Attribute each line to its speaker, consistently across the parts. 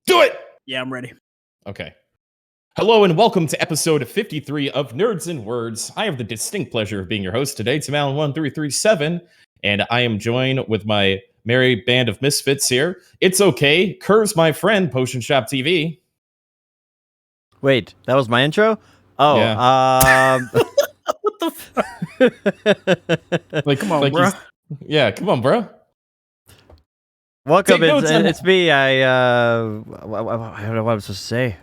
Speaker 1: Do it!
Speaker 2: Yeah, I'm ready.
Speaker 1: Okay. Hello and welcome to episode 53 of Nerds and Words. I have the distinct pleasure of being your host today, Tim Allen 1337, and I am joined with my merry band of misfits here. It's okay. Kerr's my friend, Potion Shop TV.
Speaker 3: Wait, that was my intro? Oh,
Speaker 1: Yeah.
Speaker 2: What the fuck?
Speaker 1: Like,
Speaker 2: Come on, bro.
Speaker 1: Yeah, come on, bro.
Speaker 3: Welcome.
Speaker 1: Take notes on-
Speaker 3: It's me. I don't know what I'm supposed to say.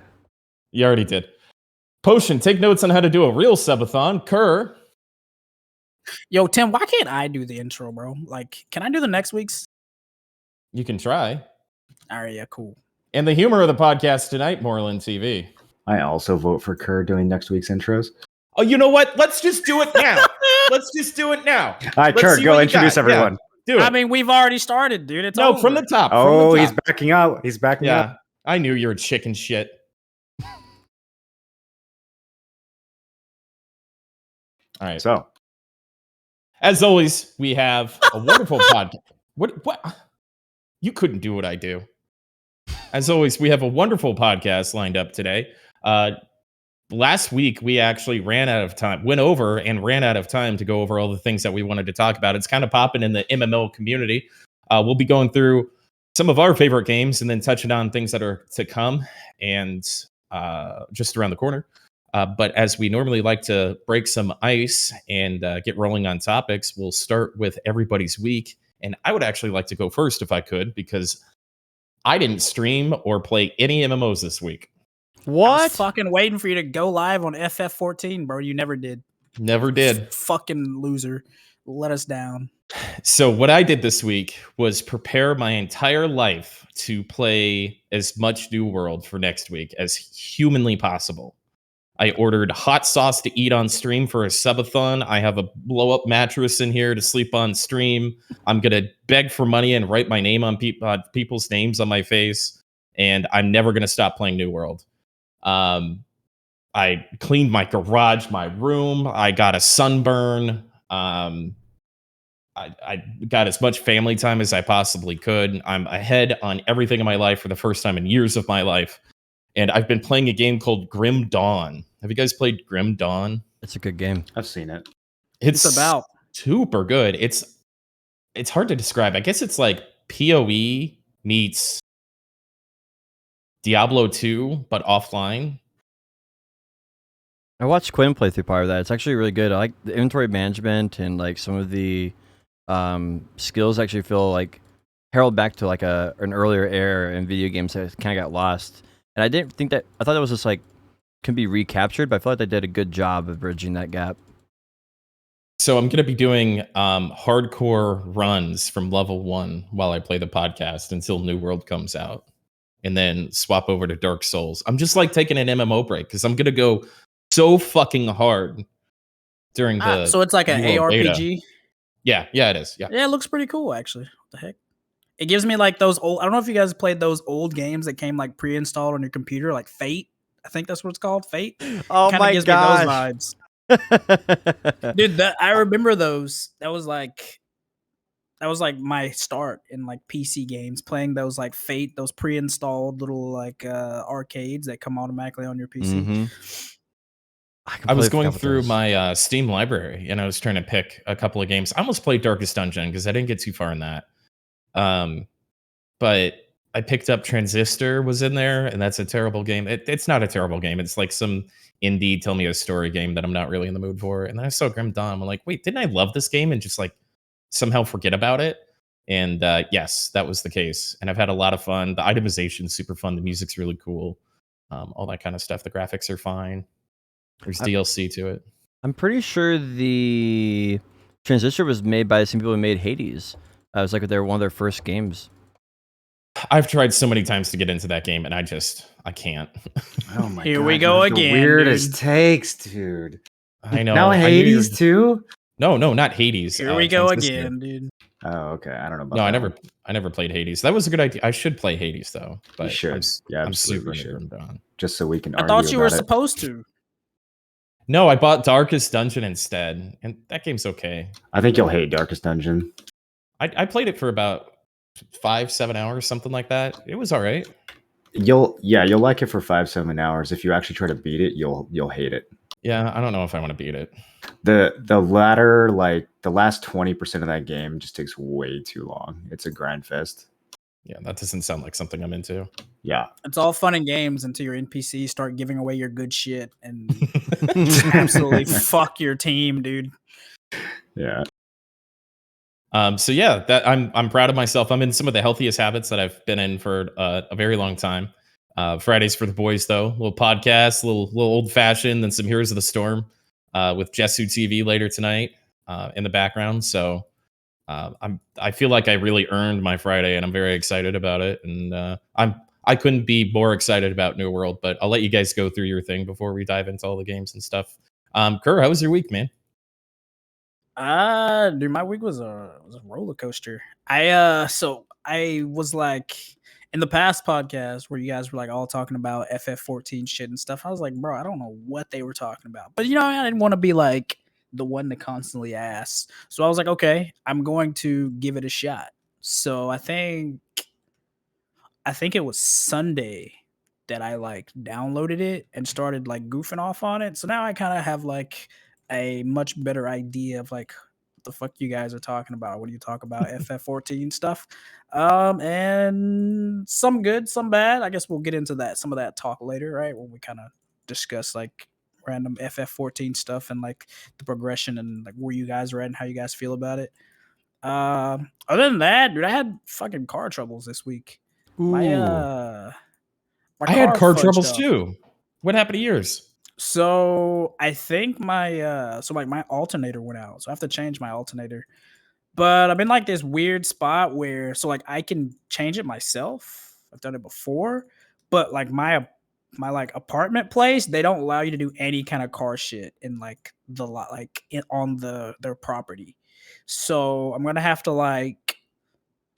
Speaker 1: You already did. Potion, take notes on how to do a real subathon. Kerr.
Speaker 2: Yo, Tim, why can't I do the intro, bro? Like, can I do the next week's?
Speaker 1: You can try.
Speaker 2: All right, yeah, cool.
Speaker 1: And the humor of the podcast tonight, Moreland TV.
Speaker 4: I also vote for Kerr doing next week's intros.
Speaker 1: Oh, you know what? Let's just do it now. Let's just do it now.
Speaker 4: All right,
Speaker 1: Let's
Speaker 4: Kerr,
Speaker 1: see
Speaker 4: go
Speaker 1: what you
Speaker 4: introduce
Speaker 1: got.
Speaker 4: everyone.
Speaker 1: Yeah, do it.
Speaker 2: I mean, we've already started, dude. It's
Speaker 1: No,
Speaker 2: over.
Speaker 1: from the top.
Speaker 4: Oh,
Speaker 1: from the
Speaker 4: he's
Speaker 1: top.
Speaker 4: backing out. He's backing
Speaker 1: Yeah,
Speaker 4: out.
Speaker 1: I knew you were chicken shit. All right.
Speaker 4: So,
Speaker 1: As always, we have a wonderful podcast. What? You couldn't do what I do. As always, we have a wonderful podcast lined up today. Last week, we actually went over and ran out of time to go over all the things that we wanted to talk about. It's kind of popping in the MMO community. We'll be going through some of our favorite games and then touching on things that are to come and just around the corner. But as we normally like to break some ice and get rolling on topics, we'll start with everybody's week. And I would actually like to go first if I could, because I didn't stream or play any MMOs this week.
Speaker 2: I
Speaker 3: What?
Speaker 2: was fucking waiting for you to go live on FF14, bro. You never did.
Speaker 1: Never did.
Speaker 2: Fucking loser. Let us down.
Speaker 1: So what I did this week was prepare my entire life to play as much New World for next week as humanly possible. I ordered hot sauce to eat on stream for a subathon. I have a blow-up mattress in here to sleep on stream. I'm going to beg for money and write my name on people's names on my face. And I'm never going to stop playing New World. I cleaned my garage, my room. I got a sunburn. I got as much family time as I possibly could. I'm ahead on everything in my life for the first time in years of my life. And I've been playing a game called Grim Dawn. Have you guys played Grim Dawn?
Speaker 3: It's a good game.
Speaker 4: I've seen it.
Speaker 1: It's
Speaker 2: about?
Speaker 1: super good. It's hard to describe. I guess it's like PoE meets Diablo 2, but offline.
Speaker 3: I watched Quinn play through part of that. It's actually really good. I like the inventory management and like some of the skills actually feel like herald back to like an earlier era in video games that kind of got lost. And I thought that was just like can be recaptured, but I feel like they did a good job of bridging that gap.
Speaker 1: So I'm going to be doing hardcore runs from level 1 while I play the podcast until New World comes out, and then swap over to Dark Souls. I'm just like taking an MMO break because I'm going to go so fucking hard during the.
Speaker 2: So it's like an
Speaker 1: New World
Speaker 2: ARPG?
Speaker 1: beta. Yeah, it is. Yeah.
Speaker 2: Yeah, it looks pretty cool, actually. What the heck? It gives me like those old. I don't know if you guys played those old games that came like pre-installed on your computer, like Fate. I think that's what it's called, Fate.
Speaker 3: Oh
Speaker 2: Kinda
Speaker 3: my
Speaker 2: gives
Speaker 3: gosh.
Speaker 2: me those vibes, dude. I remember those. That was like my start in like PC games, playing those like Fate, those pre-installed little like arcades that come automatically on your PC.
Speaker 3: Mhm.
Speaker 1: I was going through my Steam library and I was trying to pick a couple of games. I almost played Darkest Dungeon because I didn't get too far in that. But I picked up Transistor was in there, and that's a terrible game. It's not a terrible game. It's like some indie tell me a story game that I'm not really in the mood for. And then I saw Grim Dawn. I'm like, wait, didn't I love this game and just like somehow forget about it? And yes, that was the case. And I've had a lot of fun. The itemization's super fun. The music's really cool. All that kind of stuff. The graphics are fine. There's DLC to it.
Speaker 3: I'm pretty sure the Transistor was made by the same people who made Hades. It was like one of their first games.
Speaker 1: I've tried so many times to get into that game, and I can't.
Speaker 4: Oh my god.
Speaker 2: Here we go again,
Speaker 4: Weirdest
Speaker 2: dude.
Speaker 4: takes, dude.
Speaker 1: I know.
Speaker 4: Now Hades too?
Speaker 1: No, not Hades.
Speaker 2: Here we go
Speaker 1: Transistor.
Speaker 2: again, dude.
Speaker 4: Oh, okay. I don't know about
Speaker 1: No,
Speaker 4: that.
Speaker 1: I never played Hades. That was a good idea. I should play Hades though. But
Speaker 4: You should.
Speaker 1: I'm
Speaker 4: Absolutely
Speaker 1: super
Speaker 4: should.
Speaker 1: Grim Dawn.
Speaker 4: Just so we can
Speaker 2: I
Speaker 4: argue
Speaker 2: thought you were
Speaker 4: about it.
Speaker 2: supposed to.
Speaker 1: No, I bought Darkest Dungeon instead, and that game's okay.
Speaker 4: I think you'll hate Darkest Dungeon.
Speaker 1: I played it for about 5-7 hours, something like that. It was all right.
Speaker 4: You'll like it for 5-7 hours. If you actually try to beat it, you'll hate it.
Speaker 1: Yeah, I don't know if I want to beat it.
Speaker 4: The latter, like the last 20% of that game just takes way too long. It's a grind fest.
Speaker 1: Yeah, that doesn't sound like something I'm into.
Speaker 4: Yeah.
Speaker 2: It's all fun and games until your NPCs start giving away your good shit and absolutely fuck your team, dude.
Speaker 4: Yeah.
Speaker 1: So yeah, that I'm proud of myself. I'm in some of the healthiest habits that I've been in for a very long time. Fridays for the boys, though, little podcast, little old fashioned, and some Heroes of the Storm with Jesu TV later tonight in the background. So I feel like I really earned my Friday, and I'm very excited about it. And I couldn't be more excited about New World, but I'll let you guys go through your thing before we dive into all the games and stuff. Kerr, how was your week, man?
Speaker 2: Dude, my week was a roller coaster. I was like in the past podcast where you guys were like all talking about FF14 shit and stuff. I was like, bro, I don't know what they were talking about. But I didn't want to be like the one to constantly ask. So I was like, okay, I'm going to give it a shot. So I think it was Sunday that I like downloaded it and started like goofing off on it. So now I kind of have like a much better idea of like what the fuck you guys are talking about when you talk about FF14 stuff. And some good, some bad. I guess we'll get into some of that talk later, right? When we kind of discuss like random FF14 stuff and like the progression and like where you guys are at and how you guys feel about it. Other than that, dude, I had fucking car troubles this week. My
Speaker 1: I had car
Speaker 2: fudged
Speaker 1: troubles
Speaker 2: up.
Speaker 1: too. What happened to yours?
Speaker 2: So I think my my alternator went out, so I have to change my alternator. But I'm in like this weird spot where like I can change it myself. I've done it before, but like my like apartment place, they don't allow you to do any kind of car shit in like the lot, like on their property. So I'm gonna have to like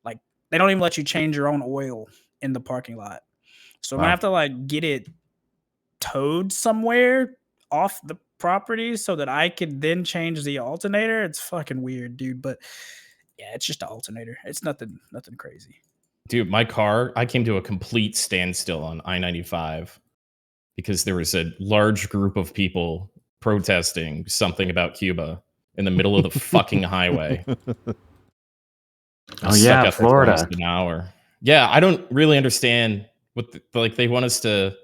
Speaker 2: they don't even let you change your own oil in the parking lot. So I'm gonna have to like get it towed somewhere off the property so that I could then change the alternator. It's fucking weird, dude. But yeah, it's just an alternator. It's nothing crazy.
Speaker 1: Dude, my car, I came to a complete standstill on I-95 because there was a large group of people protesting something about Cuba in the middle of the fucking highway.
Speaker 4: Oh yeah, Florida.
Speaker 1: For an hour. Yeah, I don't really understand what like they want us to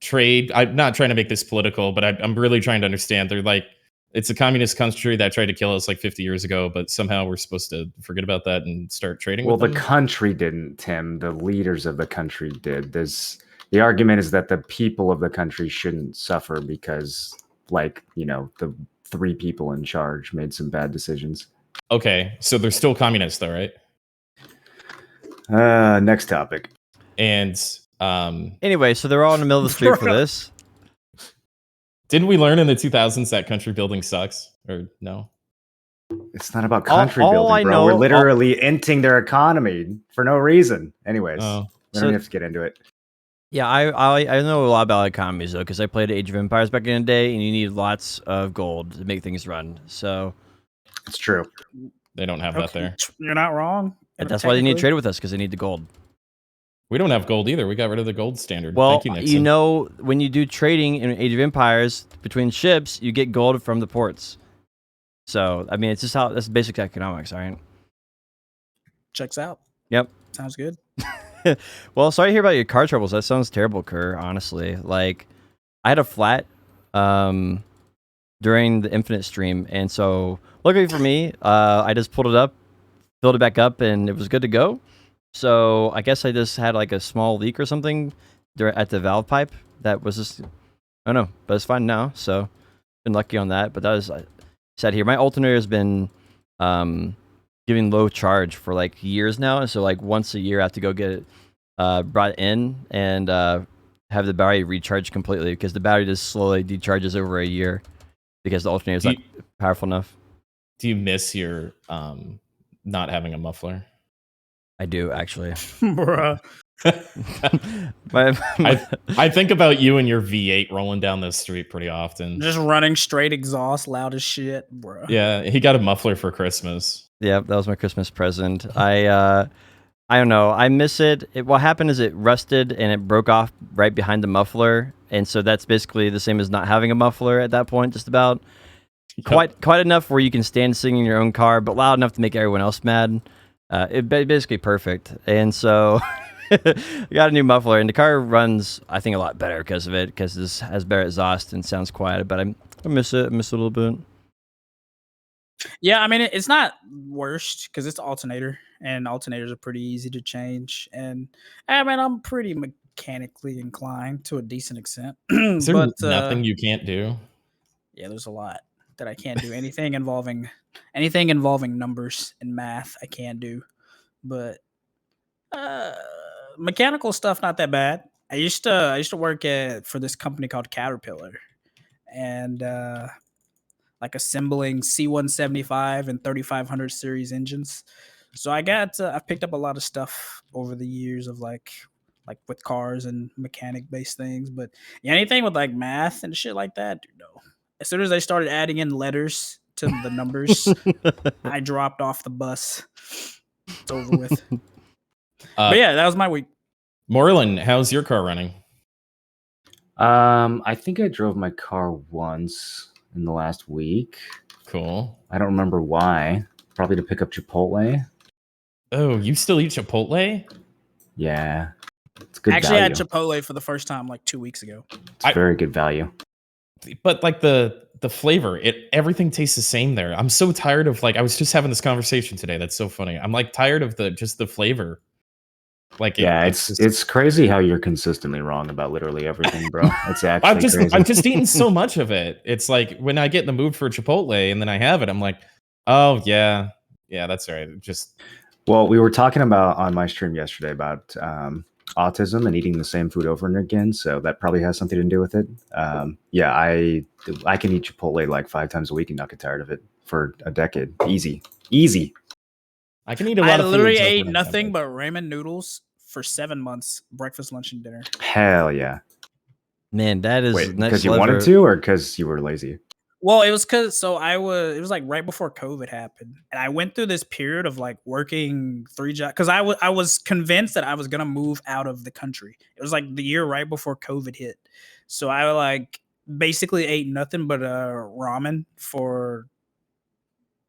Speaker 1: trade. I'm not trying to make this political, but I'm really trying to understand. They're like, it's a communist country that tried to kill us like 50 years ago, but somehow we're supposed to forget about that and start trading with them.
Speaker 4: Well, the country didn't, Tim. The leaders of the country did. The argument is that the people of the country shouldn't suffer because, like, the 3 people in charge made some bad decisions.
Speaker 1: Okay, so they're still communists, though, right?
Speaker 4: Next topic.
Speaker 1: And
Speaker 3: anyway, so they're all in the middle of the street for this.
Speaker 1: Didn't we learn in the 2000s that country building sucks? Or no?
Speaker 4: It's not about country building, bro. We're literally ending their economy for no reason. Anyways, we don't have to get into it.
Speaker 3: Yeah, I know a lot about economies, though, because I played Age of Empires back in the day, and you need lots of gold to make things run. So
Speaker 4: it's true.
Speaker 1: They don't have that there.
Speaker 2: You're not wrong.
Speaker 3: And that's why they need to trade with us, because they need the gold.
Speaker 1: We don't have gold either. We got rid of the gold standard.
Speaker 3: Well,
Speaker 1: thank you, Nixon.
Speaker 3: When you do trading in Age of Empires between ships, you get gold from the ports. So, I mean, it's just that's basic economics, all right?
Speaker 2: Checks out.
Speaker 3: Yep.
Speaker 2: Sounds good.
Speaker 3: Well, sorry to hear about your car troubles. That sounds terrible, Kerr, honestly. Like, I had a flat during the Infinite stream, and so luckily for me, I just pulled it up, filled it back up, and it was good to go. So I guess I just had like a small leak or something at the valve pipe that was just, I don't know, but it's fine now. So been lucky on that. But that was sad here. My alternator has been giving low charge for like years now. And so like once a year I have to go get it brought in and have the battery recharge completely because the battery just slowly decharges over a year because the alternator is not powerful enough.
Speaker 1: Do you miss your not having a muffler?
Speaker 3: I do, actually.
Speaker 2: Bruh.
Speaker 1: I think about you and your V8 rolling down the street pretty often.
Speaker 2: Just running straight exhaust, loud as shit, bro.
Speaker 1: Yeah, he got a muffler for Christmas.
Speaker 3: Yeah, that was my Christmas present. I I don't know. I miss it. What happened is it rusted and it broke off right behind the muffler, and so that's basically the same as not having a muffler at that point. Just about quite enough where you can stand singing in your own car, but loud enough to make everyone else mad. Basically perfect. And so I got a new muffler, and the car runs, I think, a lot better because of it, because this has better exhaust and sounds quiet. But I miss it. I miss it a little bit.
Speaker 2: Yeah, I mean, it's not worst because it's alternator, and alternators are pretty easy to change. And I mean, I'm pretty mechanically inclined to a decent extent.
Speaker 1: Is there
Speaker 2: But
Speaker 1: nothing you can't do?
Speaker 2: yeah, there's a lot that I can't do. Anything involving numbers and math, I can't do. But uh, mechanical stuff, not that bad. I used to work for this company called Caterpillar, and like assembling C175 and 3500 series engines. So I've picked up a lot of stuff over the years of like with cars and mechanic based things. But yeah, anything with like math and shit like that, dude, no. As soon as they started adding in letters to the numbers, I dropped off the bus. It's over with. But yeah, that was my week.
Speaker 1: Moreland, how's your car running?
Speaker 4: I think I drove my car once in the last week.
Speaker 1: Cool.
Speaker 4: I don't remember why. Probably to pick up Chipotle.
Speaker 1: Oh, you still eat Chipotle?
Speaker 4: Yeah. It's good
Speaker 2: Actually, I
Speaker 4: value.
Speaker 2: had Chipotle for the first time like 2 weeks ago.
Speaker 4: It's very good value.
Speaker 1: But like the flavor, everything tastes the same there. I'm so tired of I was just having this conversation today. That's so funny. I'm like tired of the flavor. Like
Speaker 4: it's crazy how you're consistently wrong about literally everything, bro. It's actually crazy.
Speaker 1: I've just eaten so much of it. It's like when I get in the mood for Chipotle and then I have it, I'm like, oh yeah, that's all right.
Speaker 4: Well, we were talking about on my stream yesterday about autism and eating the same food over and again, so that probably has something to do with it. Yeah, I can eat Chipotle like 5 times a week and not get tired of it for a decade. Easy.
Speaker 1: I can eat a lot of food.
Speaker 2: I literally ate nothing but ramen noodles for 7 months, breakfast, lunch, and dinner.
Speaker 4: Hell yeah.
Speaker 3: Man, that is
Speaker 4: because you wanted to or because you were lazy?
Speaker 2: Well, it was it was like right before COVID happened. And I went through this period of like working 3 jobs because I was convinced that I was going to move out of the country. It was like the year right before COVID hit. So I like basically ate nothing but ramen for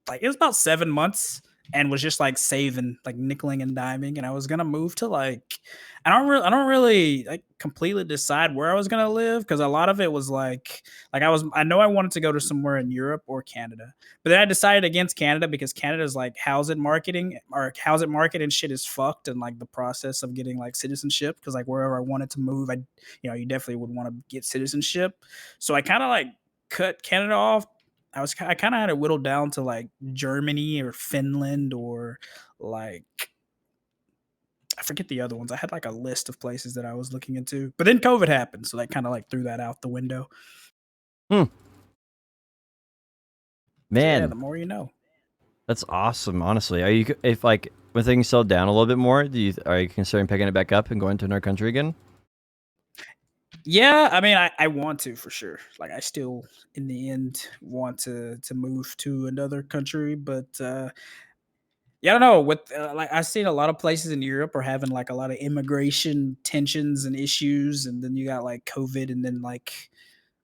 Speaker 2: like, it was about 7 months and was just like saving, like nickeling and diming. And I was going to move to like, I don't really like completely decide where I was going to live. Cause a lot of it was like I know I wanted to go to somewhere in Europe or Canada, but then I decided against Canada because Canada's like housing market and shit is fucked. And like the process of getting like citizenship. Cause like wherever I wanted to move, you definitely would want to get citizenship. So I kind of like cut Canada off. I kind of had it whittled down to like Germany or Finland or like I forget the other ones. I had like a list of places that I was looking into, but then COVID happened, so that kind of like threw that out the window.
Speaker 3: Man,
Speaker 2: so yeah, the more you know.
Speaker 3: That's awesome. Honestly, are you if like when things settle down a little bit more, are you considering picking it back up and going to another country again?
Speaker 2: Yeah, I mean, I want to for sure. Like, I still, in the end, want to move to another country, but yeah, I don't know. With like, I've seen a lot of places in Europe are having like a lot of immigration tensions and issues, and then you got like COVID, and then like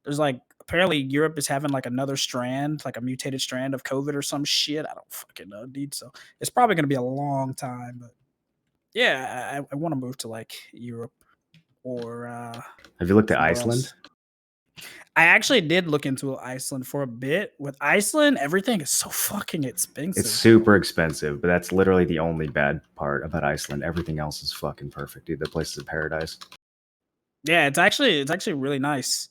Speaker 2: there's like apparently Europe is having like another strand, like a mutated strand of COVID or some shit. I don't fucking know, dude. So it's probably gonna be a long time, but yeah, I want to move to like Europe or.
Speaker 4: Have you looked at Iceland?
Speaker 2: Else. I actually did look into Iceland for a bit. With Iceland, everything is so fucking expensive.
Speaker 4: It's super expensive, but that's literally the only bad part about Iceland. Everything else is fucking perfect, dude. The place is a paradise.
Speaker 2: Yeah, it's actually really nice.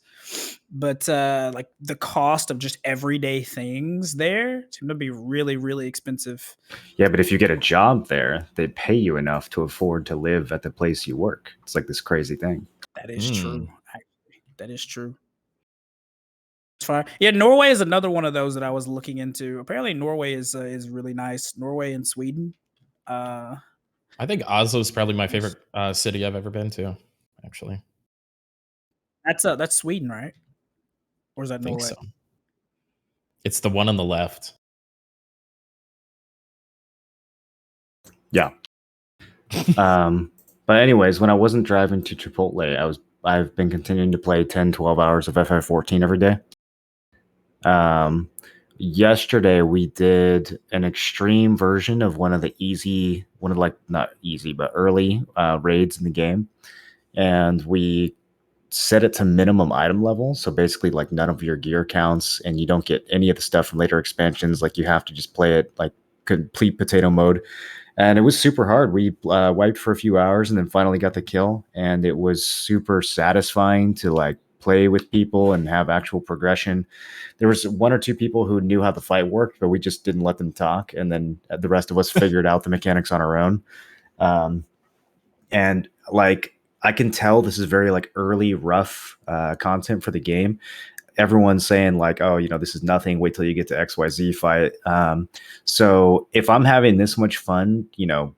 Speaker 2: But like the cost of just everyday things there seem to be really, really expensive.
Speaker 4: Yeah, but if you get a job there, they pay you enough to afford to live at the place you work. It's like this crazy thing.
Speaker 2: That is true. Actually, that is true. It's fine. Yeah, Norway is another one of those that I was looking into. Apparently, Norway is really nice. Norway and Sweden.
Speaker 1: I think Oslo is probably my favorite city I've ever been to. Actually,
Speaker 2: that's Sweden, right? Or is that Norway?
Speaker 1: I think so. It's the one on the left.
Speaker 4: Yeah. But anyways, when I wasn't driving to Chipotle, I've been continuing to play 10, 12 hours of FF14 every day. Yesterday we did an extreme version of one of not easy, but early raids in the game. And we set it to minimum item level. So basically like none of your gear counts and you don't get any of the stuff from later expansions. Like you have to just play it like complete potato mode. And it was super hard. We wiped for a few hours and then finally got the kill. And it was super satisfying to like play with people and have actual progression. There was one or two people who knew how the fight worked, but we just didn't let them talk. And then the rest of us figured out the mechanics on our own. And like, I can tell this is very like early rough content for the game. Everyone's saying like, oh, this is nothing. Wait till you get to XYZ fight. So if I'm having this much fun,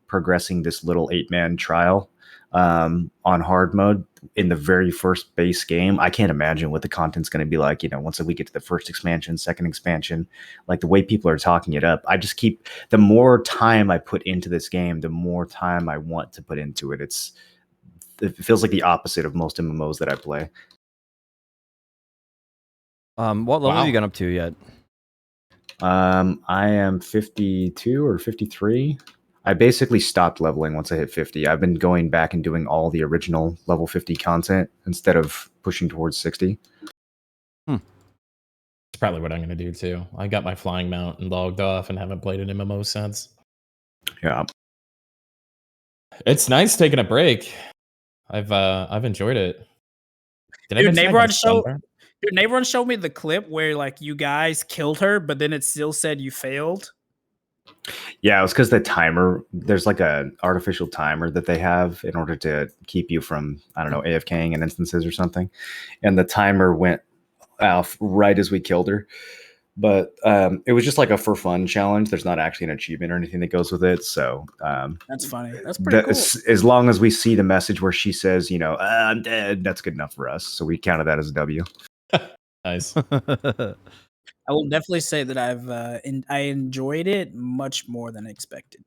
Speaker 4: progressing this little 8-man trial on hard mode in the very first base game, I can't imagine what the content's going to be like, once we get to the first expansion, second expansion, like the way people are talking it up. The more time I put into this game, the more time I want to put into it. It feels like the opposite of most MMOs that I play.
Speaker 3: What level have you gone up to yet?
Speaker 4: I am 52 or 53. I basically stopped leveling once I hit 50. I've been going back and doing all the original level 50 content instead of pushing towards 60.
Speaker 1: That's probably what I'm going to do too. I got my flying mount and logged off and haven't played an MMO since.
Speaker 4: Yeah.
Speaker 1: It's nice taking a break. I've enjoyed it.
Speaker 2: Dude, Neighborhood showed me the clip where like you guys killed her, but then it still said you failed.
Speaker 4: Yeah, it was because there's like an artificial timer that they have in order to keep you from, I don't know, AFKing in instances or something. And the timer went off right as we killed her. But it was just like a for fun challenge. There's not actually an achievement or anything that goes with it. So
Speaker 2: that's funny. That's pretty cool.
Speaker 4: As long as we see the message where she says, I'm dead, that's good enough for us. So we counted that as a W.
Speaker 1: Nice.
Speaker 2: I will definitely say that I enjoyed it much more than expected.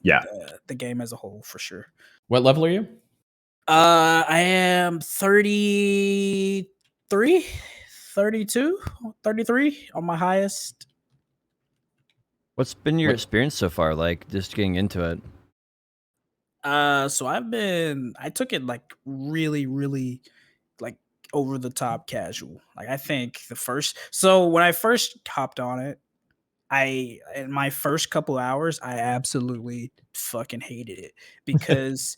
Speaker 4: Yeah.
Speaker 2: The game as a whole, for sure.
Speaker 1: What level are you?
Speaker 2: I am 33, 32, 33 on my highest.
Speaker 3: What's been your experience so far, like just getting into it?
Speaker 2: So I took it like really, really like over the top casual. Like I think when I first hopped on it, in my first couple hours, I absolutely fucking hated it because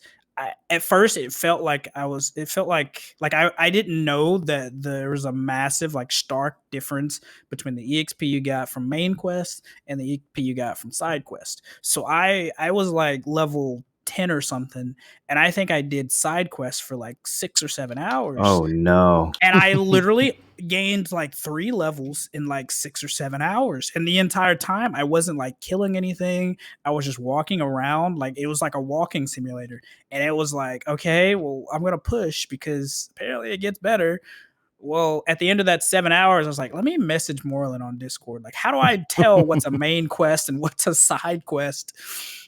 Speaker 2: at first it felt like I didn't know that there was a massive like stark difference between the EXP you got from main quest and the EXP you got from side quest. So I was like level 10 or something, and I think I did side quests for like 6 or 7 hours.
Speaker 4: Oh no.
Speaker 2: And I literally gained like 3 levels in like 6 or 7 hours, and the entire time I wasn't like killing anything. I was just walking around. Like it was like a walking simulator, and it was like, okay, well, I'm gonna push because apparently it gets better. Well, at the end of that 7 hours, I was like, let me message Moreland on Discord. Like, how do I tell what's a main quest and what's a side quest?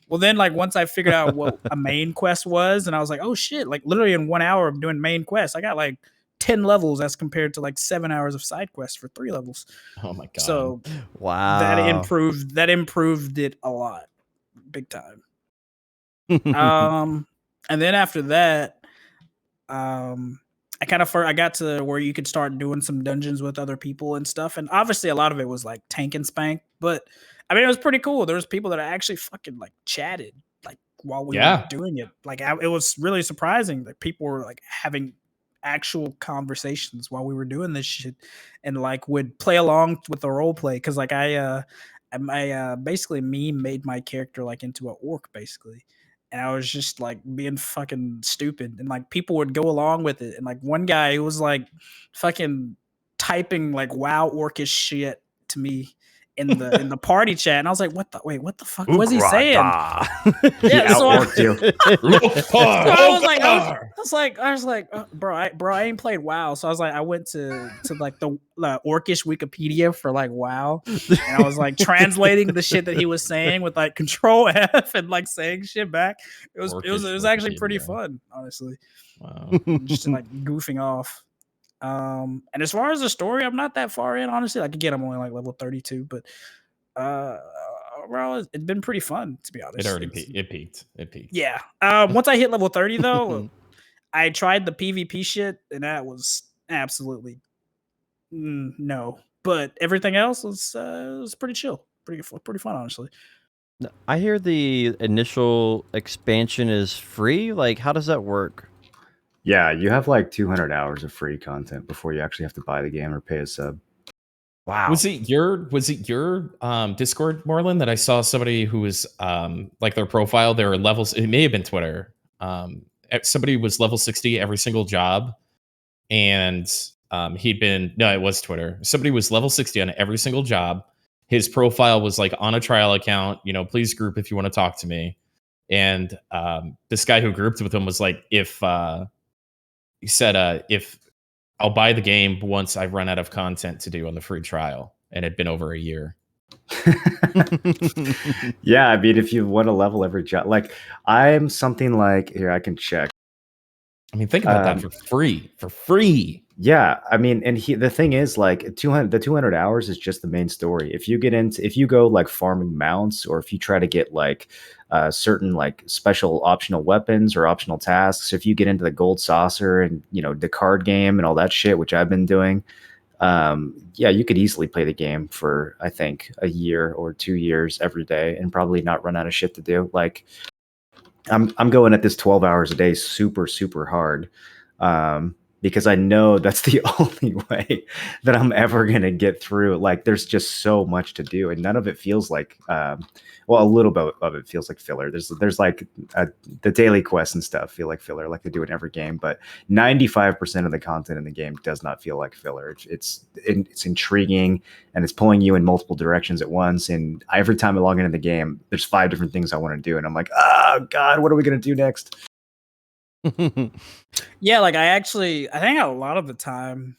Speaker 2: Well, then, like, once I figured out what a main quest was, and I was like, oh shit, like literally in 1 hour of doing main quests, I got like 10 levels as compared to like 7 hours of side quests for 3 levels.
Speaker 1: Oh my god.
Speaker 2: So
Speaker 3: wow.
Speaker 2: That improved it a lot. Big time. And then after that, I got to where you could start doing some dungeons with other people and stuff. And obviously a lot of it was like tank and spank, but I mean, it was pretty cool. There was people that actually fucking like chatted like while we were doing it. Like it was really surprising that people were like having actual conversations while we were doing this shit and like would play along with the role play. Cause like I basically made my character like into an orc basically. And I was just like being fucking stupid, and like people would go along with it. And like one guy who was like fucking typing like WoW orcish shit to me in the party chat, and I was like, what the fuck was he saying? Yeah, so I was like, I was like, bro, I ain't played WoW, so I went to like the Orcish Wikipedia for like WoW, and I was like translating the shit that he was saying with like Control F and like saying shit back. It was actually pretty fun, honestly.
Speaker 1: Wow.
Speaker 2: Just like goofing off. And as far as the story, I'm not that far in, honestly. Like again, I'm only like level 32, but bro, it's been pretty fun, to be honest.
Speaker 1: It already peaked. It peaked.
Speaker 2: Yeah. Once I hit level 30 though, I tried the PvP shit, and that was absolutely no. But everything else was pretty chill, pretty fun, honestly.
Speaker 3: I hear the initial expansion is free. Like, how does that work?
Speaker 4: Yeah, you have like 200 hours of free content before you actually have to buy the game or pay a sub.
Speaker 3: Wow.
Speaker 1: Was it your Discord, Moreland, that I saw somebody who was like their profile, their levels, it may have been Twitter. Somebody was level 60 every single job, and it was Twitter. Somebody was level 60 on every single job. His profile was like on a trial account, please group if you want to talk to me. And this guy who grouped with him was like, if he said, if I'll buy the game once I've run out of content to do on the free trial, and it'd been over a year.
Speaker 4: Yeah, I mean, if you want to level every job, like I'm something like here, I can check.
Speaker 1: I mean, think about that for free.
Speaker 4: Yeah, I mean, and the thing is, like, the 200 hours is just the main story. If you go like farming mounts, or if you try to get like certain like special optional weapons or optional tasks, if you get into the gold saucer and the card game and all that shit, which I've been doing, yeah, you could easily play the game for I think a year or 2 years every day and probably not run out of shit to do. Like, I'm going at this 12 hours a day, super hard. Because I know that's the only way that I'm ever going to get through. Like, there's just so much to do, and none of it feels like, well, a little bit of it feels like filler. There's like the daily quests and stuff feel like filler, like they do in every game, but 95% of the content in the game does not feel like filler. It's intriguing, and it's pulling you in multiple directions at once. And every time I log into the game, there's 5 different things I want to do, and I'm like, oh God, what are we going to do next?
Speaker 2: Yeah, like I think a lot of the time,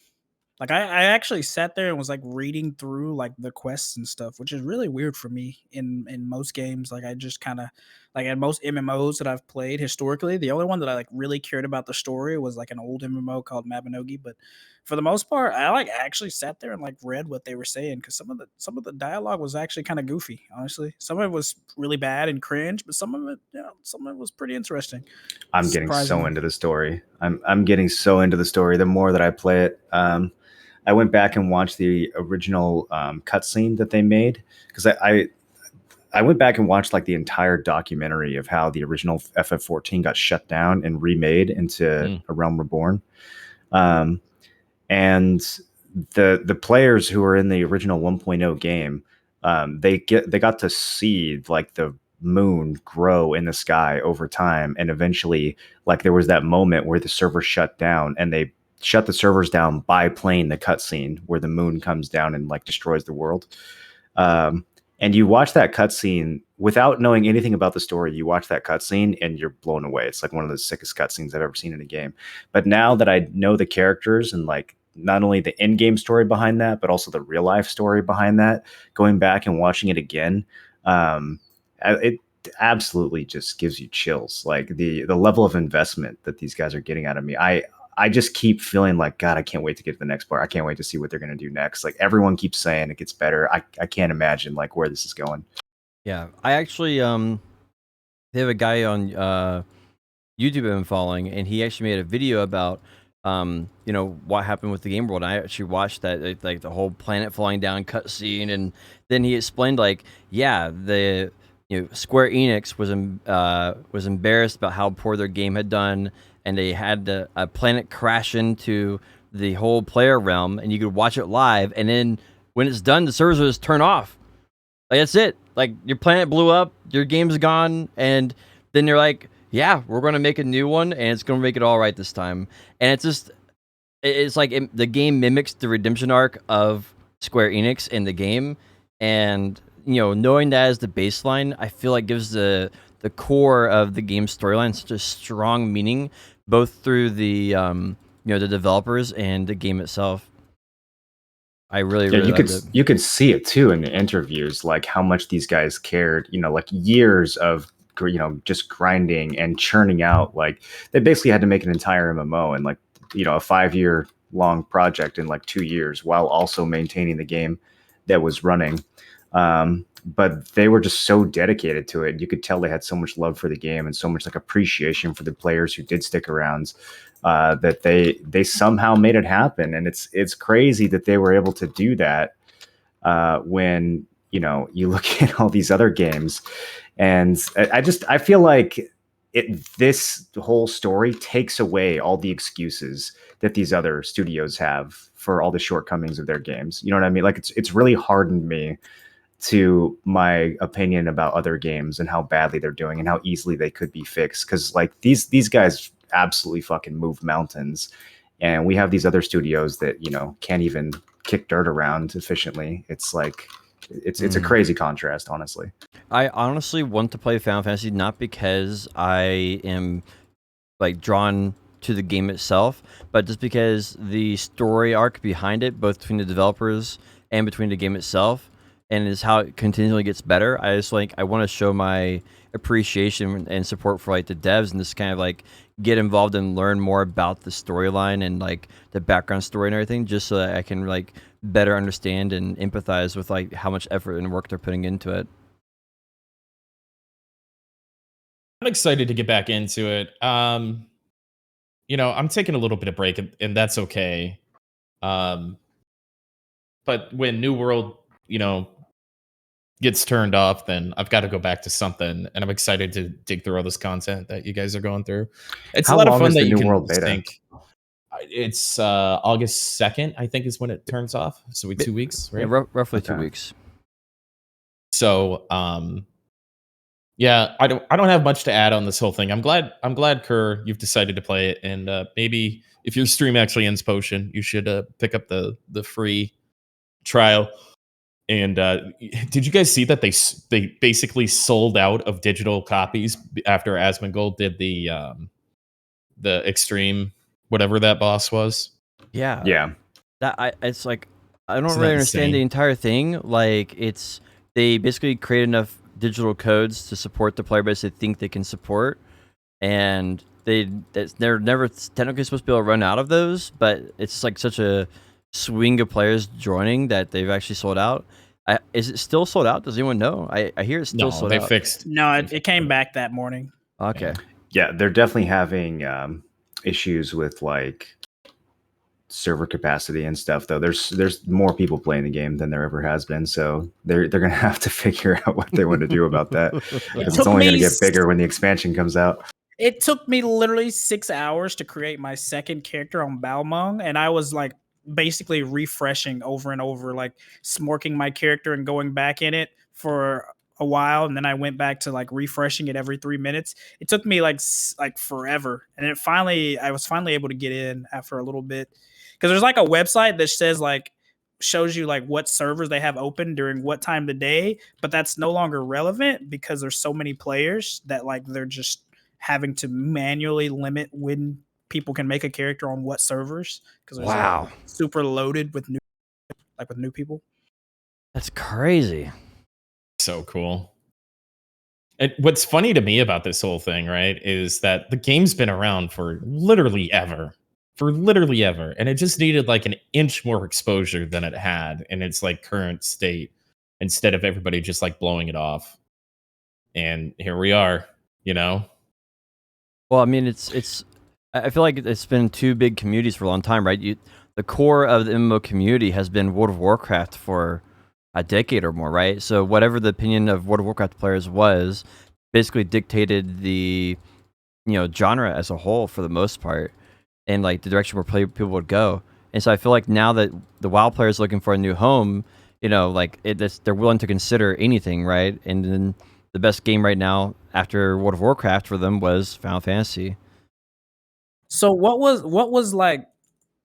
Speaker 2: like I actually sat there and was like reading through like the quests and stuff, which is really weird for me in most games. Like I just kind of like in most MMOs that I've played historically, the only one that I like really cared about the story was like an old MMO called Mabinogi. But for the most part, I like actually sat there and like read what they were saying, because some of the dialogue was actually kind of goofy. Honestly, some of it was really bad and cringe, but some of it was pretty interesting.
Speaker 4: I'm getting so into the story. I'm getting so into the story. The more that I play it, I went back and watched the original cutscene that they made, because I went back and watched like the entire documentary of how the original FF14 got shut down and remade into A Realm Reborn. And the players who were in the original 1.0 game, they got to see like the moon grow in the sky over time, and eventually like there was that moment where the server shut down, and they shut the servers down by playing the cutscene where the moon comes down and like destroys the world. And you watch that cutscene without knowing anything about the story. You watch that cutscene and you're blown away. It's like one of the sickest cutscenes I've ever seen in a game. But now that I know the characters and like not only the in-game story behind that, but also the real life story behind that, going back and watching it again, it absolutely just gives you chills. Like the level of investment that these guys are getting out of me. I just keep feeling like, God, I can't wait to get to the next part. I can't wait to see what they're going to do next. Like everyone keeps saying it gets better. I can't imagine like where this is going.
Speaker 3: Yeah, I actually they have a guy on YouTube I've been following, and he actually made a video about what happened with the game world. I actually watched that, like the whole planet falling down cutscene, and then he explained like, yeah, the Square Enix was embarrassed about how poor their game had done, and they had a planet crash into the whole player realm, and you could watch it live, and then when it's done, the servers will just turn off. Like that's it. Like your planet blew up, your game's gone, and then they're like, yeah, we're going to make a new one, and it's going to make it all right this time. And it's like the game mimics the redemption arc of Square Enix in the game, and knowing that as the baseline, I feel like gives the the core of the game's storyline such a strong meaning, both through the the developers and the game itself. I really loved it.
Speaker 4: You could see it too in the interviews, like how much these guys cared. Like years of just grinding and churning out. Like they basically had to make an entire MMO and like a 5-year long project in like 2 years, while also maintaining the game that was running. But they were just so dedicated to it. You could tell they had so much love for the game and so much like appreciation for the players who did stick around, that they somehow made it happen. And it's crazy that they were able to do that, when you look at all these other games. And I feel like this whole story takes away all the excuses that these other studios have for all the shortcomings of their games. You know what I mean? Like it's really hardened me to my opinion about other games and how badly they're doing and how easily they could be fixed. Because like these guys absolutely fucking move mountains, and we have these other studios that can't even kick dirt around efficiently. It's like it's a crazy contrast, honestly.
Speaker 3: I honestly want to play Final Fantasy not because I am like drawn to the game itself, but just because the story arc behind it, both between the developers and between the game itself, and is how it continually gets better. I want to show my appreciation and support for like the devs, and just kind of like get involved and learn more about the storyline and like the background story and everything, just so that I can like better understand and empathize with like how much effort and work they're putting into it.
Speaker 1: I'm excited to get back into it. I'm taking a little bit of break, and that's okay. But when New World, gets turned off, then I've got to go back to something, and I'm excited to dig through all this content that you guys are going through. It's a lot of fun that you can think. It's August 2nd, I think, is when it turns off. So 2 weeks, right?
Speaker 3: Yeah, roughly 2 weeks.
Speaker 1: So, yeah, I don't have much to add on this whole thing. I'm glad, Kerr, you've decided to play it, and maybe if your stream actually ends Potion, you should pick up the free trial. And did you guys see that they basically sold out of digital copies after Asmongold did the extreme whatever that boss was?
Speaker 3: Yeah. It's like I don't
Speaker 1: Isn't
Speaker 3: really
Speaker 1: that
Speaker 3: understand
Speaker 1: insane?
Speaker 3: the entire thing. Like they basically create enough digital codes to support the player base they think they can support, and they're never technically supposed to be able to run out of those. But it's like such a swing of players joining that they've actually sold out. Is it still sold out? Does anyone know? I hear it's still sold
Speaker 1: they
Speaker 3: out.
Speaker 1: fixed.
Speaker 2: No, it came back that morning.
Speaker 3: Okay.
Speaker 4: Yeah, they're definitely having issues with like server capacity and stuff, though. There's more people playing the game than there ever has been, so they're gonna have to figure out what they want to do about that, because it's only gonna get bigger when the expansion comes out.
Speaker 2: It took me literally 6 hours to create my second character on Balmung, and I was like basically refreshing over and over, like smorking my character and going back in it for a while, and then I went back to like refreshing it every 3 minutes. It took me like forever, and I was finally able to get in after a little bit, because there's like a website that says like shows you like what servers they have open during what time of the day, but that's no longer relevant because there's so many players that like they're just having to manually limit when people can make a character on what servers, because there's
Speaker 3: Wow.
Speaker 2: like super loaded with new people.
Speaker 3: That's crazy.
Speaker 1: So cool. And what's funny to me about this whole thing, right, is that the game's been around for literally ever. And it just needed like an inch more exposure than it had in its like current state, instead of everybody just like blowing it off. And here we are,
Speaker 3: Well, I mean, I feel like it's been two big communities for a long time, right? The core of the MMO community has been World of Warcraft for a decade or more, right? So whatever the opinion of World of Warcraft players was, basically dictated the genre as a whole for the most part, and like the direction where people would go. And so I feel like now that the WoW players are looking for a new home, they're willing to consider anything, right? And then the best game right now after World of Warcraft for them was Final Fantasy.
Speaker 2: So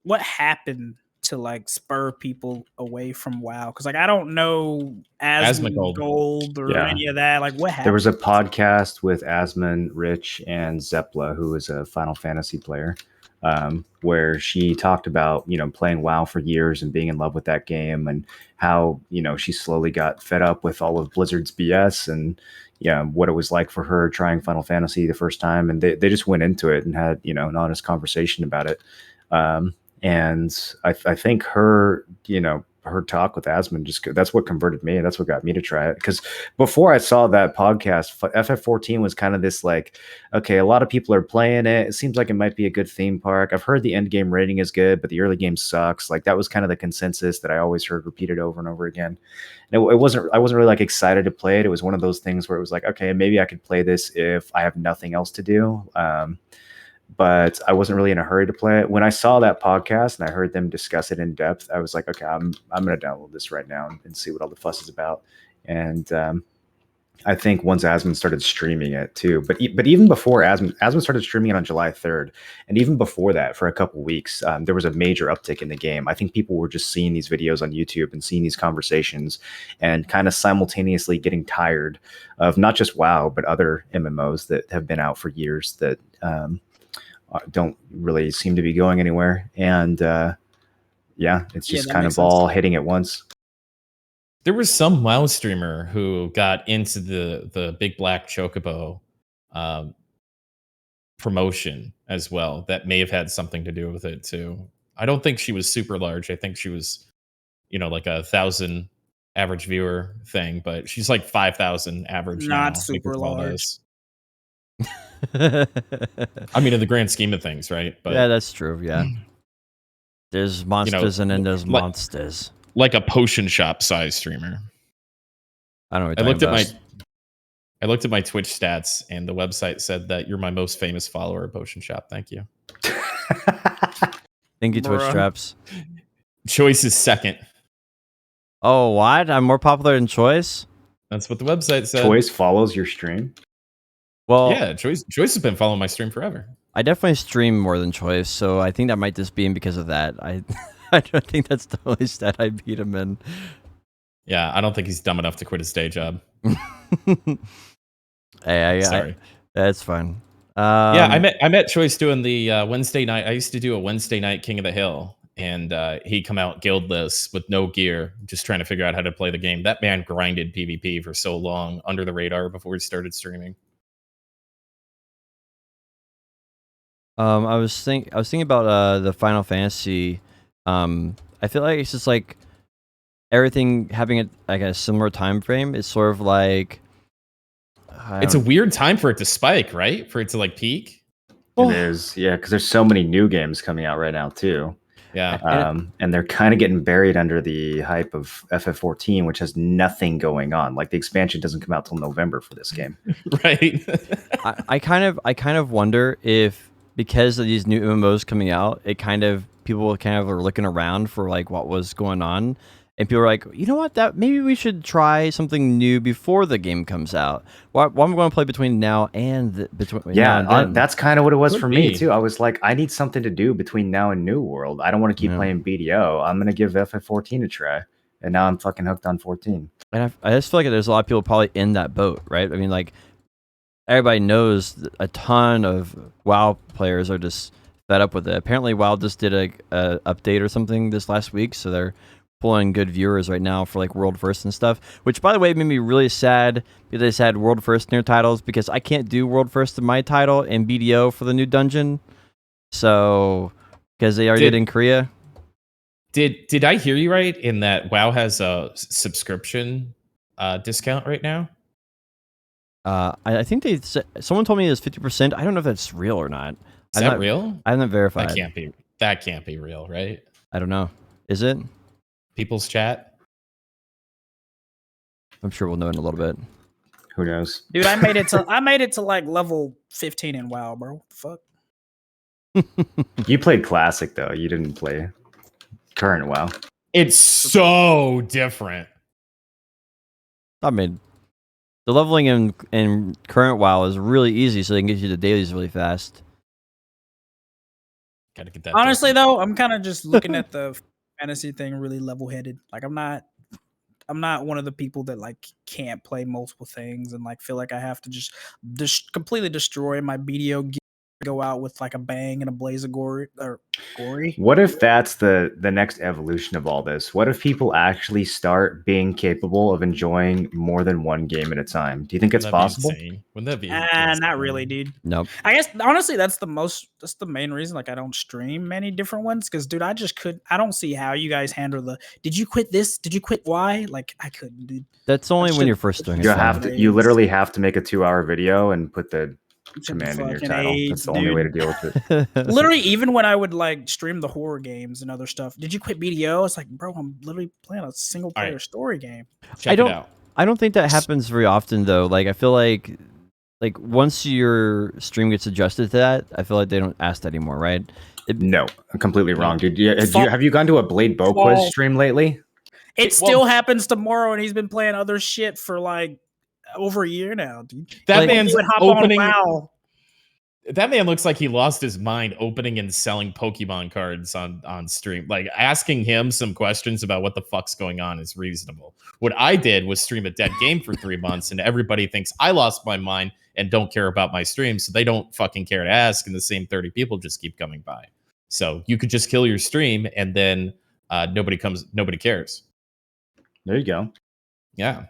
Speaker 2: what happened to like spur people away from WoW? Because like I don't know
Speaker 1: Asmongold.
Speaker 2: Asmongold or
Speaker 4: Yeah.
Speaker 2: any of that. Like what happened?
Speaker 4: There was a podcast with Asmon, Rich, and Zepla, who is a Final Fantasy player, where she talked about, playing WoW for years and being in love with that game, and how, she slowly got fed up with all of Blizzard's BS, and what it was like for her trying Final Fantasy the first time. And they just went into it and had, an honest conversation about it. And I think her, her talk with Asmon that's what converted me, and that's what got me to try it. Because before I saw that podcast, FF14 was kind of this like, okay, a lot of people are playing it. It seems like it might be a good theme park. I've heard the end game rating is good, but the early game sucks. Like that was kind of the consensus that I always heard repeated over and over again. And I wasn't really like excited to play it. It was one of those things where it was like, okay, maybe I could play this if I have nothing else to do. But I wasn't really in a hurry to play it. When I saw that podcast and I heard them discuss it in depth, I was like, okay, I'm going to download this right now and see what all the fuss is about. And I think once Asmon started streaming it too, but even before Asmon started streaming it on July 3rd, and even before that, for a couple weeks, there was a major uptick in the game. I think people were just seeing these videos on YouTube and seeing these conversations and kind of simultaneously getting tired of not just WoW, but other MMOs that have been out for years that don't really seem to be going anywhere. And it's just kind of all hitting at once.
Speaker 1: There was some WoW streamer who got into the Big Black Chocobo promotion as well. That may have had something to do with it too. I don't think she was super large. I think she was, like 1,000 average viewer thing, but she's like 5,000 average now.
Speaker 2: Not super large.
Speaker 1: I mean, in the grand scheme of things, right? But
Speaker 3: yeah, that's true. Yeah, there's monsters and then there's monsters.
Speaker 1: Like a potion shop size streamer.
Speaker 3: I don't know.
Speaker 1: I looked at my Twitch stats, and the website said that you're my most famous follower at Potion Shop. Thank you.
Speaker 3: Thank you, Twitch Traps.
Speaker 1: Choice is second.
Speaker 3: Oh, what? I'm more popular than Choice?
Speaker 1: That's what the website said.
Speaker 4: Choice follows your stream?
Speaker 1: Well, yeah, Choice has been following my stream forever.
Speaker 3: I definitely stream more than Choice, so I think that might just be because of that. I don't think that's the only stat I beat him in.
Speaker 1: Yeah, I don't think he's dumb enough to quit his day job.
Speaker 3: Sorry. That's fine.
Speaker 1: Yeah, I met Choice doing the Wednesday night. I used to do a Wednesday night King of the Hill, and he'd come out guildless with no gear, just trying to figure out how to play the game. That man grinded PvP for so long under the radar before he started streaming.
Speaker 3: I was thinking about the Final Fantasy. I feel like it's just like everything having a similar time frame. It's sort of like
Speaker 1: it's a weird time for it to spike, right? For it to like peak.
Speaker 4: It is, yeah, because there's so many new games coming out right now too.
Speaker 1: Yeah,
Speaker 4: and they're kind of getting buried under the hype of FF14, which has nothing going on. Like the expansion doesn't come out till November for this game,
Speaker 1: right?
Speaker 3: I kind of wonder if, because of these new MMOs coming out, people kind of are looking around for like what was going on, and people are like, you know what, that maybe we should try something new before the game comes out. What am I going to play between now and
Speaker 4: that's kind of what it was for me too. I was like, I need something to do between now and New World. I don't want to keep playing BDO. I'm going to give FF14 a try, and now I'm fucking hooked on 14.
Speaker 3: And I just feel like there's a lot of people probably in that boat, right? I mean, like, everybody knows a ton of WoW players are just fed up with it. Apparently, WoW just did a update or something this last week, so they're pulling good viewers right now for like World First and stuff. Which, by the way, made me really sad because they said World First in their titles, because I can't do World First in my title in BDO for the new dungeon. So, because they already did in Korea.
Speaker 1: Did I hear you right in that WoW has a subscription discount right now?
Speaker 3: I think someone told me it's 50%. I don't know if that's real or not.
Speaker 1: Is that real?
Speaker 3: I haven't verified.
Speaker 1: That can't be real, right?
Speaker 3: I don't know. Is it?
Speaker 1: People's chat?
Speaker 3: I'm sure we'll know in a little bit.
Speaker 4: Who knows?
Speaker 2: Dude, I made it to like level 15 in WoW, bro. What the fuck?
Speaker 4: You played Classic though. You didn't play current WoW.
Speaker 1: It's so different.
Speaker 3: I mean, the leveling in current WoW is really easy, so they can get you the dailies really fast.
Speaker 1: Gotta get that.
Speaker 2: Honestly, though, I'm kind of just looking at the fantasy thing really level headed. Like I'm not one of the people that like can't play multiple things and like feel like I have to just completely destroy my BDO gear, go out with like a bang and a blaze of gory.
Speaker 4: What if that's the next evolution of all this? What if people actually start being capable of enjoying more than one game at a time? Do you think it's possible?
Speaker 1: Wouldn't that be?
Speaker 2: Not really, dude.
Speaker 3: Nope.
Speaker 2: I guess honestly, that's the main reason. Like, I don't stream many different ones because, dude, I don't see how you guys handle the. Did you quit this? Did you quit Y? Like, I couldn't, dude.
Speaker 3: That's only when you're first doing it.
Speaker 4: You literally have to make a 2-hour video and put the command in your title. That's the only way to deal with it.
Speaker 2: Literally, even when I would like stream the horror games and other stuff, did you quit BDO? It's like, bro, I'm literally playing a single player story game.
Speaker 1: Check it out.
Speaker 3: I don't think that happens very often though. Like I feel like once your stream gets adjusted to that, I feel like they don't ask that anymore, right?
Speaker 4: No, I'm completely wrong, dude. Have you gone to a Blade Bow Quiz stream lately?
Speaker 2: It still happens tomorrow, and he's been playing other shit for like over a year now, dude.
Speaker 1: That man's opening.
Speaker 2: WoW.
Speaker 1: That man looks like he lost his mind opening and selling Pokemon cards on stream. Like, asking him some questions about what the fuck's going on is reasonable. What I did was stream a dead game for 3 months, and everybody thinks I lost my mind and don't care about my stream, so they don't fucking care to ask, and the same 30 people just keep coming by. So you could just kill your stream, and then nobody cares.
Speaker 4: There you go.
Speaker 1: Yeah.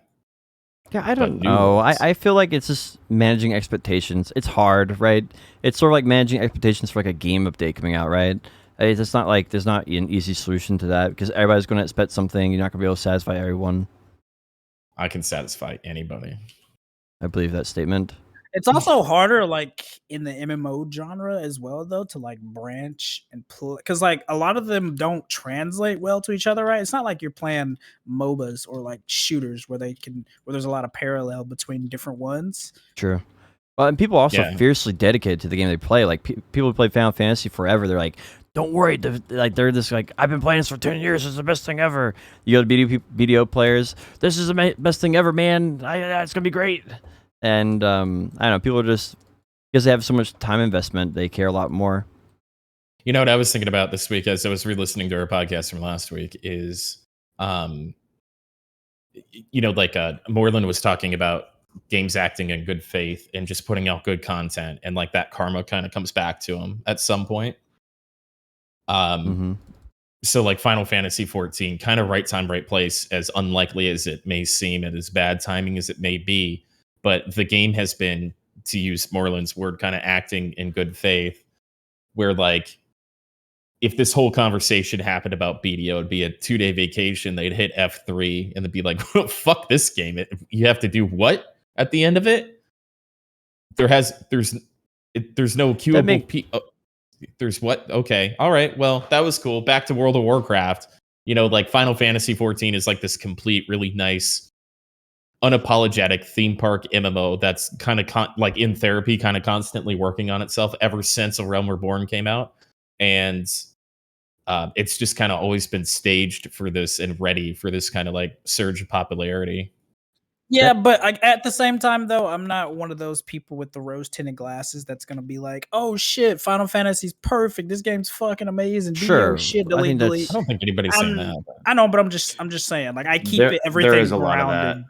Speaker 3: Yeah, I don't know. I feel like it's just managing expectations. It's hard, right? It's sort of like managing expectations for like a game update coming out, right? It's not like there's not an easy solution to that because everybody's going to expect something. You're not going to be able to satisfy everyone.
Speaker 1: I can satisfy anybody.
Speaker 3: I believe that statement.
Speaker 2: It's also harder, like in the MMO genre as well, though, to like branch and play because like a lot of them don't translate well to each other, right? It's not like you're playing MOBAs or like shooters where there's a lot of parallel between different ones.
Speaker 3: True. Well, and people are also fiercely dedicated to the game they play. Like people who play Final Fantasy forever, they're like, "Don't worry," they're just like, "I've been playing this for 10 years. It's the best thing ever." You go to BDO players, "This is the best thing ever, man. It's gonna be great." And I don't know, people are just, because they have so much time investment, they care a lot more.
Speaker 1: You know what I was thinking about this week as I was re-listening to our podcast from last week is, Moreland was talking about games acting in good faith and just putting out good content, and like that karma kind of comes back to them at some point. So like Final Fantasy 14, kind of right time, right place, as unlikely as it may seem and as bad timing as it may be. But the game has been, to use Moreland's word, kind of acting in good faith, where like if this whole conversation happened about BDO, it'd be a 2-day vacation. They'd hit F3 and they'd be like, fuck this game. You have to do what at the end of it? There's no queuable. There's what? Okay. All right. Well, that was cool. Back to World of Warcraft. Like Final Fantasy 14 is like this complete, really nice, unapologetic theme park MMO that's kind of like in therapy, kind of constantly working on itself ever since A Realm Reborn came out. And it's just kind of always been staged for this and ready for this kind of like surge of popularity.
Speaker 2: Yeah, but at the same time, though, I'm not one of those people with the rose-tinted glasses that's going to be like, oh, shit, Final Fantasy's perfect. This game's fucking amazing.
Speaker 3: Sure.
Speaker 2: Shit,
Speaker 3: delete.
Speaker 1: I don't think anybody's saying that.
Speaker 2: I know, but I'm just saying. Like, I keep everything
Speaker 4: there is a lot
Speaker 2: grounded.
Speaker 4: of that.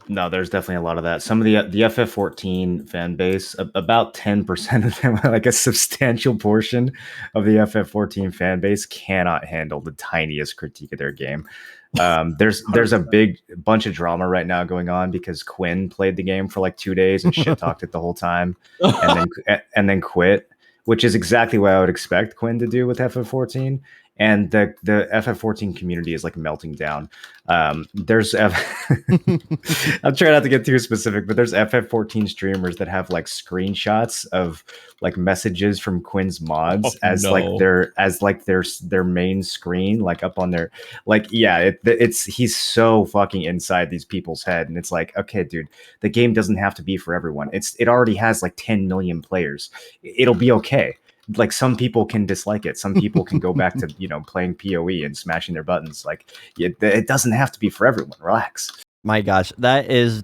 Speaker 4: No, there's definitely a lot of that. Some of the FF14 fan base, about 10% of them, like a substantial portion of the FF14 fan base, cannot handle the tiniest critique of their game. There's a big bunch of drama right now going on because Quinn played the game for like 2 days and shit talked it the whole time, and then quit, which is exactly what I would expect Quinn to do with FF14. And the FF14 community is like melting down. I'm trying not to get too specific, but there's FF14 streamers that have like screenshots of like messages from Quinn's mods their main screen, like up on their he's so fucking inside these people's head, and it's like, okay, dude, the game doesn't have to be for everyone. It already has like 10 million players. It'll be okay. Like, some people can dislike it. Some people can go back to, playing PoE and smashing their buttons. Like, it doesn't have to be for everyone. Relax.
Speaker 3: My gosh, that is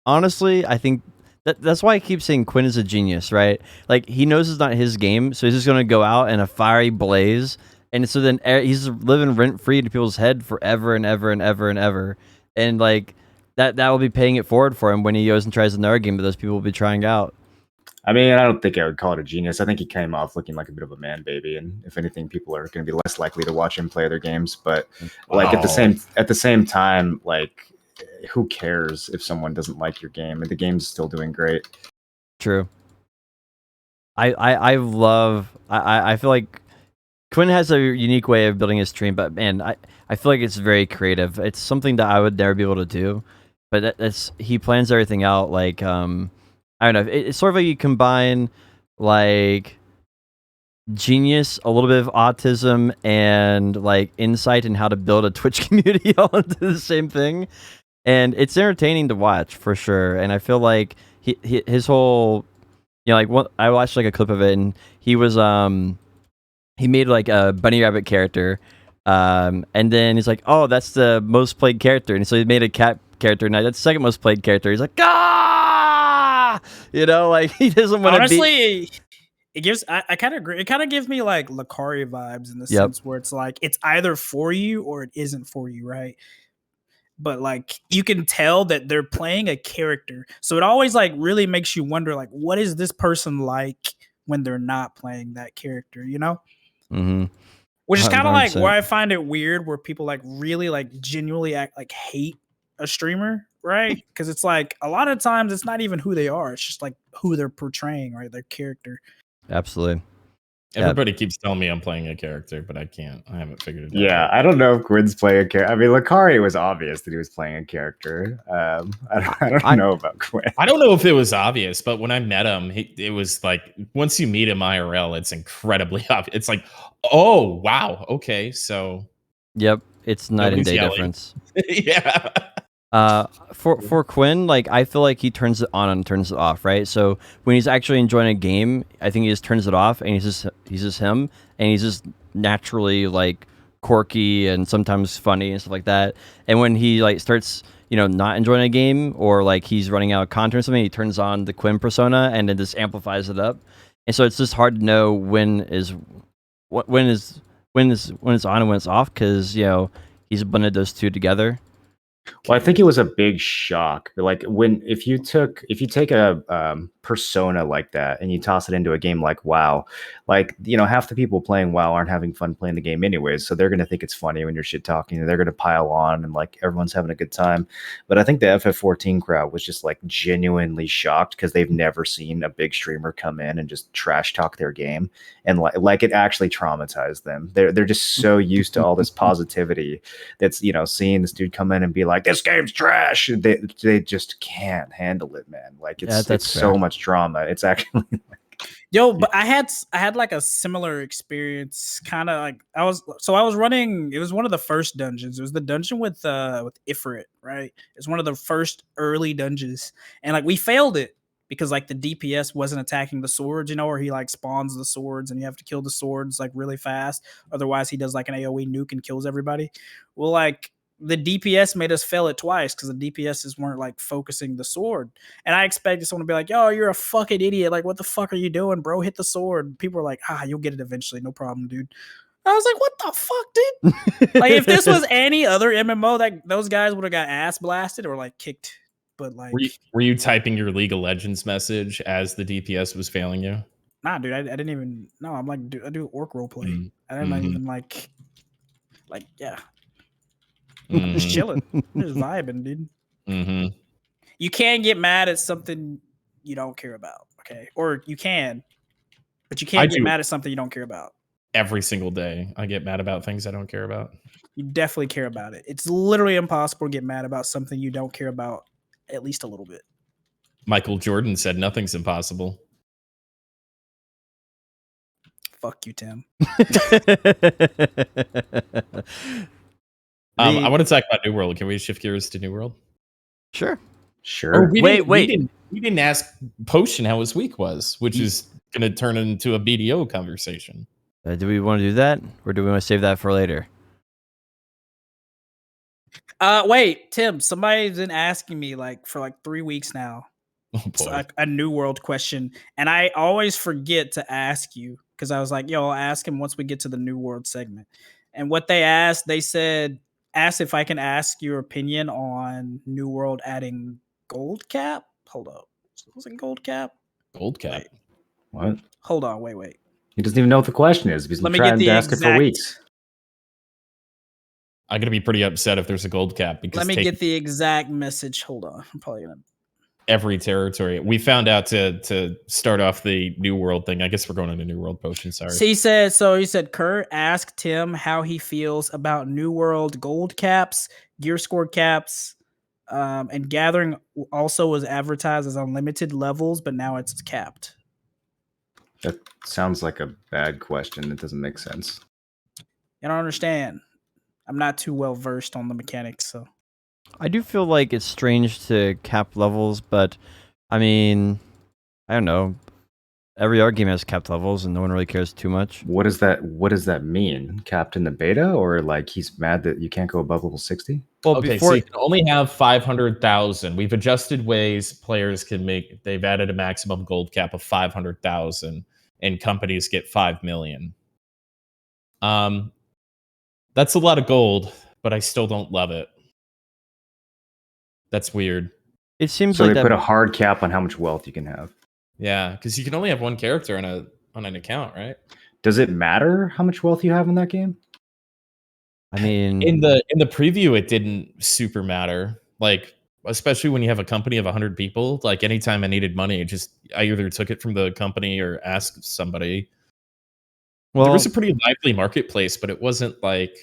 Speaker 3: honestly, I think that's why I keep saying Quinn is a genius, right? Like, he knows it's not his game, so he's just going to go out in a fiery blaze and so then he's living rent free into people's head forever and ever and ever and ever, and like that will be paying it forward for him when he goes and tries another game that those people will be trying out.
Speaker 4: I mean, I don't think I would call it a genius. I think he came off looking like a bit of a man baby, and if anything, people are going to be less likely to watch him play other games. But like at the same time, like who cares if someone doesn't like your game? The game's still doing great.
Speaker 3: True. I feel like Quinn has a unique way of building his stream, but man, I feel like it's very creative. It's something that I would never be able to do, but he plans everything out like I don't know. It's sort of like you combine like genius, a little bit of autism, and like insight in how to build a Twitch community all into the same thing, and it's entertaining to watch for sure. And I feel like his whole, like I watched like a clip of it, and he was he made like a bunny rabbit character, and then he's like, oh, that's the most played character, and so he made a cat character, and that's the second most played character. He's like, like he doesn't want to be.
Speaker 2: Honestly, it gives. I kind of agree. It kind of gives me like Lucario vibes in the sense where it's like it's either for you or it isn't for you, right? But like you can tell that they're playing a character, so it always like really makes you wonder, like, what is this person like when they're not playing that character,
Speaker 3: Mm-hmm.
Speaker 2: Which is kind of like where I find it weird, where people like really like genuinely act like hate a streamer, right? Because it's like a lot of times it's not even who they are; it's just like who they're portraying, right? Their character.
Speaker 3: Absolutely.
Speaker 1: Everybody keeps telling me I'm playing a character, but I can't. I haven't figured it out.
Speaker 4: Yeah, I don't know if Quinn's playing a character. I mean, Lucario was obvious that he was playing a character. I don't know about Quinn.
Speaker 1: I don't know if it was obvious, but when I met him, it was like once you meet him IRL, it's incredibly obvious. It's like, oh wow, okay, so.
Speaker 3: Yep, it's night and day difference.
Speaker 1: Yeah.
Speaker 3: For Quinn, like I feel like he turns it on and turns it off, right? So when he's actually enjoying a game, I think he just turns it off, and he's just him, and he's just naturally like quirky and sometimes funny and stuff like that. And when he like starts, not enjoying a game, or like he's running out of content or something, he turns on the Quinn persona and then just amplifies it up. And so it's just hard to know when it's on and when it's off, because he's blended those two together.
Speaker 4: Well, I think it was a big shock. Like if you take a persona like that and you toss it into a game like WoW, like half the people playing WoW aren't having fun playing the game anyways, so they're gonna think it's funny when you're shit talking, and they're gonna pile on, and like everyone's having a good time. But I think the FF14 crowd was just like genuinely shocked because they've never seen a big streamer come in and just trash talk their game, and like it actually traumatized them. They're just so used to all this positivity that's seeing this dude come in and be like, this game's trash. They just can't handle it, man. Like it's so much drama. It's actually
Speaker 2: but I had like a similar experience, kind of like I was running. It was one of the first dungeons. It was the dungeon with Ifrit, right? It's one of the first early dungeons, and like we failed it because like the DPS wasn't attacking the swords, or he like spawns the swords and you have to kill the swords like really fast. Otherwise, he does like an AoE nuke and kills everybody. Well, like the DPS made us fail it twice because the DPSs weren't like focusing the sword. And I expected someone to be like, yo, you're a fucking idiot. Like, what the fuck are you doing, bro? Hit the sword. People were like, you'll get it eventually. No problem, dude. I was like, what the fuck, dude? Like, if this was any other MMO, that those guys would have got ass blasted or like kicked. But like,
Speaker 1: were you typing your League of Legends message as the DPS was failing you?
Speaker 2: Nah, dude, I didn't even. No, I'm like, I do orc roleplay. I didn't even like, yeah. I'm just chilling. I'm just vibing, dude.
Speaker 1: Mm-hmm.
Speaker 2: You can't get mad at something you don't care about, okay? Or you can, but you can't get mad at something you don't care about.
Speaker 1: Every single day, I get mad about things I don't care about.
Speaker 2: You definitely care about it. It's literally impossible to get mad about something you don't care about at least a little bit.
Speaker 1: Michael Jordan said nothing's impossible.
Speaker 2: Fuck you, Tim.
Speaker 1: I want to talk about New World. Can we shift gears to New World?
Speaker 3: Sure.
Speaker 1: Oh, wait. We didn't ask Potion how his week was, which is going to turn into a BDO conversation.
Speaker 3: Do we want to do that, or do we want to save that for later?
Speaker 2: Wait, Tim. Somebody's been asking me for 3 weeks now.
Speaker 1: Oh, boy.
Speaker 2: A New World question, and I always forget to ask you because I was like, yo, I'll ask him once we get to the New World segment. And what they said, ask if I can ask your opinion on New World adding gold cap. Hold up. Was it gold cap?
Speaker 1: Gold cap.
Speaker 2: Wait.
Speaker 4: What?
Speaker 2: Hold on. Wait.
Speaker 4: He doesn't even know what the question is because
Speaker 2: Let
Speaker 4: we
Speaker 2: me get
Speaker 4: tried
Speaker 2: the
Speaker 4: to ask it for
Speaker 2: exact-
Speaker 4: weeks.
Speaker 1: I'm gonna be pretty upset if there's a gold cap because
Speaker 2: Let me get the exact message. Hold on. I'm probably gonna.
Speaker 1: every territory. We found out to start off the New World thing. I guess we're going into New World potion. Sorry.
Speaker 2: He said Kurt asked Tim how he feels about New World gold caps, gear score caps, and gathering also was advertised as unlimited levels, but now it's capped.
Speaker 4: That sounds like a bad question. It doesn't make sense.
Speaker 2: I don't understand. I'm not too well versed on the mechanics, so.
Speaker 3: I do feel like it's strange to cap levels, but I mean, I don't know. Every other game has capped levels, and no one really cares too much.
Speaker 4: What does that mean? Capped in the beta, or like he's mad that you can't go above level 60?
Speaker 3: Well,
Speaker 1: Okay,
Speaker 3: before
Speaker 1: so you can only have 500,000. We've adjusted ways players can make. They've added a maximum gold cap of 500,000, and companies get 5 million. That's a lot of gold, but I still don't love it. That's weird.
Speaker 3: it seems
Speaker 4: So
Speaker 3: like
Speaker 4: they
Speaker 3: that.
Speaker 4: put a hard cap on how much wealth you can have.
Speaker 1: Yeah, because you can only have one character on an account, right?
Speaker 4: Does it matter how much wealth you have in that game?
Speaker 3: I mean,
Speaker 1: In the preview, it didn't super matter. Like, especially when you have a company of 100 people. Like, anytime I needed money, I either took it from the company or asked somebody.
Speaker 3: well,
Speaker 1: There was a pretty lively marketplace, but it wasn't like,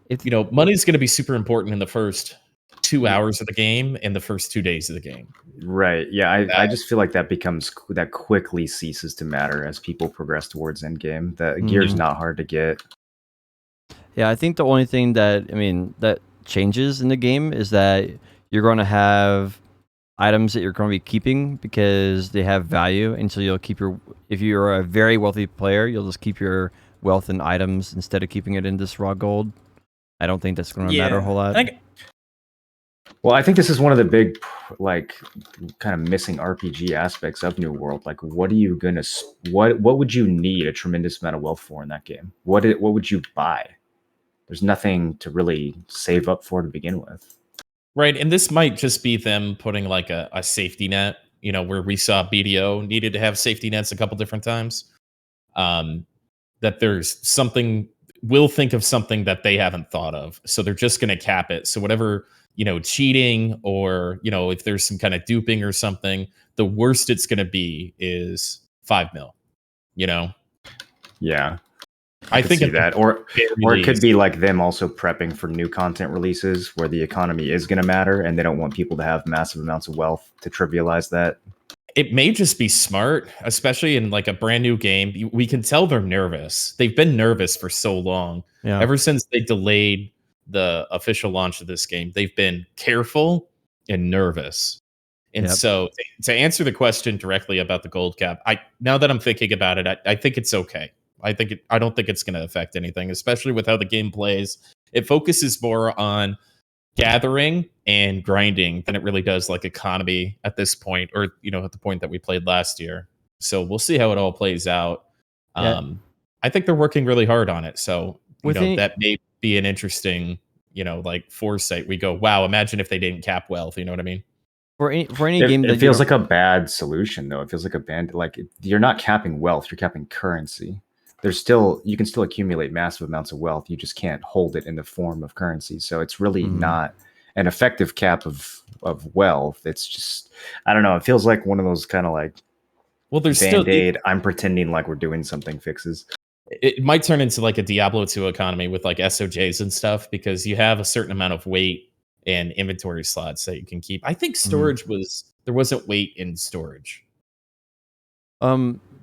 Speaker 3: It's-
Speaker 1: money's going to be super important in the first 2 hours of the game and the first 2 days of the game.
Speaker 4: Right. Yeah. I just feel like that quickly ceases to matter as people progress towards endgame. The gear's
Speaker 3: Mhm.
Speaker 4: not hard to get.
Speaker 3: yeah, I think the only thing that changes in the game is that you're going to have items that you're going to be keeping because they have value, and so you'll keep if you're a very wealthy player, you'll just keep your wealth in items instead of keeping it in this raw gold. I don't think that's going to matter a whole lot.
Speaker 4: Well, I think this is one of the big, like, kind of missing RPG aspects of New World. Like, what would you need a tremendous amount of wealth for in that game? What would you buy? There's nothing to really save up for to begin with.
Speaker 1: Right, and this might just be them putting like a safety net, where we saw BDO needed to have safety nets a couple different times. That there's something, we'll think of something that they haven't thought of. So they're just going to cap it. So whatever, cheating or, if there's some kind of duping or something, the worst it's going to be is 5 mil,
Speaker 4: Yeah.
Speaker 1: I
Speaker 4: could
Speaker 1: think
Speaker 4: see
Speaker 1: at the
Speaker 4: that, or
Speaker 1: very
Speaker 4: it could
Speaker 1: least-
Speaker 4: be like them also prepping for new content releases where the economy is going to matter, and they don't want people to have massive amounts of wealth to trivialize that.
Speaker 1: It may just be smart, especially in like a brand new game. We can tell they're nervous. They've been nervous for so long.
Speaker 3: Yeah.
Speaker 1: Ever since they delayed the official launch of this game, they've been careful and nervous. And
Speaker 3: Yep.
Speaker 1: so to answer the question directly about the gold cap, now that I'm thinking about it, I think it's okay. I don't think it's going to affect anything, especially with how the game plays. It focuses more on gathering and grinding than it really does like economy at this point, or at the point that we played last year. So we'll see how it all plays out.
Speaker 3: Yeah.
Speaker 1: I think they're working really hard on it. So
Speaker 3: Within-
Speaker 1: that may be an interesting, like foresight. We go, wow, imagine if they didn't cap wealth. You know what I mean?
Speaker 3: For any game that
Speaker 4: It feels like a bad solution, though. It feels like you're not capping wealth; you're capping currency. You can still accumulate massive amounts of wealth. You just can't hold it in the form of currency. So it's really not an effective cap of wealth. It's just, I don't know. It feels like one of those kind of like,
Speaker 1: well, there's still
Speaker 4: Band-Aid, I'm pretending like we're doing something fixes.
Speaker 1: it might turn into like a Diablo 2 economy with like SOJs and stuff, because you have a certain amount of weight and inventory slots that you can keep. I think storage there wasn't weight in storage.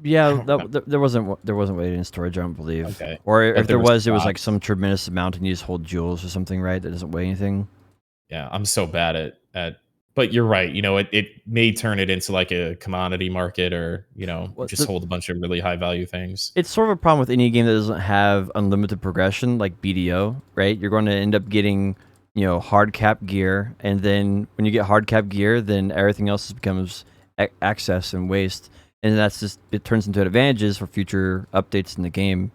Speaker 3: Yeah, there wasn't weight in storage, I don't believe.
Speaker 1: Okay.
Speaker 3: Or
Speaker 1: But
Speaker 3: if there
Speaker 1: there was
Speaker 3: was, it was like
Speaker 1: box.
Speaker 3: some tremendous amount, and you just hold jewels or something, right? That doesn't weigh anything.
Speaker 1: Yeah, I'm so bad at but you're right. It may turn it into like a commodity market, or hold a bunch of really high value things.
Speaker 3: It's sort of a problem with any game that doesn't have unlimited progression, like BDO, right? You're going to end up getting, hard cap gear, and then when you get hard cap gear, then everything else becomes access and waste. and it turns into advantages for future updates in the game.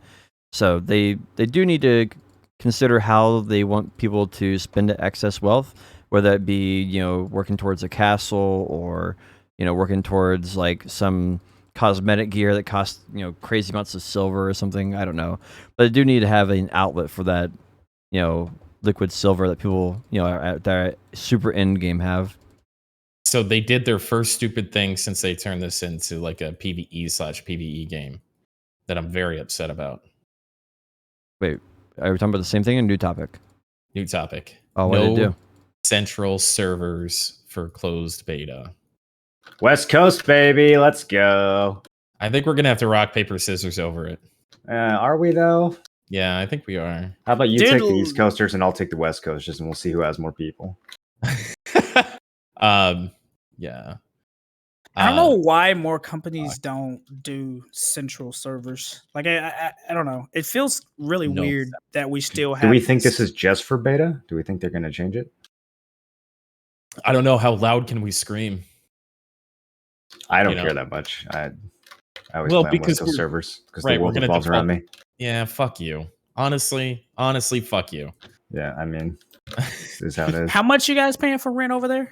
Speaker 3: So they do need to consider how they want people to spend excess wealth, whether it be working towards a castle or working towards like some cosmetic gear that costs crazy amounts of silver or something. I don't know, but they do need to have an outlet for that liquid silver that people at their super end game have.
Speaker 1: So they did their first stupid thing since they turned this into like a PvE/PvE game that I'm very upset about.
Speaker 3: Wait, are we talking about the same thing? A new topic?
Speaker 1: New topic.
Speaker 3: Oh, what did it do?
Speaker 1: Central servers for closed beta.
Speaker 4: West Coast, baby, let's go.
Speaker 1: I think we're gonna have to rock, paper, scissors over it.
Speaker 4: Are we though?
Speaker 1: Yeah, I think we are.
Speaker 4: How about you take the East Coasters and I'll take the West Coasters, and we'll see who has more people.
Speaker 1: Yeah.
Speaker 2: I don't know why more companies don't do central servers. Like I don't know. It feels really weird that we still have.
Speaker 4: Do we think this is just for beta? Do we think they're going to change it?
Speaker 1: I don't know. How loud can we scream?
Speaker 4: I don't care that much. I always play on West Coast servers because the world revolves around me.
Speaker 1: Yeah, fuck you. Honestly, fuck you.
Speaker 4: Yeah, I mean, this is how it is.
Speaker 2: How much you guys paying for rent over there?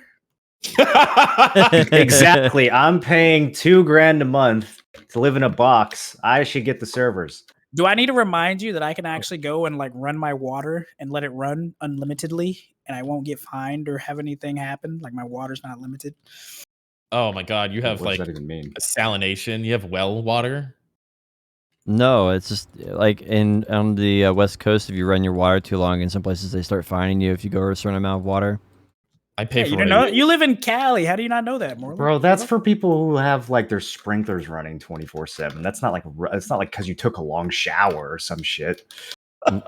Speaker 4: Exactly. I'm paying $2,000 a month to live in a box. I should get the servers.
Speaker 2: Do I need to remind you that I can actually go and like run my water and let it run unlimitedly and I won't get fined or have anything happen? Like my water's not limited.
Speaker 1: Oh my god, you have
Speaker 4: what
Speaker 1: like
Speaker 4: does that even mean?
Speaker 1: Salination. You have well water.
Speaker 3: No, it's just like on the West Coast. If you run your water too long, in some places they start fining you if you go over a certain amount of water.
Speaker 1: I pay for
Speaker 2: you know. You live in Cali. How do you not know that, Morley?
Speaker 4: Bro, that's for people who have like their sprinklers running 24/7. That's not like it's not like because you took a long shower or some shit.
Speaker 1: The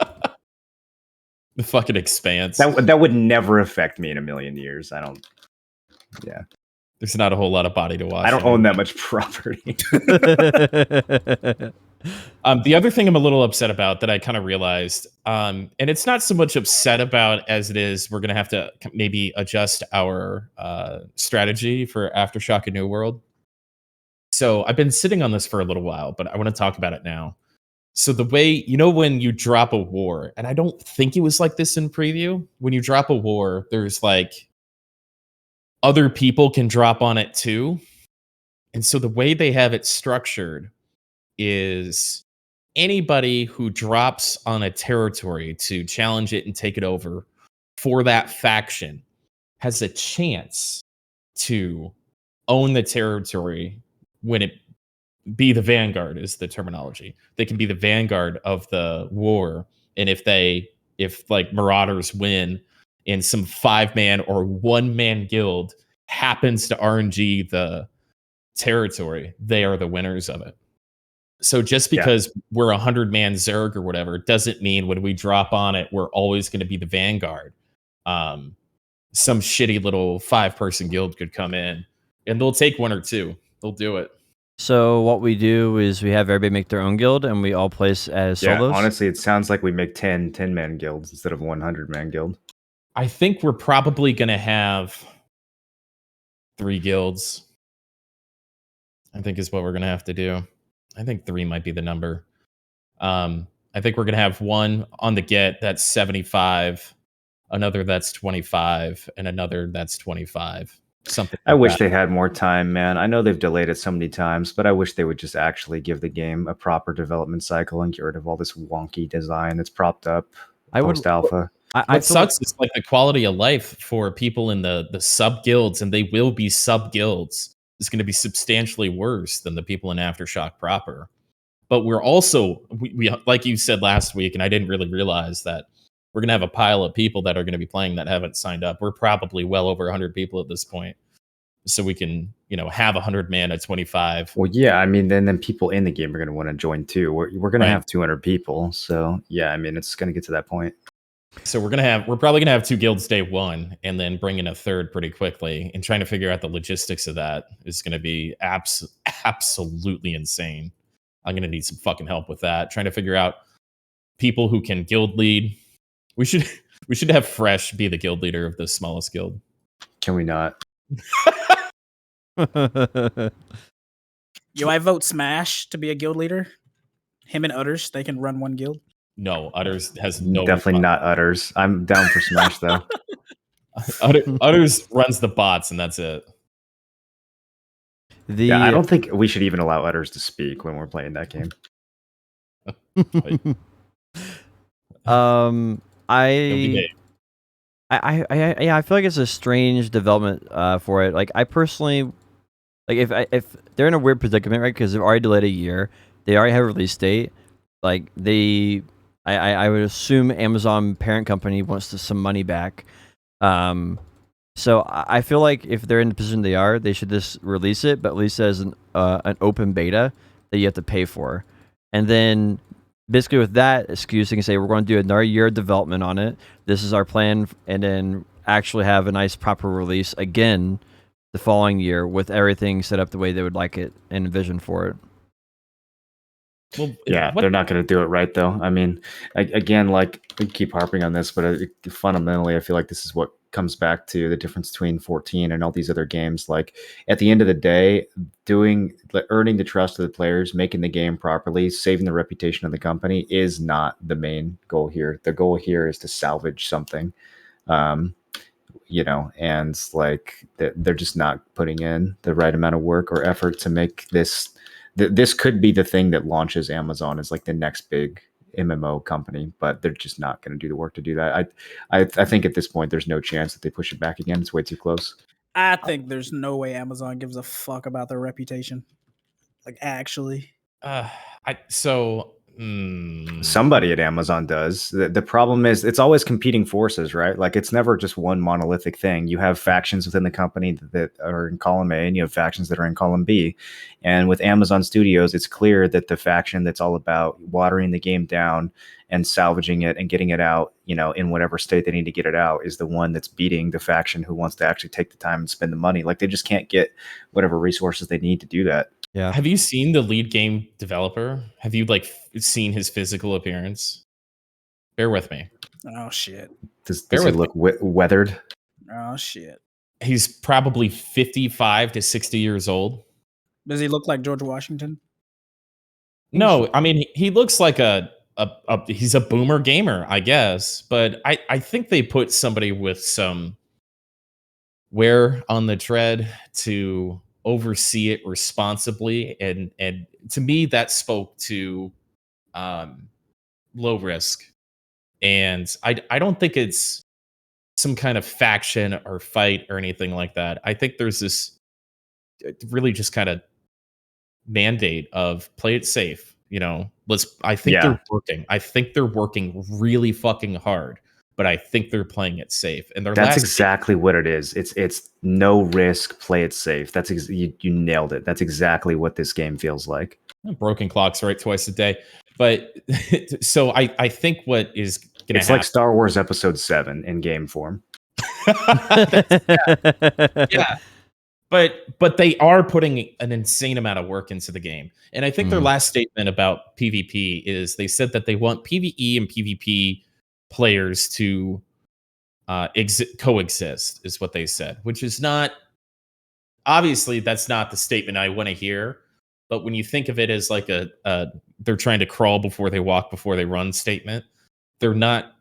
Speaker 1: fucking expanse.
Speaker 4: That would never affect me in a million years. I don't. Yeah.
Speaker 1: There's not a whole lot of body to wash.
Speaker 4: I don't own that much property.
Speaker 1: The other thing I'm a little upset about that I kind of realized, and it's not so much upset about as it is we're going to have to maybe adjust our strategy for Aftershock: A New World. So I've been sitting on this for a little while, but I want to talk about it now. So the way, when you drop a war, and I don't think it was like this in preview, when you drop a war, there's like other people can drop on it too. And so the way they have it structured is anybody who drops on a territory to challenge it and take it over for that faction has a chance to own the territory when it be the vanguard is the terminology. They can be the vanguard of the war. And if like Marauders win in some 5-man or 1-man guild happens to RNG the territory, they are the winners of it. So just because we're 100-man Zerg or whatever doesn't mean when we drop on it, we're always going to be the vanguard. Some shitty little 5-person guild could come in and they'll take 1 or 2. They'll do it.
Speaker 3: So what we do is we have everybody make their own guild and we all place as solos.
Speaker 4: Honestly, it sounds like we make 10-man guilds instead of 100-man guild.
Speaker 1: I think we're probably going to have 3 guilds. I think is what we're going to have to do. I think 3 might be the number. I think we're going to have one on the get that's 75, another that's 25, and another that's 25. Something like
Speaker 4: I wish
Speaker 1: that.
Speaker 4: they had more time, man. I know they've delayed it so many times, but I wish they would just actually give the game a proper development cycle and get rid of all this wonky design that's propped up post-alpha.
Speaker 1: What sucks is like the quality of life for people in the sub guilds, and they will be sub guilds, is going to be substantially worse than the people in Aftershock proper. But we're also, we like you said last week, and I didn't really realize that we're going to have a pile of people that are going to be playing that haven't signed up. We're probably well over 100 people at this point. So we can, have 100-man at 25.
Speaker 4: Well, yeah, I mean, then people in the game are going to want to join too. We're going to have 200 people. So, yeah, I mean, it's going to get to that point.
Speaker 1: So we're probably going to have 2 guilds day 1 and then bring in a 3rd pretty quickly. And trying to figure out the logistics of that is going to be absolutely insane. I'm going to need some fucking help with that. Trying to figure out people who can guild lead. We should have Fresh be the guild leader of the smallest guild.
Speaker 4: Can we not?
Speaker 2: Yo, I vote Smash to be a guild leader. Him and Utters, they can run one guild.
Speaker 1: No, Utters has no
Speaker 4: Definitely not Utters. I'm down for Smash though.
Speaker 1: Utters runs the bots, and that's it.
Speaker 4: Yeah, I don't think we should even allow Utters to speak when we're playing that game.
Speaker 3: I feel like it's a strange development for it. Like I personally, like if they're in a weird predicament, right? Because they've already delayed a year, they already have a release date. Like I would assume Amazon parent company wants some money back. So I feel like if they're in the position they are, they should just release it, but at least as an open beta that you have to pay for, and then basically with that excuse, you can say we're going to do another year of development on it. This is our plan, and then actually have a nice proper release again the following year with everything set up the way they would like it and envision for it.
Speaker 1: Well,
Speaker 4: yeah, they're not going to do it right though. I mean, again, like we keep harping on this, but fundamentally, I feel like this is what comes back to the difference between 14 and all these other games. Like at the end of the day, earning the trust of the players, making the game properly, saving the reputation of the company is not the main goal here. The goal here is to salvage something, you know, and like they're just not putting in the right amount of work or effort to make this. This could be the thing that launches Amazon as like the next big MMO company, but they're just not going to do the work to do that. I think at this point there's no chance that they push it back again. It's way too close.
Speaker 2: I think there's no way Amazon gives a fuck about their reputation. Like actually.
Speaker 4: Somebody at Amazon does. The problem is it's always competing forces, right? Like it's never just one monolithic thing. You have factions within the company that are in column A and you have factions that are in column B. And with Amazon Studios, it's clear that the faction that's all about watering the game down and salvaging it and getting it out, you know, in whatever state they need to get it out is the one that's beating the faction who wants to actually take the time and spend the money. Like they just can't get whatever resources they need to do that.
Speaker 3: Yeah.
Speaker 1: Have you seen the lead game developer? Have you like seen his physical appearance? Bear with me.
Speaker 2: Oh shit.
Speaker 4: Does he look weathered?
Speaker 2: Oh shit.
Speaker 1: He's probably 55 to 60 years old.
Speaker 2: Does he look like George Washington?
Speaker 1: No, I mean he looks like he's a boomer gamer, I guess. But I think they put somebody with some wear on the tread to oversee it responsibly, and to me that spoke to low risk, and I don't think it's some kind of faction or fight or anything like that. I think there's this really just kind of mandate of play it safe, you know. I think they're working. I think they're working really fucking hard, but I think they're playing it safe. And
Speaker 4: that's exactly what it is. It's no risk, play it safe. That's you nailed it. That's exactly what this game feels like.
Speaker 1: Broken clocks right twice a day. But so I think what is going to happen.
Speaker 4: It's like Star Wars Episode 7 in game form.
Speaker 1: Yeah. But they are putting an insane amount of work into the game. And I think their last statement about PvP is they said that they want PvE and PvP players to coexist, is what they said, which is not, obviously that's not the statement I want to hear. But when you think of it as like they're trying to crawl before they walk, before they run statement, they're not,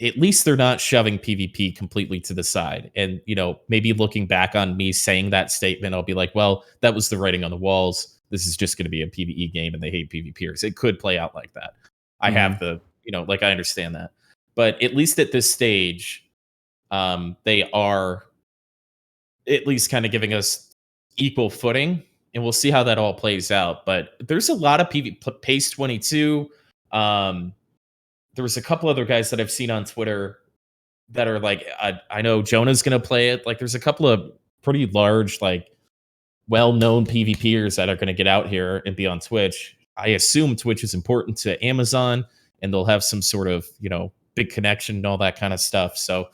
Speaker 1: at least they're not shoving PvP completely to the side. And, you know, maybe looking back on me saying that statement, I'll be like, well, that was the writing on the walls. This is just going to be a PvE game and they hate PvPers. It could play out like that. I have the, you know, like I understand that. But at least at this stage, they are at least kind of giving us equal footing. And we'll see how that all plays out. But there's a lot of Pace 22. There was a couple other guys that I've seen on Twitter that are like, I know Jonah's going to play it. Like, there's a couple of pretty large, like, well-known PvPers that are going to get out here and be on Twitch. I assume Twitch is important to Amazon, and they'll have some sort of, you know, big connection and all that kind of stuff. So,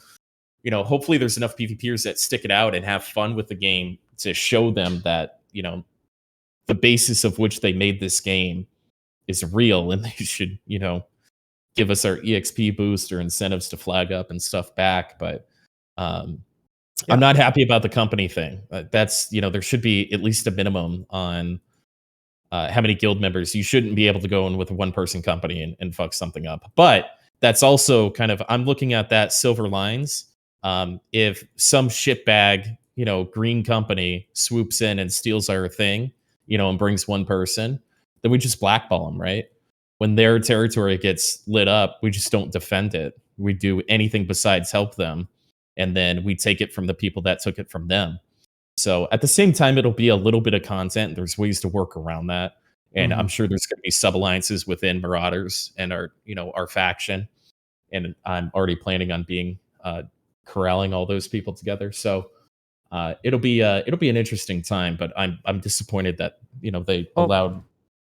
Speaker 1: you know, hopefully there's enough PvPers that stick it out and have fun with the game to show them that, you know, the basis of which they made this game is real, and they should, you know, give us our EXP boost or incentives to flag up and stuff back. But I'm not happy about the company thing. That's, you know, there should be at least a minimum on how many guild members. You shouldn't be able to go in with a one person company and fuck something up. But that's also kind of, I'm looking at that silver lines. If some shitbag, green company swoops in and steals our thing, and brings one person, then we just blackball them, right? When their territory gets lit up, we just don't defend it. We do anything besides help them. And then we take it from the people that took it from them. So at the same time, it'll be a little bit of content. There's ways to work around that. And I'm sure there's going to be sub-alliances within Marauders and our faction. And I'm already planning on being corralling all those people together. So it'll be an interesting time. But I'm disappointed that they allowed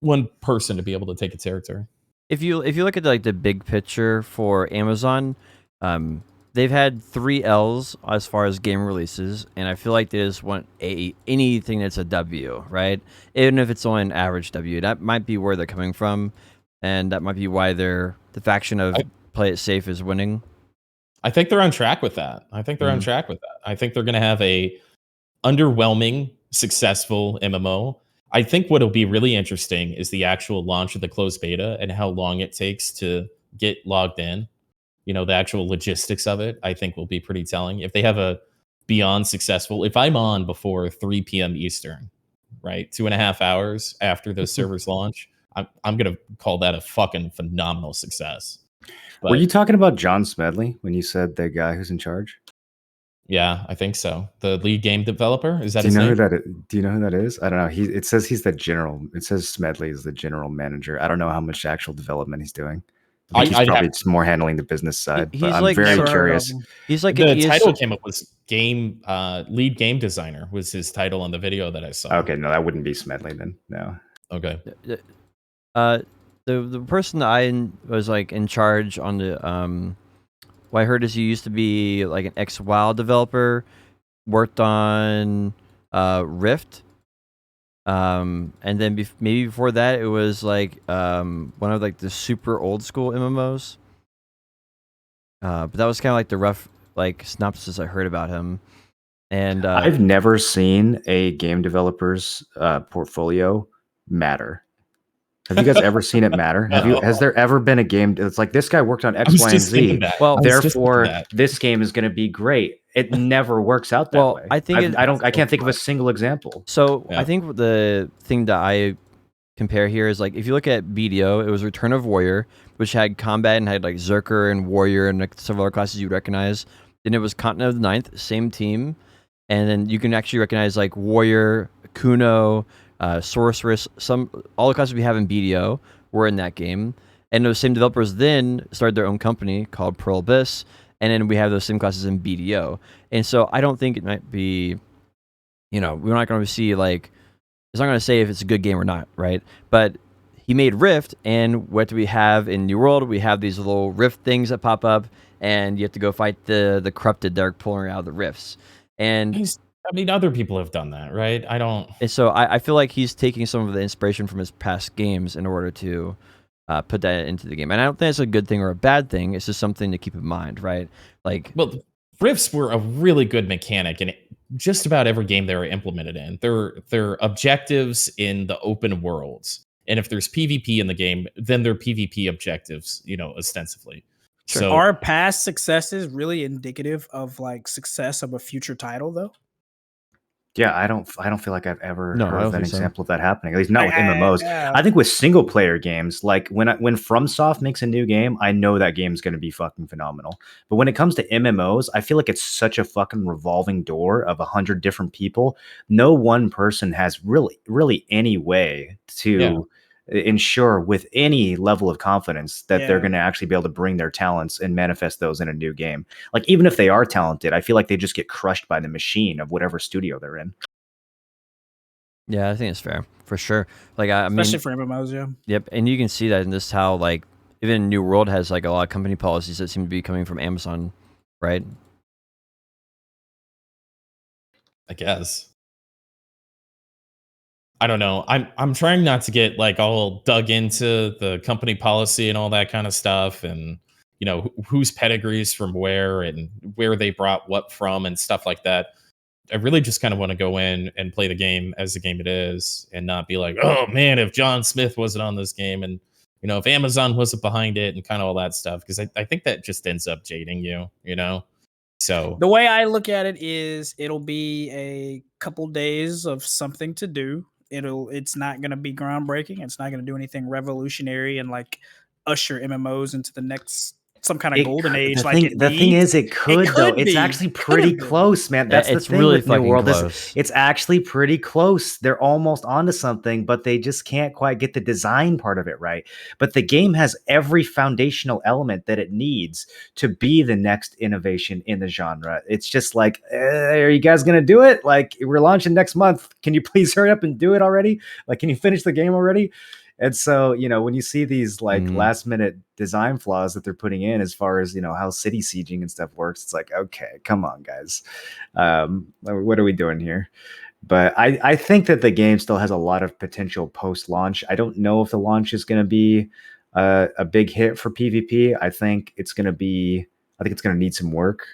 Speaker 1: one person to be able to take a territory.
Speaker 3: If you look at the big picture for Amazon, they've had 3 L's as far as game releases, and I feel like they just want anything that's a W, right? Even if it's only an average W, that might be where they're coming from, and that might be why the faction of play it safe is winning.
Speaker 1: I think they're on track with that. I think they're going to have a underwhelming, successful MMO. I think what'll be really interesting is the actual launch of the closed beta and how long it takes to get logged in. The actual logistics of it, I think will be pretty telling. If they have a beyond successful, if I'm on before 3 p.m. Eastern, right, 2.5 hours after those servers launch, I'm going to call that a fucking phenomenal success.
Speaker 4: Were you talking about John Smedley when you said the guy who's in charge?
Speaker 1: Yeah, I think so. The lead game developer, is that
Speaker 4: Do you
Speaker 1: his
Speaker 4: know
Speaker 1: name?
Speaker 4: who that is? Do you know who that is? I don't know. It says he's the general. It says Smedley is the general manager. I don't know how much actual development he's doing. I think he's probably just more handling the business side.
Speaker 3: He's
Speaker 4: But I'm
Speaker 3: like
Speaker 4: very curious.
Speaker 3: He's like
Speaker 1: the title came up was lead game designer was his title on the video that I saw.
Speaker 4: Okay, no, that wouldn't be Smedley then. No.
Speaker 1: Okay.
Speaker 3: The person that I was in charge on the what I heard is he used to be like an ex-WoW developer, worked on Rift, and then maybe before that it was one of the super old school MMOs. But that was kind of the rough synopsis I heard about him. And
Speaker 4: I've never seen a game developer's portfolio matter. Have you guys ever seen it matter? Has there ever been a game that's like this guy worked on X, Y, and Z?
Speaker 3: Well,
Speaker 4: therefore, this game is going to be great. It never works out that way.
Speaker 3: I think
Speaker 4: I can't think of a single example.
Speaker 3: So I think the thing that I compare here is if you look at BDO, it was Return of Warrior, which had combat and had Zerker and Warrior and several other classes you'd recognize. Then it was Continent of the Ninth, same team, and then you can actually recognize Warrior, Kuno, Sorceress, all the classes we have in BDO were in that game, and those same developers then started their own company called Pearl Abyss, and then we have those same classes in BDO. And so I don't think it might be, we're not going to see it's not going to say if it's a good game or not, right? But he made Rift, and what do we have in New World? We have these little Rift things that pop up, and you have to go fight the corrupted that are pulling out of the rifts. And
Speaker 1: other people have done that, right?
Speaker 3: And so I feel like he's taking some of the inspiration from his past games in order to put that into the game. And I don't think it's a good thing or a bad thing. It's just something to keep in mind, right?
Speaker 1: Well, rifts were a really good mechanic in just about every game they were implemented in. They're objectives in the open worlds. And if there's PvP in the game, then they're PvP objectives, ostensibly.
Speaker 2: Sure. So, are past successes really indicative of success of a future title, though?
Speaker 4: Yeah, I don't feel like I've ever heard of an example of that happening. At least not with MMOs.
Speaker 2: Yeah.
Speaker 4: I think with single player games, when FromSoft makes a new game, I know that game's going to be fucking phenomenal. But when it comes to MMOs, I feel like it's such a fucking revolving door of 100 different people. No one person has really any way to ensure with any level of confidence that they're going to actually be able to bring their talents and manifest those in a new game. Even if they are talented, I feel like they just get crushed by the machine of whatever studio they're in.
Speaker 3: Yeah, I think it's fair for sure.
Speaker 2: Especially for MMOs, yeah.
Speaker 3: Yep, and you can see that in this how even New World has a lot of company policies that seem to be coming from Amazon, right?
Speaker 1: I guess. I don't know. I'm trying not to get all dug into the company policy and all that kind of stuff, and whose pedigrees from where and where they brought what from and stuff like that. really just kind of want to go in and play the game as the game it is, and not be like, oh man, if John Smith wasn't on this game, and if Amazon wasn't behind it, and kind of all that stuff, because I think that just ends up jading you, So
Speaker 2: The way I look at it is it'll be a couple days of something to do. It's not going to be groundbreaking. It's not going to do anything revolutionary and like usher MMOs into the next some kind of golden age.
Speaker 4: The thing is, it could though. It's actually pretty close, man. That's the thing
Speaker 3: really
Speaker 4: with New World.
Speaker 3: close.
Speaker 4: It's actually pretty close. They're almost onto something, but they just can't quite get the design part of it right. But the game has every foundational element that it needs to be the next innovation in the genre. It's just like, are you guys gonna do it? Like, we're launching next month. Can you please hurry up and do it already? Like, can you finish the game already? And so, when you see these like last minute design flaws that they're putting in as far as, how city sieging and stuff works, it's like, okay, come on, guys. What are we doing here? But I think that the game still has a lot of potential post-launch. I don't know if the launch is going to be a big hit for PvP. I think it's going to need some work.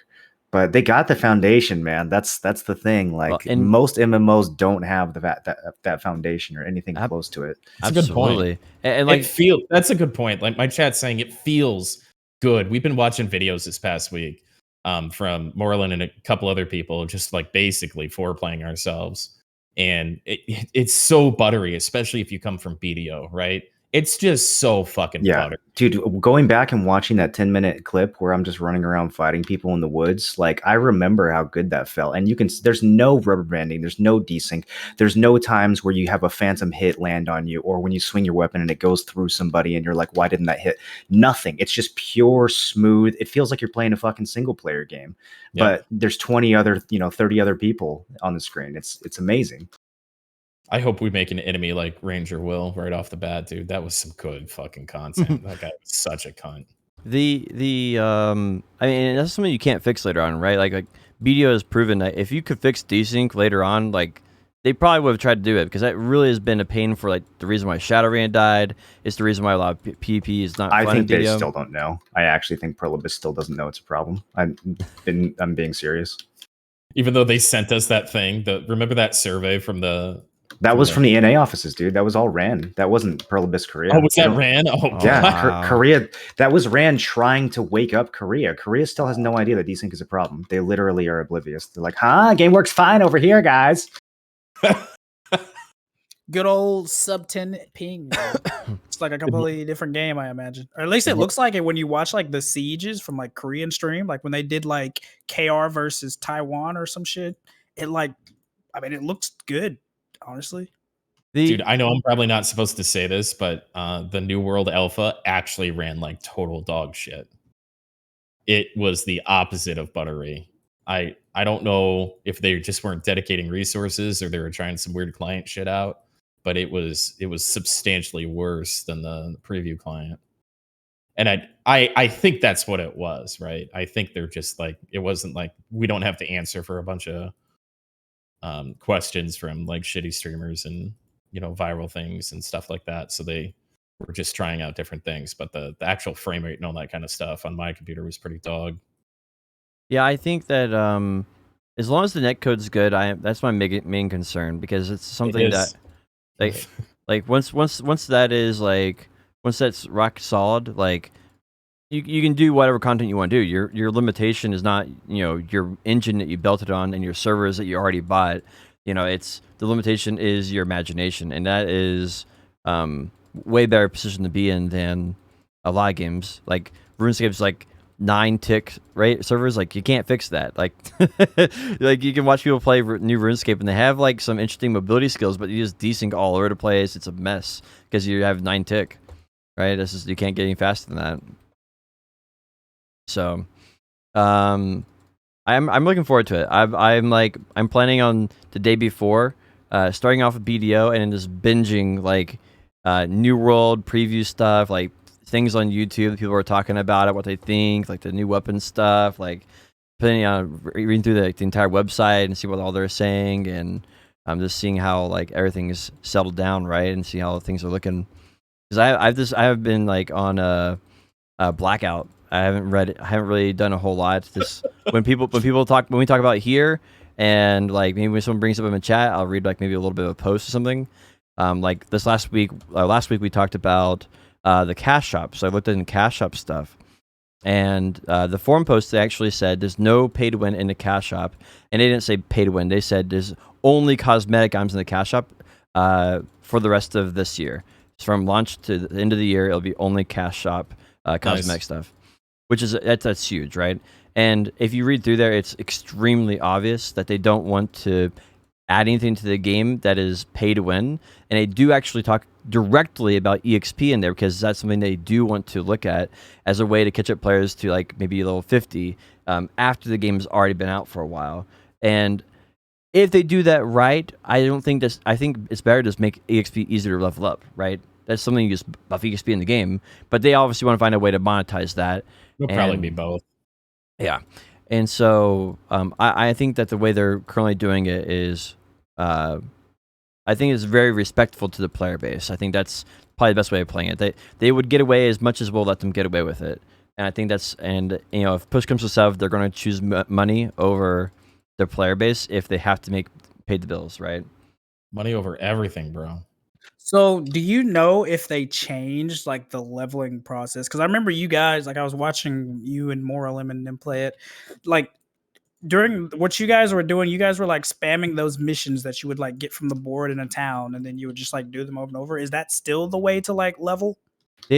Speaker 4: But they got the foundation, man. That's the thing. Like, most MMOs don't have that foundation or anything close to it.
Speaker 1: That's a good point. And like, that's a good point. Like, my chat's saying it feels good. We've been watching videos this past week from Moreland and a couple other people, just like basically foreplaying ourselves. And it's so buttery, especially if you come from BDO, right? It's just so fucking buttery.
Speaker 4: Dude, going back and watching that 10-minute clip where I'm just running around fighting people in the woods, like, I remember how good that felt. And there's no rubber banding, there's no desync, there's no times where you have a phantom hit land on you, or when you swing your weapon and it goes through somebody and you're like, why didn't that hit? Nothing. It's just pure smooth. It feels like you're playing a fucking single player game, but there's 20 other, 30 other people on the screen. It's amazing.
Speaker 1: I hope we make an enemy like Ranger Will right off the bat, dude. That was some good fucking content. That guy was such a cunt.
Speaker 3: I mean, that's something you can't fix later on, right? Like BDO has proven that if you could fix desync later on, like, they probably would have tried to do it, because that really has been a pain for like the reason why Shadowrun died. It's the reason why a lot of PvP is not.
Speaker 4: I think they still don't know. I actually think Perlibus still doesn't know it's a problem. I'm being serious.
Speaker 1: Even though they sent us that thing, remember that survey from the.
Speaker 4: That was from the NA offices, dude. That was all Ran. That wasn't Perlibus Korea.
Speaker 1: Oh, was that Ran? Oh,
Speaker 4: yeah. Wow. Korea. That was Ran trying to wake up Korea. Korea still has no idea that desync is a problem. They literally are oblivious. They're like, game works fine over here, guys.
Speaker 2: Good old sub 10 ping. It's like a completely different game, I imagine. Or at least it looks like it when you watch like the sieges from like Korean stream, like when they did like KR versus Taiwan or some shit. It looks good. Honestly,
Speaker 1: dude, I know I'm probably not supposed to say this, but the New World Alpha actually ran like total dog shit. It was the opposite of buttery. I don't know if they just weren't dedicating resources or they were trying some weird client shit out, but it was substantially worse than the preview client. And I think that's what it was, right? I think they're just like, it wasn't like we don't have to answer for a bunch of questions from like shitty streamers and viral things and stuff like that, so they were just trying out different things, but the actual frame rate and all that kind of stuff on my computer was pretty dog.
Speaker 3: I think that as long as the netcode's good, that's my main concern, because it's something that like once that's rock solid, like you can do whatever content you want to do. Your limitation is not, your engine that you built it on and your servers that you already bought. It's the limitation is your imagination, and that is way better position to be in than a lot of games. Like RuneScape's like 9 tick servers. Like, you can't fix that. Like, like you can watch people play new RuneScape and they have like some interesting mobility skills, but you just desync all over the place. It's a mess because you have 9 tick, right? You can't get any faster than that. So, I'm looking forward to it. I'm planning on the day before, starting off with BDO and then just binging like New World preview stuff, like things on YouTube that people are talking about it, what they think, like the new weapon stuff, like reading through the entire website and see what all they're saying, and just seeing how like everything is settled down, right, and see how things are looking. Because I have been like on a blackout. I haven't really done a whole lot. When we talk about here, and like maybe when someone brings up in chat, I'll read like maybe a little bit of a post or something. Like this last week we talked about the cash shop, so I looked into cash shop stuff, and the forum post they actually said there's no pay to win in the cash shop, and they didn't say pay to win. They said there's only cosmetic items in the cash shop for the rest of this year. From launch to the end of the year, it'll be only cash shop cosmetic stuff, which is that's huge, right? And if you read through there, it's extremely obvious that they don't want to add anything to the game that is pay to win, and they do actually talk directly about EXP in there because that's something they do want to look at as a way to catch up players to like maybe level 50 after the game has already been out for a while. And if they do that right, I think it's better to just make EXP easier to level up, right? That's something you just buff EXP in the game, but they obviously want to find a way to monetize that.
Speaker 1: It'll probably be both.
Speaker 3: Yeah. And so I think that the way they're currently doing it is, I think it's very respectful to the player base. I think that's probably the best way of playing it. They would get away as much as we'll let them get away with it. And I think if push comes to shove, they're going to choose money over their player base if they have to pay the bills, right?
Speaker 1: Money over everything, bro.
Speaker 2: So, do you know if they changed like the leveling process? Because I remember you guys, like I was watching you and Moral and them play it. Like during what you guys were doing, you guys were like spamming those missions that you would like get from the board in a town, and then you would just like do them over and over. Is that still the way to like level?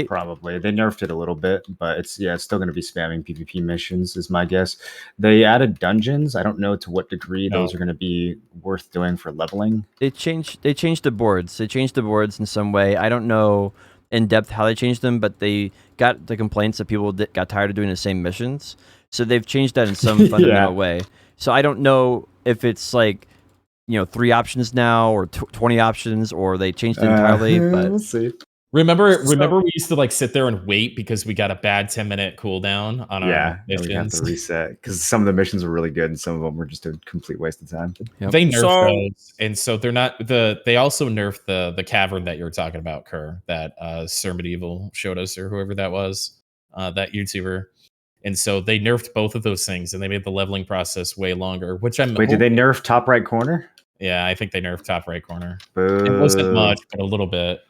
Speaker 4: Probably. They nerfed it a little bit, but it's still going to be spamming PvP missions is my guess. They added dungeons. I don't know to what degree those are going to be worth doing for leveling.
Speaker 3: They changed the boards. They changed the boards in some way. I don't know in depth how they changed them, but they got the complaints that people got tired of doing the same missions. So they've changed that in some fundamental way. So I don't know if it's like 3 options now or 20 options, or they changed it entirely. But
Speaker 4: we'll see.
Speaker 1: Remember we used to like sit there and wait because we got a bad 10-minute cooldown on our missions.
Speaker 4: We have to reset because some of the missions were really good and some of them were just a complete waste of time.
Speaker 1: Yep. They nerfed those, and so they're not they also nerfed the cavern that you were talking about, Kerr, that Sir Medieval showed us, or whoever that was, that YouTuber. And so they nerfed both of those things, and they made the leveling process way longer. Wait,
Speaker 4: did they nerf top right corner?
Speaker 1: Yeah, I think they nerfed top right corner.
Speaker 4: Boo.
Speaker 1: It wasn't much, but a little bit.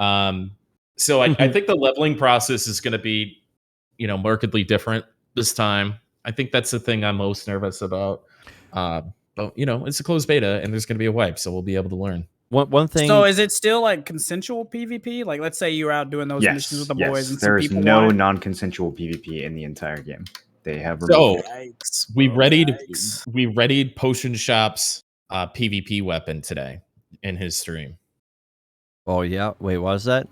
Speaker 1: So I think the leveling process is going to be, markedly different this time. I think that's the thing I'm most nervous about. But it's a closed beta, and there's going to be a wipe, so we'll be able to learn.
Speaker 3: One thing.
Speaker 2: So is it still like consensual PvP? Like, let's say you're out doing those missions with the boys, and
Speaker 4: there is no non-consensual PvP in the entire game. They have removed
Speaker 1: we readied Potion Shop's PvP weapon today in his stream.
Speaker 3: Oh yeah, wait, what is that?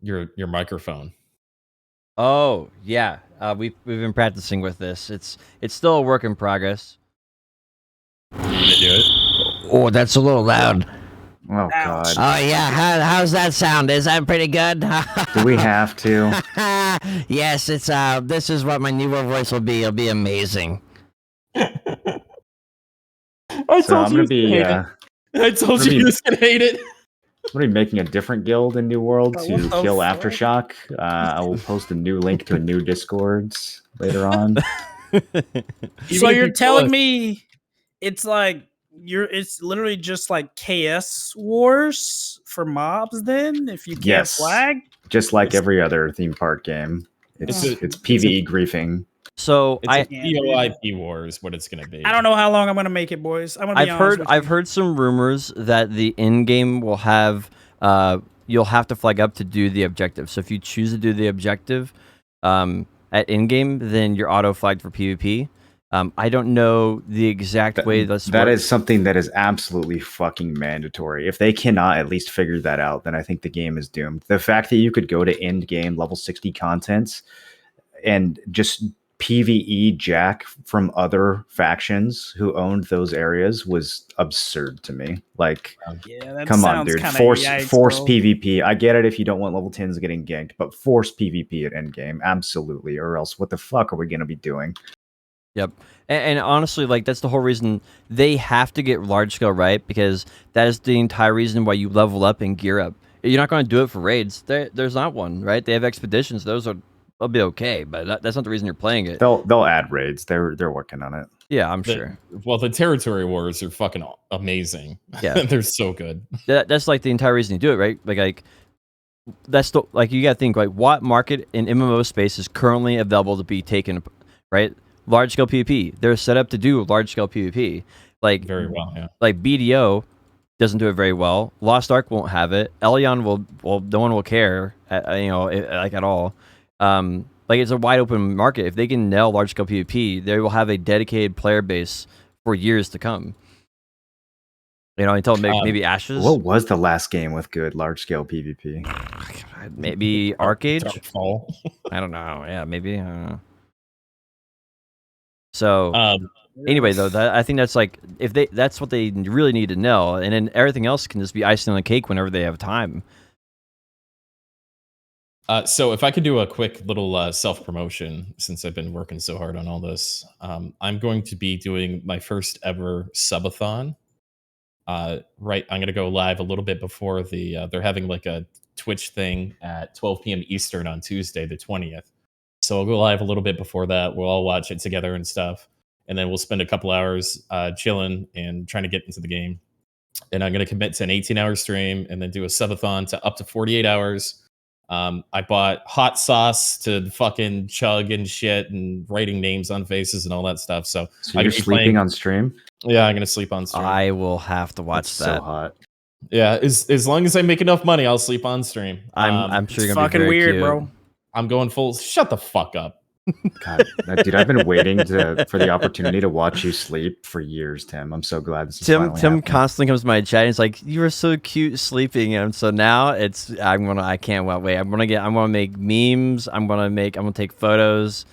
Speaker 1: Your microphone.
Speaker 3: Oh yeah, we've been practicing with this. It's still a work in progress.
Speaker 1: You gonna do it?
Speaker 3: Oh, that's a little loud.
Speaker 4: Oh god.
Speaker 5: Oh yeah, how's that sound? Is that pretty good?
Speaker 4: Do we have to?
Speaker 5: Yes, it's this is what my new voice will be. It'll be amazing.
Speaker 1: I told you you was gonna hate it.
Speaker 4: I'm going to be making a different guild in New World to kill Aftershock. I will post a new link to a new Discords later on.
Speaker 2: So you're telling me it's like it's literally just like KS Wars for mobs then, if you can't flag?
Speaker 4: Just like every other theme park game. It's PvE griefing.
Speaker 3: So
Speaker 1: it's POIP war is what it's going to be.
Speaker 2: I don't know how long I'm going to make it, boys.
Speaker 3: I've heard some rumors that the end game will have you'll have to flag up to do the objective. So if you choose to do the objective at end game, then you're auto flagged for PvP. I don't know the exact way
Speaker 4: that is something that is absolutely fucking mandatory. If they cannot at least figure that out, then I think the game is doomed. The fact that you could go to end game level 60 contents and just PvE Jack from other factions who owned those areas was absurd to me. Like, come on, dude. Force PvP. I get it if you don't want level 10s getting ganked, but force PvP at endgame. Absolutely. Or else what the fuck are we going to be doing?
Speaker 3: Yep. And honestly, like, that's the whole reason they have to get large scale right, because that is the entire reason why you level up and gear up. You're not going to do it for raids. There's not one, right? They have expeditions. Those are be okay, but that's not the reason you're playing it.
Speaker 4: They'll add raids. They're working on it.
Speaker 3: Yeah, I'm sure.
Speaker 1: Well, the territory wars are fucking amazing.
Speaker 3: Yeah.
Speaker 1: They're so good.
Speaker 3: That's like the entire reason you do it, right? Like that's the like you gotta think like what market in MMO space is currently available to be taken, right? Large scale PvP. They're set up to do large scale PvP. Like
Speaker 1: Very well, yeah.
Speaker 3: Like BDO doesn't do it very well. Lost Ark won't have it. Elyon will no one will care, like at all. Like it's a wide open market. If they can nail large scale PvP, they will have a dedicated player base for years to come. Until maybe Ashes.
Speaker 4: What was the last game with good large scale PvP?
Speaker 3: Maybe Arcade.
Speaker 1: Darkfall.
Speaker 3: I don't know. Yeah, maybe. I don't know. So anyway, though, I think that's like that's what they really need to know, and then everything else can just be icing on the cake whenever they have time.
Speaker 1: So if I could do a quick little self-promotion, since I've been working so hard on all this, I'm going to be doing my first ever subathon. Right, I'm going to go live a little bit before they're having like a Twitch thing at 12 p.m. Eastern on Tuesday, the 20th. So I'll go live a little bit before that. We'll all watch it together and stuff. And then we'll spend a couple hours chilling and trying to get into the game. And I'm going to commit to an 18-hour stream and then do a subathon to up to 48 hours. I bought hot sauce to fucking chug and shit and writing names on faces and all that stuff. So
Speaker 4: you're sleeping on stream?
Speaker 1: Yeah, I'm going to sleep on stream.
Speaker 3: I will have to watch that.
Speaker 4: So hot.
Speaker 1: Yeah, as long as I make enough money, I'll sleep on stream.
Speaker 3: I'm sure you're
Speaker 2: It's
Speaker 3: gonna be
Speaker 2: fucking
Speaker 3: very
Speaker 2: weird,
Speaker 3: cute.
Speaker 2: bro.
Speaker 1: I'm going full. Shut the fuck up.
Speaker 4: God, dude, I've been waiting for the opportunity to watch you sleep for years, Tim. I'm so glad this is finally
Speaker 3: Tim
Speaker 4: happening.
Speaker 3: constantly comes to my chat and he's like, "You were so cute sleeping," and so now I can't wait. I'm gonna make memes. I'm gonna take photos,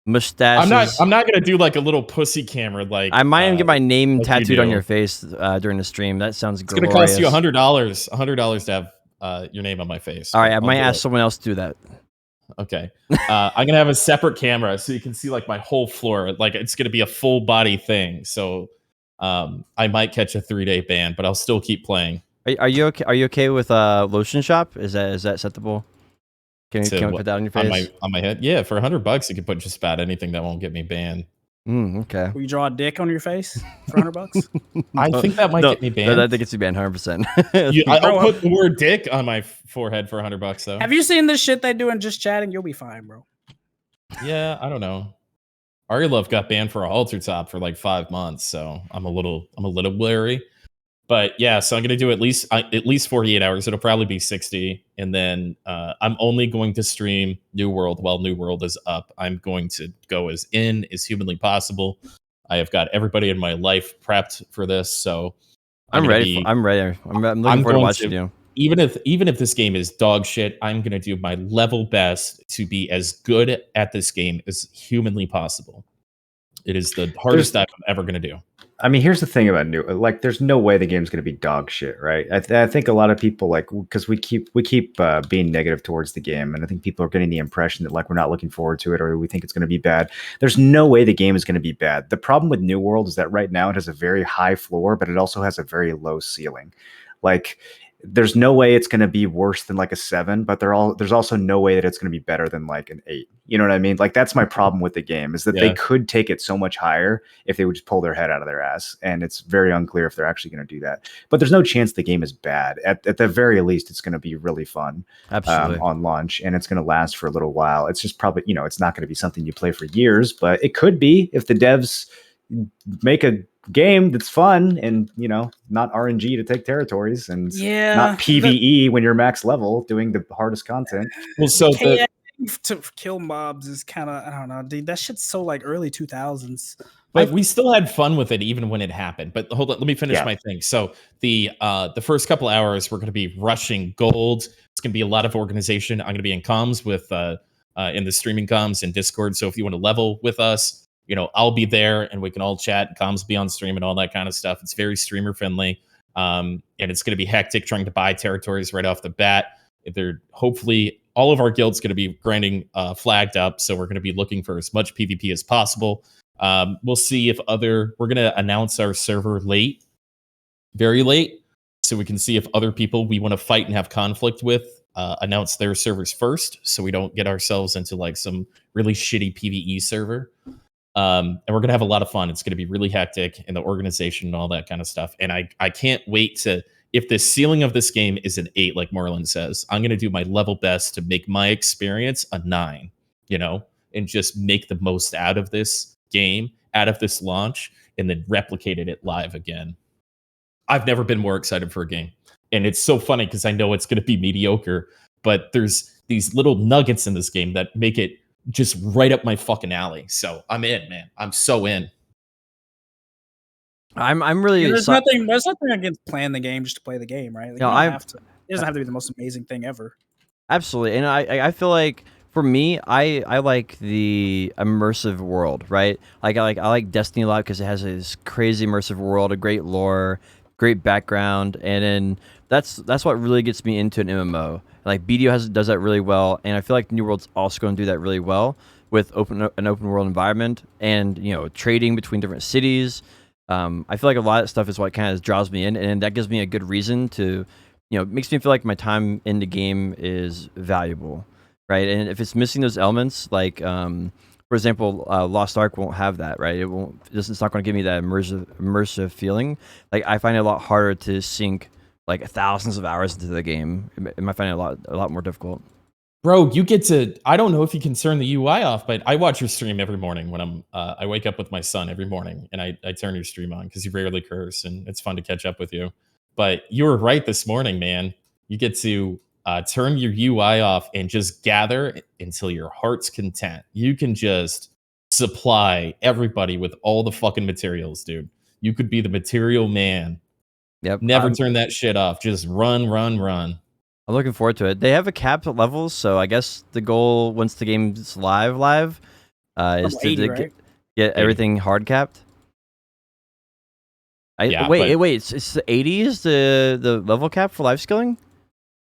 Speaker 3: mustaches.
Speaker 1: I'm not gonna do like a little pussy camera. Like
Speaker 3: I might even get my name
Speaker 1: like
Speaker 3: tattooed
Speaker 1: you
Speaker 3: on
Speaker 1: do.
Speaker 3: your face during the stream. That sounds
Speaker 1: It's
Speaker 3: glorious.
Speaker 1: gonna cost you $100. $100 to have your name on my face.
Speaker 3: All right, I
Speaker 1: I'll
Speaker 3: might
Speaker 1: do
Speaker 3: ask
Speaker 1: it.
Speaker 3: someone else to do that.
Speaker 1: Okay. I'm gonna have a separate camera so you can see like my whole floor. Like it's gonna be a full body thing. So I might catch a 3-day ban, but I'll still keep playing.
Speaker 3: Are you okay? Are you okay with lotion shop? Is that acceptable? Can we put that on your face?
Speaker 1: On my head? Yeah, for $100 you can put just about anything that won't get me banned.
Speaker 3: Okay.
Speaker 2: Will you draw a dick on your face for $100?
Speaker 1: I think that might get me banned.
Speaker 3: I think it's banned 100%.
Speaker 1: I'll put the word dick on my forehead for $100 though.
Speaker 2: Have you seen this shit they do in Just Chatting? You'll be fine, bro.
Speaker 1: Yeah, I don't know. Arilove got banned for a halter top for like 5 months, so I'm a little wary. But yeah, so I'm gonna do at least 48 hours. It'll probably be 60, and then I'm only going to stream New World while New World is up. I'm going to go as humanly possible. I have got everybody in my life prepped for this, so
Speaker 3: I'm ready. I'm ready. I'm looking forward to watching you.
Speaker 1: Even if this game is dog shit, I'm gonna do my level best to be as good at this game as humanly possible. It is the hardest stuff I'm ever gonna do.
Speaker 4: I mean, here's the thing about there's no way the game's going to be dog shit, right? I think a lot of people because we keep being negative towards the game, and I think people are getting the impression that we're not looking forward to it, or we think it's going to be bad. There's no way the game is going to be bad. The problem with New World is that right now it has a very high floor, but it also has a very low ceiling. There's no way it's going to be worse than a 7, but there's also no way that it's going to be better than an 8. You know what I mean? That's my problem with the game, is that they could take it so much higher if they would just pull their head out of their ass. And it's very unclear if they're actually going to do that. But there's no chance the game is bad. At the very least, it's going to be really fun.
Speaker 3: Absolutely.
Speaker 4: On launch, and it's going to last for a little while. It's just probably, it's not going to be something you play for years, but it could be if the devs make a game that's fun and not RNG to take territories and not PvE when you're max level doing the hardest content.
Speaker 1: Well, so
Speaker 2: to kill mobs is kind of, I don't know, dude. That shit's so early 2000s.
Speaker 1: But we still had fun with it even when it happened. But hold on, let me finish my thing. So the first couple hours we're going to be rushing gold. It's going to be a lot of organization. I'm going to be in comms with in the streaming comms and Discord. So if you want to level with us, I'll be there and we can all chat. Comms be on stream and all that kind of stuff. It's very streamer friendly, and it's going to be hectic trying to buy territories right off the bat. Hopefully all of our guilds going to be grinding flagged up, so we're going to be looking for as much PvP as possible. We'll see if we're going to announce our server late, very late, so we can see if other people we want to fight and have conflict with announce their servers first, so we don't get ourselves into like some really shitty PvE server. And we're gonna have a lot of fun. It's gonna be really hectic in the organization and all that kind of stuff. And I can't wait to. If the ceiling of this game is an 8, like Marlon says, I'm gonna do my level best to make my experience a 9. You know, and just make the most out of this game, out of this launch, and then replicate it live again. I've never been more excited for a game. And it's so funny because I know it's going to be mediocre, but there's these little nuggets in this game that make it just right up my fucking alley. So I'm in, man. I'm so in.
Speaker 3: I'm really
Speaker 2: There's nothing against playing the game just to play the game, right? Like,
Speaker 3: No,
Speaker 2: you don't have to. It doesn't have to be the most amazing thing ever.
Speaker 3: Absolutely, and I feel like for me, I like the immersive world, right? Like I like Destiny a lot because it has this crazy immersive world, a great lore, great background, and then that's what really gets me into an MMO. Like BDO does that really well, and I feel like New World's also going to do that really well with an open world environment and trading between different cities. I feel like a lot of stuff is what kind of draws me in, and that gives me a good reason to. Makes me feel like my time in the game is valuable, right? And if it's missing those elements, like, for example, Lost Ark won't have that, right? It's not going to give me that immersive feeling. Like, I find it a lot harder to sink like thousands of hours into the game. It might find it a lot more difficult.
Speaker 1: Bro, you get to. I don't know if you can turn the UI off, but I watch your stream every morning when I wake up with my son every morning, and I turn your stream on because you rarely curse, and it's fun to catch up with you. But you were right this morning, man. You get to turn your UI off and just gather until your heart's content. You can just supply everybody with all the fucking materials, dude. You could be the material man.
Speaker 3: Yep.
Speaker 1: Never turn that shit off. Just run.
Speaker 3: I'm looking forward to it. They have a cap at levels, so I guess the goal once the game's live, is to
Speaker 2: 80, right?
Speaker 3: get everything hard capped. Wait. It's the 80 is the level cap for life skilling?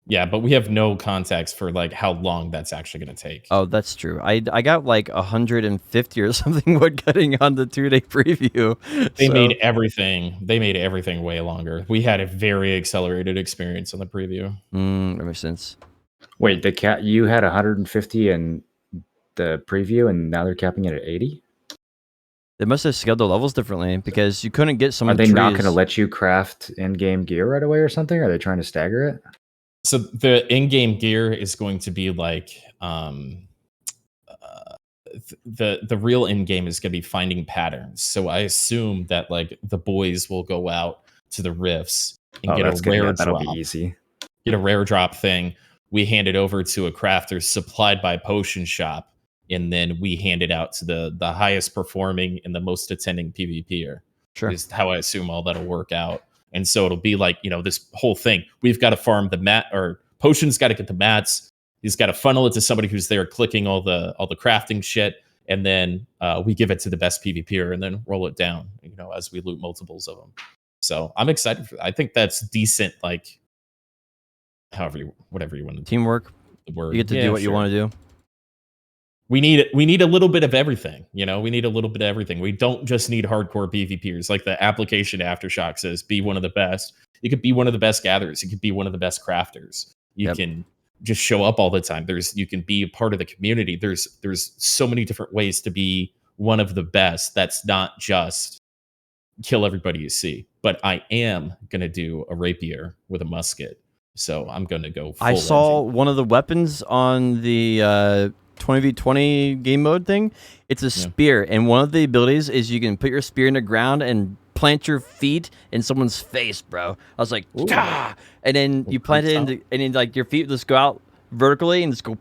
Speaker 1: Yeah, but we have no context for like how long that's actually going to take.
Speaker 3: Oh, that's true. I got like 150 or something wood cutting on the 2-day preview.
Speaker 1: They made everything way longer. We had a very accelerated experience on the preview.
Speaker 3: That makes sense.
Speaker 4: Wait, you had 150 in the preview, and now they're capping it at 80?
Speaker 3: They must have scaled the levels differently because you couldn't get some.
Speaker 4: Are
Speaker 3: of the
Speaker 4: they not
Speaker 3: trees.
Speaker 4: going to let you craft in-game gear right away or something? Are they trying to stagger it?
Speaker 1: So the in-game gear is going to be like the real in-game is going to be finding patterns. So I assume that like the boys will go out to the rifts and get a rare drop.
Speaker 4: That'll be easy.
Speaker 1: Get a rare drop thing. We hand it over to a crafter supplied by Potion Shop, and then we hand it out to the highest performing and the most attending PvPer.
Speaker 3: Sure.
Speaker 1: Is how I assume all that'll work out. And so it'll be like, this whole thing. We've got to farm the mat, or Potion's got to get the mats. He's got to funnel it to somebody who's there clicking all the crafting shit, and then we give it to the best PvPer and then roll it down, as we loot multiples of them. So I'm excited for that. I think that's decent, like whatever you want to
Speaker 3: teamwork.
Speaker 1: The word.
Speaker 3: You get to do what you want to do.
Speaker 1: We need a little bit of everything, we need a little bit of everything. We don't just need hardcore PvPers. Like the application Aftershock says, be one of the best. You could be one of the best gatherers. You could be one of the best crafters. You can just show up all the time. You can be a part of the community. There's so many different ways to be one of the best. That's not just kill everybody you see. But I am gonna do a rapier with a musket. So I'm gonna go full
Speaker 3: I saw
Speaker 1: engine.
Speaker 3: one of the weapons on the 20v20 game mode thing. It's a spear, and one of the abilities is you can put your spear in the ground and plant your feet in someone's face, bro. I was like, ah! And then you plant it into, and then like your feet just go out vertically and just go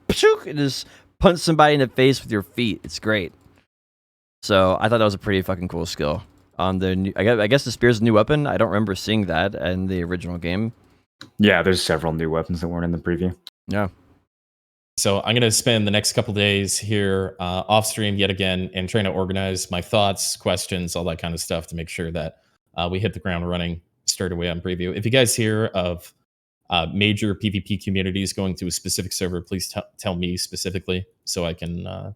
Speaker 3: and just punch somebody in the face with your feet. It's great. So I thought that was a pretty fucking cool skill. On the new, I guess the spear's a new weapon. I don't remember seeing that in the original game.
Speaker 4: Yeah, there's several new weapons that weren't in the preview.
Speaker 3: Yeah.
Speaker 1: So I'm going to spend the next couple days here off stream yet again and trying to organize my thoughts, questions, all that kind of stuff to make sure that we hit the ground running straight away on preview. If you guys hear of major PvP communities going to a specific server, please tell me specifically so I can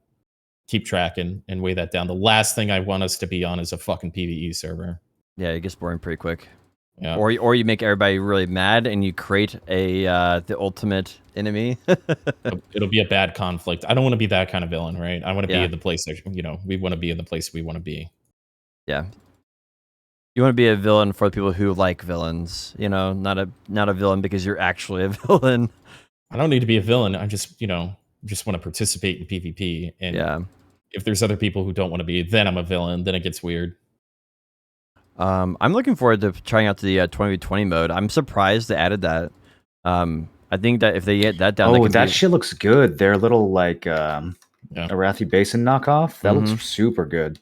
Speaker 1: keep track and weigh that down. The last thing I want us to be on is a fucking PvE server.
Speaker 3: Yeah, it gets boring pretty quick.
Speaker 1: Yeah.
Speaker 3: Or you make everybody really mad and you create the ultimate enemy.
Speaker 1: It'll be a bad conflict. I don't want to be that kind of villain, right? I want to be
Speaker 3: Yeah.
Speaker 1: in the place that, we want to be in the place we want to be.
Speaker 3: Yeah. You want to be a villain for the people who like villains, not a villain because you're actually a villain.
Speaker 1: I don't need to be a villain. I just want to participate in PvP. And
Speaker 3: Yeah.
Speaker 1: if there's other people who don't want to be, then I'm a villain. Then it gets weird.
Speaker 3: I'm looking forward to trying out the 20v20 mode. I'm surprised they added that. I think that if they get that down,
Speaker 4: that shit looks good. Their little like
Speaker 1: Yeah.
Speaker 4: Arathi Basin knockoff. That
Speaker 3: Mhm.
Speaker 4: looks super good.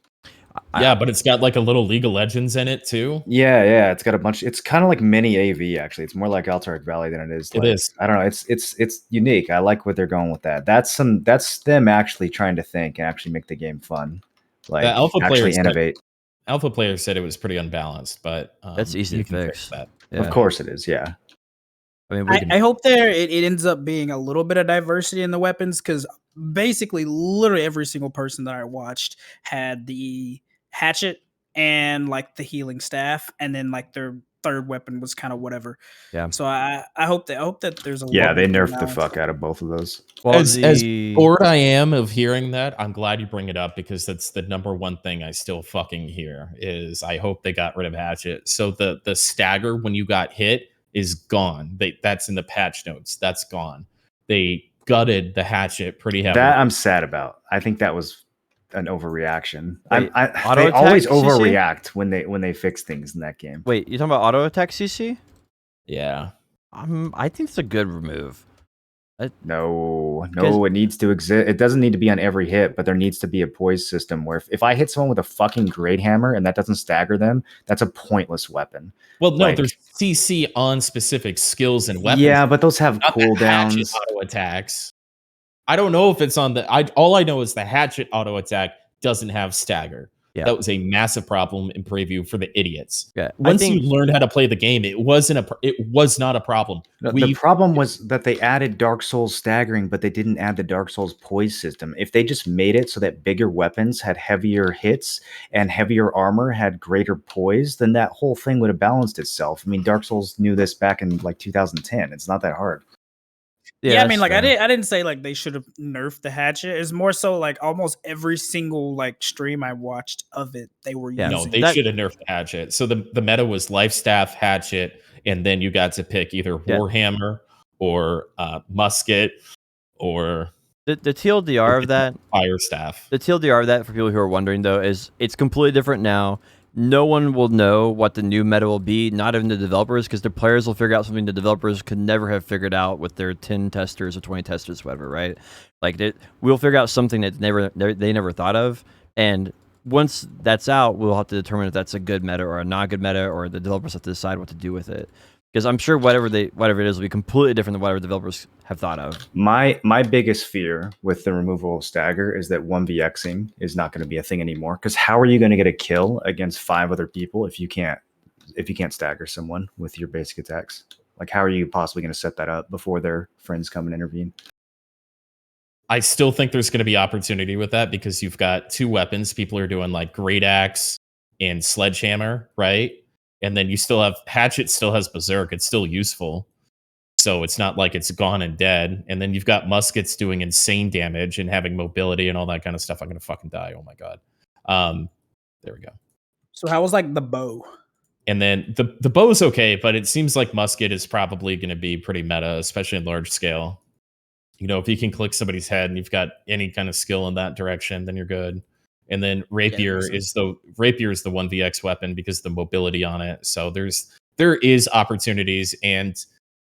Speaker 1: Yeah, but it's got like a little League of Legends in it too.
Speaker 4: Yeah. It's got a bunch. It's kind of like mini AV actually. It's more like Alterac Valley than it is.
Speaker 1: It
Speaker 4: Like,
Speaker 1: is.
Speaker 4: I don't know. It's unique. I like what they're going with that. That's them actually trying to think and actually make the game fun. Like
Speaker 1: alpha
Speaker 4: actually
Speaker 1: players
Speaker 4: innovate.
Speaker 1: Alpha players said it was pretty unbalanced, but
Speaker 3: That's easy
Speaker 1: you
Speaker 3: to
Speaker 1: can
Speaker 3: fix.
Speaker 1: that.
Speaker 3: Yeah.
Speaker 4: Of course it is. Yeah.
Speaker 3: I mean,
Speaker 2: I hope it ends up being a little bit of diversity in the weapons, because basically literally every single person that I watched had the hatchet and like the healing staff, and then like their third weapon was kind of whatever.
Speaker 3: Yeah.
Speaker 2: So I hope that there's a
Speaker 4: Yeah,
Speaker 2: little
Speaker 4: they
Speaker 2: bit more
Speaker 4: nerfed the
Speaker 2: balance.
Speaker 4: fuck out of both of those.
Speaker 3: well,
Speaker 1: As bored I am of hearing that, I'm glad you bring it up, because that's the number one thing I still fucking hear is I hope they got rid of hatchet. So the stagger when you got hit is gone. That's in the patch notes. That's gone. They gutted the hatchet pretty heavily.
Speaker 4: That I'm sad about. I think that was an overreaction.
Speaker 3: Wait, auto
Speaker 4: They
Speaker 3: attack,
Speaker 4: always
Speaker 3: CC?
Speaker 4: overreact when they fix things in that game.
Speaker 3: Wait, you talking about auto attack CC?
Speaker 1: Yeah.
Speaker 3: I think it's a good remove.
Speaker 4: No, it needs to exist. It doesn't need to be on every hit, but there needs to be a poise system where if I hit someone with a fucking great hammer and that doesn't stagger them, that's a pointless weapon.
Speaker 1: Well, no,
Speaker 4: Like-
Speaker 1: there's CC on specific skills and weapons.
Speaker 4: Yeah, but those have
Speaker 1: not the hatchet
Speaker 4: cooldowns.
Speaker 1: auto attacks. I don't know if it's on all I know is the hatchet auto attack doesn't have stagger.
Speaker 3: Yeah.
Speaker 1: That was a massive problem in preview for the idiots.
Speaker 3: Yeah,
Speaker 1: Once you learned how to play the game, it was not a problem.
Speaker 4: The problem was that they added Dark Souls staggering, but they didn't add the Dark Souls poise system. If they just made it so that bigger weapons had heavier hits and heavier armor had greater poise, then that whole thing would have balanced itself. I mean, Dark Souls knew this back in like 2010. It's not that hard.
Speaker 2: Yeah, I mean,
Speaker 3: that's
Speaker 2: like
Speaker 3: fair.
Speaker 2: I didn't say like they should have nerfed the hatchet. It's more so like almost every single like stream I watched of it, they were
Speaker 3: Yeah,
Speaker 2: using.
Speaker 1: No, they should have nerfed the hatchet. So the meta was life staff, hatchet, and then you got to pick either Warhammer or musket or
Speaker 3: The TLDR of that,
Speaker 1: fire staff.
Speaker 3: the TLDR of that for people who are wondering though is it's completely different now. No one will know what the new meta will be, not even the developers, because the players will figure out something the developers could never have figured out with their 10 testers or 20 testers, whatever, right? Like we'll figure out something that they never thought of, and once that's out, we'll have to determine if that's a good meta or a not good meta, or the developers have to decide what to do with it. Because I'm sure whatever it is will be completely different than whatever developers have thought of.
Speaker 4: My biggest fear with the removal of stagger is that 1vxing is not going to be a thing anymore. Because how are you going to get a kill against 5 other people if you can't stagger someone with your basic attacks? Like, how are you possibly going to set that up before their friends come and intervene?
Speaker 1: I still think there's going to be opportunity with that because you've got 2 weapons. People are doing like great axe and sledgehammer, right? And then you still have hatchet, still has berserk. It's still useful. So it's not like it's gone and dead. And then you've got muskets doing insane damage and having mobility and all that kind of stuff. I'm going to fucking die. Oh my God. There we go.
Speaker 2: So how was like the bow?
Speaker 1: And then the bow is okay, but it seems like musket is probably going to be pretty meta, especially in large scale. You know, if you can click somebody's head and you've got any kind of skill in that direction, then you're good. And then Rapier is the 1vx weapon because of the mobility on it. So there is opportunities. And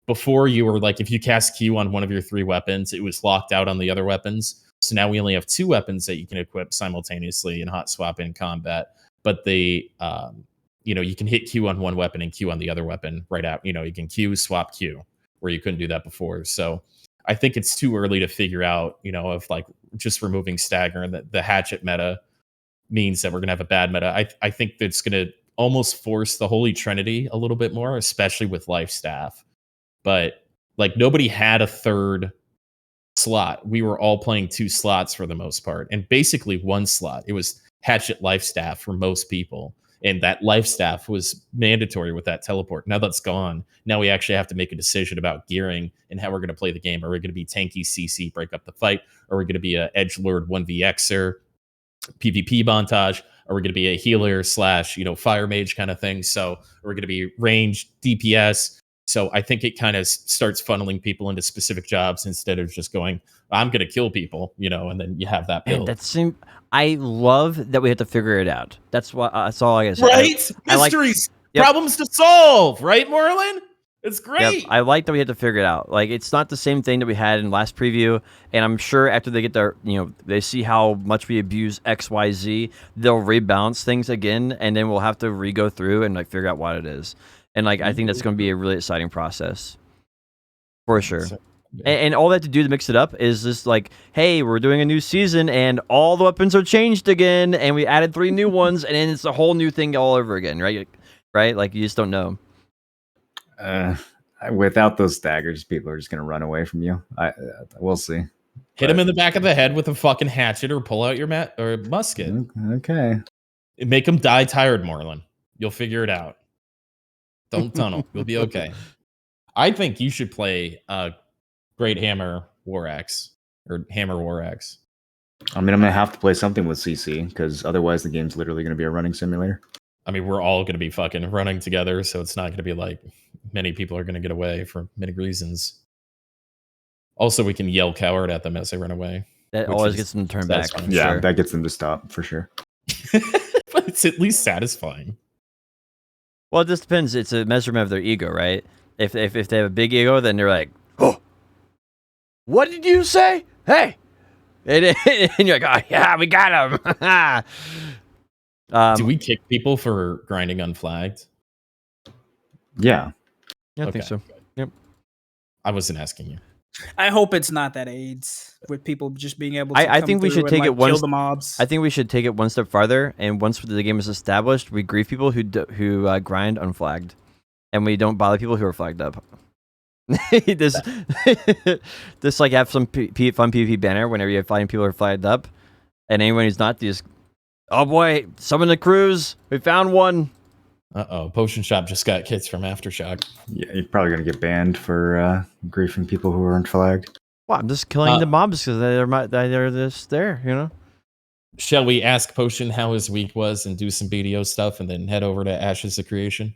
Speaker 1: before you were like, if you cast Q on one of your 3 weapons, it was locked out on the other weapons. So now we only have 2 weapons that you can equip simultaneously and hot swap in combat. But you can hit Q on one weapon and Q on the other weapon right out. You know, you can Q, swap Q, where you couldn't do that before. So I think it's too early to figure out, if like just removing stagger and the hatchet meta means that we're going to have a bad meta. I think that's going to almost force the Holy Trinity a little bit more, especially with life staff. But like nobody had a third slot. We were all playing 2 slots for the most part, and basically 1 slot. It was hatchet life staff for most people. And that life staff was mandatory with that teleport. Now that's gone. Now we actually have to make a decision about gearing and how we're going to play the game. Are we going to be tanky CC, break up the fight? Are we going to be a edgelord 1vxer, PvP montage? Are we going to be a healer / fire mage kind of thing? So we're going to be range DPS. So I think it kind of starts funneling people into specific jobs instead of just going, I'm going to kill people, and then you have that build.
Speaker 3: Man, I love that we have to figure it out. That's all I gotta say.
Speaker 1: Right? Mysteries, problems to solve, right, Moreland? It's great.
Speaker 3: Yep. I like that we had to figure it out. Like, it's not the same thing that we had in last preview. And I'm sure after they get their, they see how much we abuse X, Y, Z, they'll rebalance things again, and then we'll have to re-go through and figure out what it is. And I think that's going to be a really exciting process, for sure. And all they have to do to mix it up is just hey, we're doing a new season, and all the weapons are changed again, and we added 3 new ones, and then it's a whole new thing all over again, right? Right? You just don't know.
Speaker 4: Without those daggers, people are just gonna run away from you. We'll see.
Speaker 1: Hit him in the back of the head with a fucking hatchet, or pull out your musket.
Speaker 4: Okay.
Speaker 1: Make him die tired, Moreland. You'll figure it out. Don't tunnel. You'll be okay. I think you should play Great Hammer War Axe or Hammer War Axe.
Speaker 4: I mean, I'm gonna have to play something with CC because otherwise the game's literally gonna be a running simulator.
Speaker 1: I mean, we're all going to be fucking running together, so it's not going to be many people are going to get away for many reasons. Also, we can yell coward at them as they run away.
Speaker 3: That always gets them to turn back.
Speaker 4: Yeah, that gets them to stop, for sure.
Speaker 1: But it's at least satisfying.
Speaker 3: Well, it just depends. It's a measurement of their ego, right? If they have a big ego, then they're like, oh, what did you say? Hey! And you're like, oh, yeah, we got him.
Speaker 1: Do we kick people for grinding unflagged?
Speaker 4: Yeah.
Speaker 3: I think so. Yep.
Speaker 1: I wasn't asking you.
Speaker 2: I hope it's not that aids with people just being able to
Speaker 3: I think we should take it
Speaker 2: kill the mobs.
Speaker 3: I think we should take it one step farther, and once the game is established, we grief people who grind unflagged, and we don't bother people who are flagged up. This have some fun PvP banner whenever you're fighting people who are flagged up, and anyone who's not, just, oh boy, summon the cruise, we found one.
Speaker 1: Potion Shop just got kits from Aftershock.
Speaker 4: Yeah, you're probably gonna get banned for griefing people who aren't flagged.
Speaker 3: Well, I'm just killing the mobs because they're just there,
Speaker 1: Shall we ask Potion how his week was and do some BDO stuff and then head over to Ashes of Creation?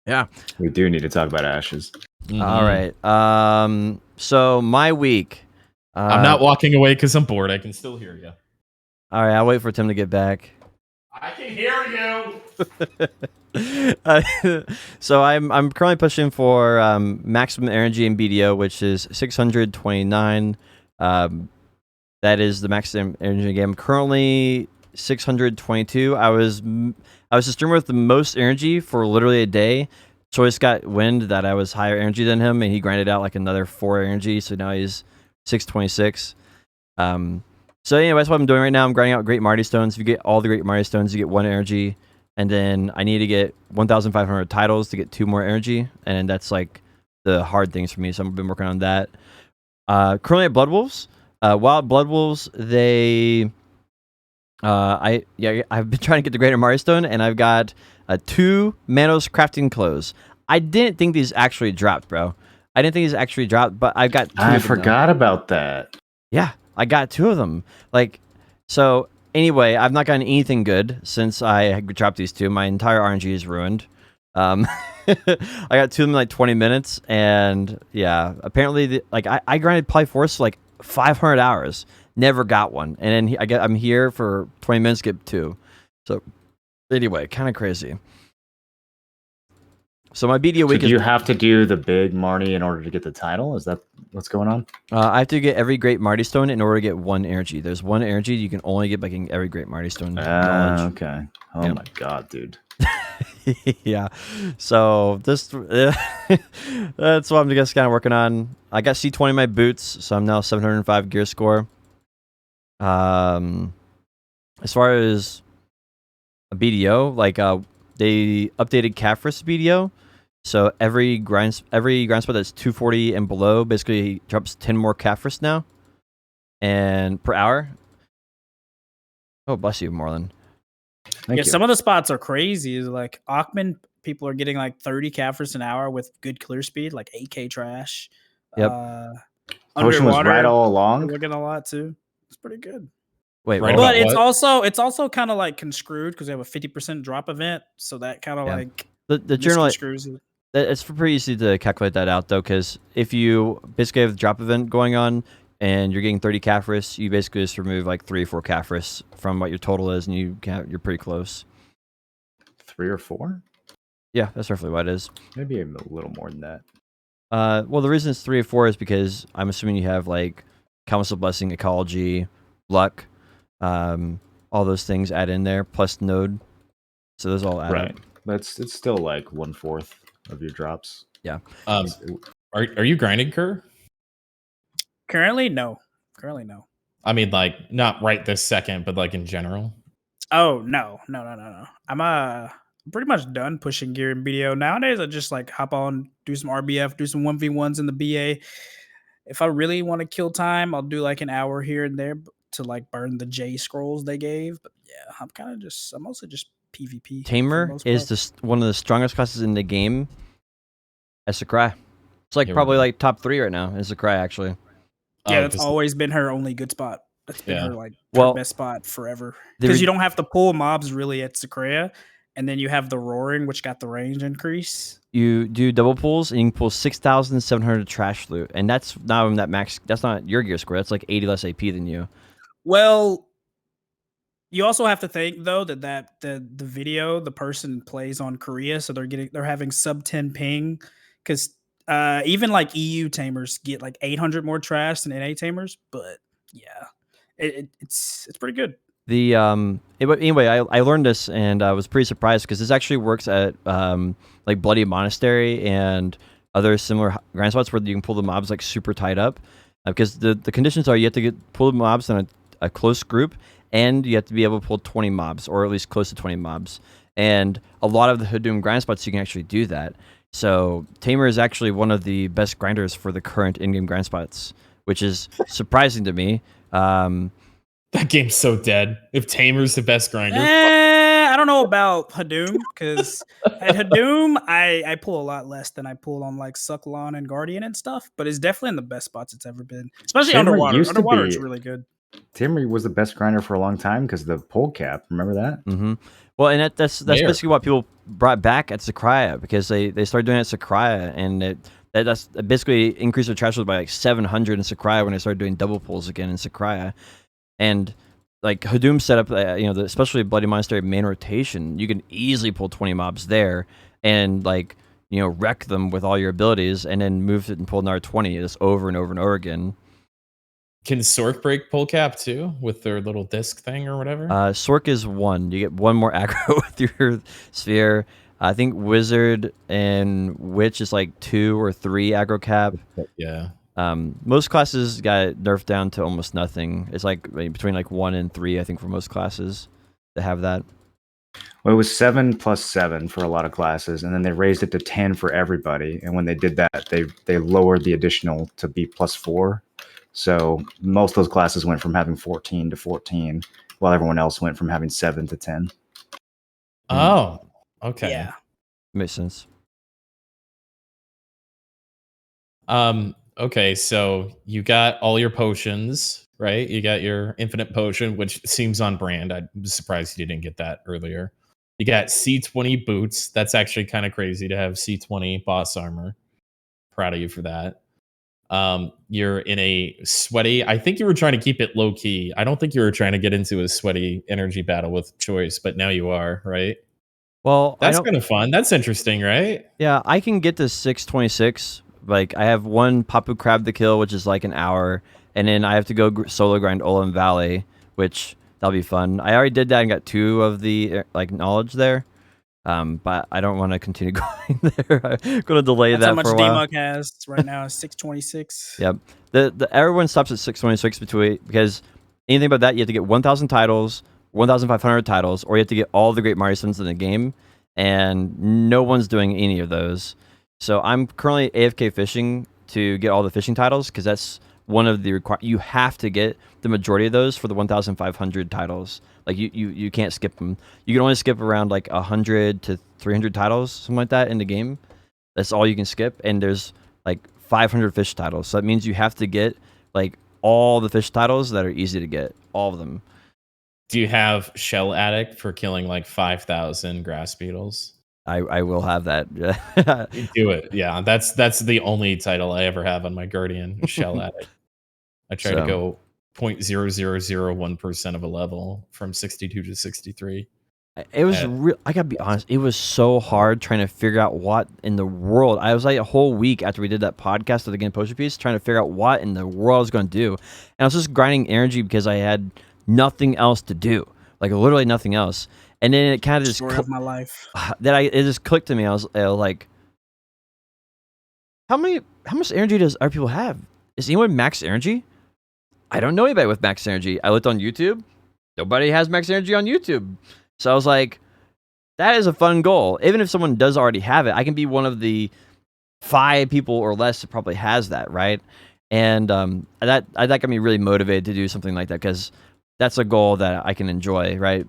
Speaker 3: Yeah.
Speaker 4: We do need to talk about Ashes.
Speaker 1: Mm-hmm.
Speaker 3: All right. So my week.
Speaker 1: I'm not walking away because I'm bored. I can still hear you.
Speaker 3: All right, I'll wait for Tim to get back.
Speaker 1: I can hear you.
Speaker 3: So I'm currently pushing for maximum energy in BDO, which is 629. That is the maximum energy game. I'm currently 622. I was the streamer with the most energy for literally a day. Choice got wind that I was higher energy than him, and he grinded out another 4 energy. So now he's 626. So anyway, that's what I'm doing right now. I'm grinding out Great Marty Stones. If you get all the Great Marty Stones, you get 1 energy. And then I need to get 1,500 titles to get 2 more energy. And that's the hard things for me. So I've been working on that. Currently at Blood Wolves. While Blood Wolves, I've been trying to get the Greater Marty Stone, and I've got 2 Manos Crafting Clothes. I didn't think these actually dropped, bro. I didn't think these actually dropped, but I've got 2
Speaker 4: I
Speaker 3: of them
Speaker 4: forgot about that.
Speaker 3: Yeah, I got 2 of them. So anyway, I've not gotten anything good since I dropped these 2. My entire RNG is ruined. I got 2 of them in 20 minutes, and yeah, apparently I grinded Polyforce for 500 hours, never got one, and then I'm here for 20 minutes to get 2. So anyway, kind of crazy. So my BDO week
Speaker 4: do you have to do the big Marty in order to get the title? Is that what's going on?
Speaker 3: I have to get every Great Marty Stone in order to get 1 energy. There's 1 energy you can only get by getting every Great Marty Stone.
Speaker 4: Okay. Oh my god, dude.
Speaker 3: Yeah. So this that's what I'm just kind of working on. I got C20 in my boots, so I'm now 705 gear score. As far as a BDO, they updated Cafris BDO. So every grind spot that's 240 and below basically drops 10 more Cafris now, and per hour. Oh, bless you, Marlon.
Speaker 4: Thank you.
Speaker 2: Some of the spots are crazy. Like Achman, people are getting like 30 caffers an hour with good clear speed, like 8K trash.
Speaker 3: Yep.
Speaker 4: Potion was right all along.
Speaker 2: We're getting a lot too. It's pretty good.
Speaker 3: Wait,
Speaker 1: Right
Speaker 3: well,
Speaker 1: about
Speaker 2: But it's also kind of like conscrewed because they have a 50% drop event, so that kind of
Speaker 3: Yeah.
Speaker 2: like
Speaker 3: the journal
Speaker 2: misconstrues it.
Speaker 3: it's pretty easy to calculate that out though, because if you basically have the drop event going on and you're getting 30 Caphras, you basically just remove like 3 or 4 Caphras from what your total is, and you're pretty close.
Speaker 4: 3 or 4?
Speaker 3: Yeah, that's roughly what it is.
Speaker 4: Maybe a little more than that.
Speaker 3: Well, the reason it's 3 or 4 is because I'm assuming you have like Council Blessing, Ecology, Luck, all those things add in there, plus Node. So those all add up.
Speaker 4: But it's still like 1/4 of your drops.
Speaker 3: Yeah.
Speaker 1: Are you grinding, Kerr?
Speaker 2: Currently, no.
Speaker 1: I mean, like not right this second, but like in general.
Speaker 2: Oh no. I'm pretty much done pushing gear in BDO. Nowadays I just like hop on, do some RBF, do some 1v1s in the BA. If I really want to kill time, I'll do like an hour here and there to like burn the J scrolls they gave. But yeah, I'm mostly just PvP.
Speaker 3: Tamer is one of the strongest classes in the game as Sakurai. It's like probably like top 3 right now is Sakurai actually.
Speaker 2: Yeah, that's always been her only good spot. That's been her like her best spot forever. Because you don't have to pull mobs really at Sakura, and then you have the roaring, which got the range increase.
Speaker 3: You do double pulls, and you can pull 6,700 trash loot, and that's not even that max. That's not your gear score. That's like 80 less AP than you.
Speaker 2: Well, you also have to think though that the video the person plays on Korea, so they're having sub 10 ping, because even like EU tamers get like 800 more trash than NA tamers, but yeah, it's pretty good.
Speaker 3: Anyway, I learned this and I was pretty surprised because this actually works at like Bloody Monastery and other similar grind spots where you can pull the mobs like super tied up, because the conditions are you have to pull the mobs in a close group, and you have to be able to pull 20 mobs, or at least close to 20 mobs. And a lot of the Hadoom grind spots you can actually do that. So Tamer is actually one of the best grinders for the current in-game grind spots, which is surprising to me.
Speaker 1: That game's so dead. If Tamer's the best grinder,
Speaker 2: I don't know about Hadoom, because at Hadoom I pull a lot less than I pull on like Sucklon and Guardian and stuff, but it's definitely in the best spots it's ever been, especially
Speaker 4: Tamer
Speaker 2: underwater. Underwater is really good.
Speaker 4: Tamer was the best grinder for a long time because of the pull cap. Remember that?
Speaker 3: Mm-hmm. Well, and that's basically what people brought back at Sakurai, because they started doing it at Sakurai, and that's basically increased their trash load by like 700 in Sakurai when they started doing double pulls again in Sakurai. And like Hadoom set up, especially Bloody Monastery main rotation, you can easily pull 20 mobs there and like wreck them with all your abilities, and then move it and pull another 20 just over and over and over again.
Speaker 1: Can Sork break pull cap too with their little disc thing or whatever?
Speaker 3: Sork is 1. You get 1 more aggro with your sphere. I think Wizard and Witch is like 2 or 3 aggro cap.
Speaker 1: Yeah.
Speaker 3: Most classes got nerfed down to almost nothing. It's like between like 1 and 3, I think, for most classes to have that.
Speaker 4: Well, it was 7 plus 7 for a lot of classes, and then they raised it to 10 for everybody. And when they did that, they lowered the additional to be plus 4. So most of those classes went from having 14 to 14, while everyone else went from having 7 to 10.
Speaker 1: Oh, okay.
Speaker 2: Yeah.
Speaker 3: Makes sense.
Speaker 1: Okay, so you got all your potions, right? You got your infinite potion, which seems on brand. I'm surprised you didn't get that earlier. You got C20 boots. That's actually kind of crazy to have C20 boss armor. Proud of you for that. You're in a sweaty. I think you were trying to keep it low key. I don't think you were trying to get into a sweaty energy battle with Choice, but now you are, right?
Speaker 3: Well,
Speaker 1: that's kind of fun. That's interesting, right?
Speaker 3: Yeah, I can get to 626. Like, I have 1 Papu Crab to kill, which is like an hour, and then I have to go solo grind Olin Valley, which that'll be fun. I already did that and got 2 of the like knowledge there, but I don't want to continue going there. I'm gonna delay that for a while.
Speaker 2: How much DMUG has right now is 626.
Speaker 3: Yep. The everyone stops at 626 because anything about that, you have to get 1,000 titles, 1,500 titles, or you have to get all the Great Mario Stones in the game, and no one's doing any of those. So I'm currently AFK fishing to get all the fishing titles, because that's one of the you have to get the majority of those for the 1,500 titles. Like you can't skip them. You can only skip around like 100 to 300 titles, something like that in the game. That's all you can skip, and there's like 500 fish titles. So that means you have to get like all the fish titles that are easy to get, all of them.
Speaker 1: Do you have Shell Addict for killing like 5,000 grass beetles?
Speaker 3: I will have that.
Speaker 1: You do it. Yeah, that's the only title I ever have on my Guardian, Shell Addict. I try to go 0.0001% of a level from 62 to 63.
Speaker 3: It was real. I gotta be honest. It was so hard trying to figure out what in the world. I was like a whole week after we did that podcast of the Game Poster Piece trying to figure out what in the world I was going to do. And I was just grinding energy because I had nothing else to do. Like literally nothing else. And then it kind of just
Speaker 2: Story of my life.
Speaker 3: it just clicked to me. I was like, how much energy does our people have? Is anyone max energy? I don't know anybody with max energy. I looked on YouTube. Nobody has max energy on YouTube. So I was like, that is a fun goal. Even if someone does already have it, I can be one of the 5 people or less that probably has that, right? And that got me really motivated to do something like that because that's a goal that I can enjoy, right?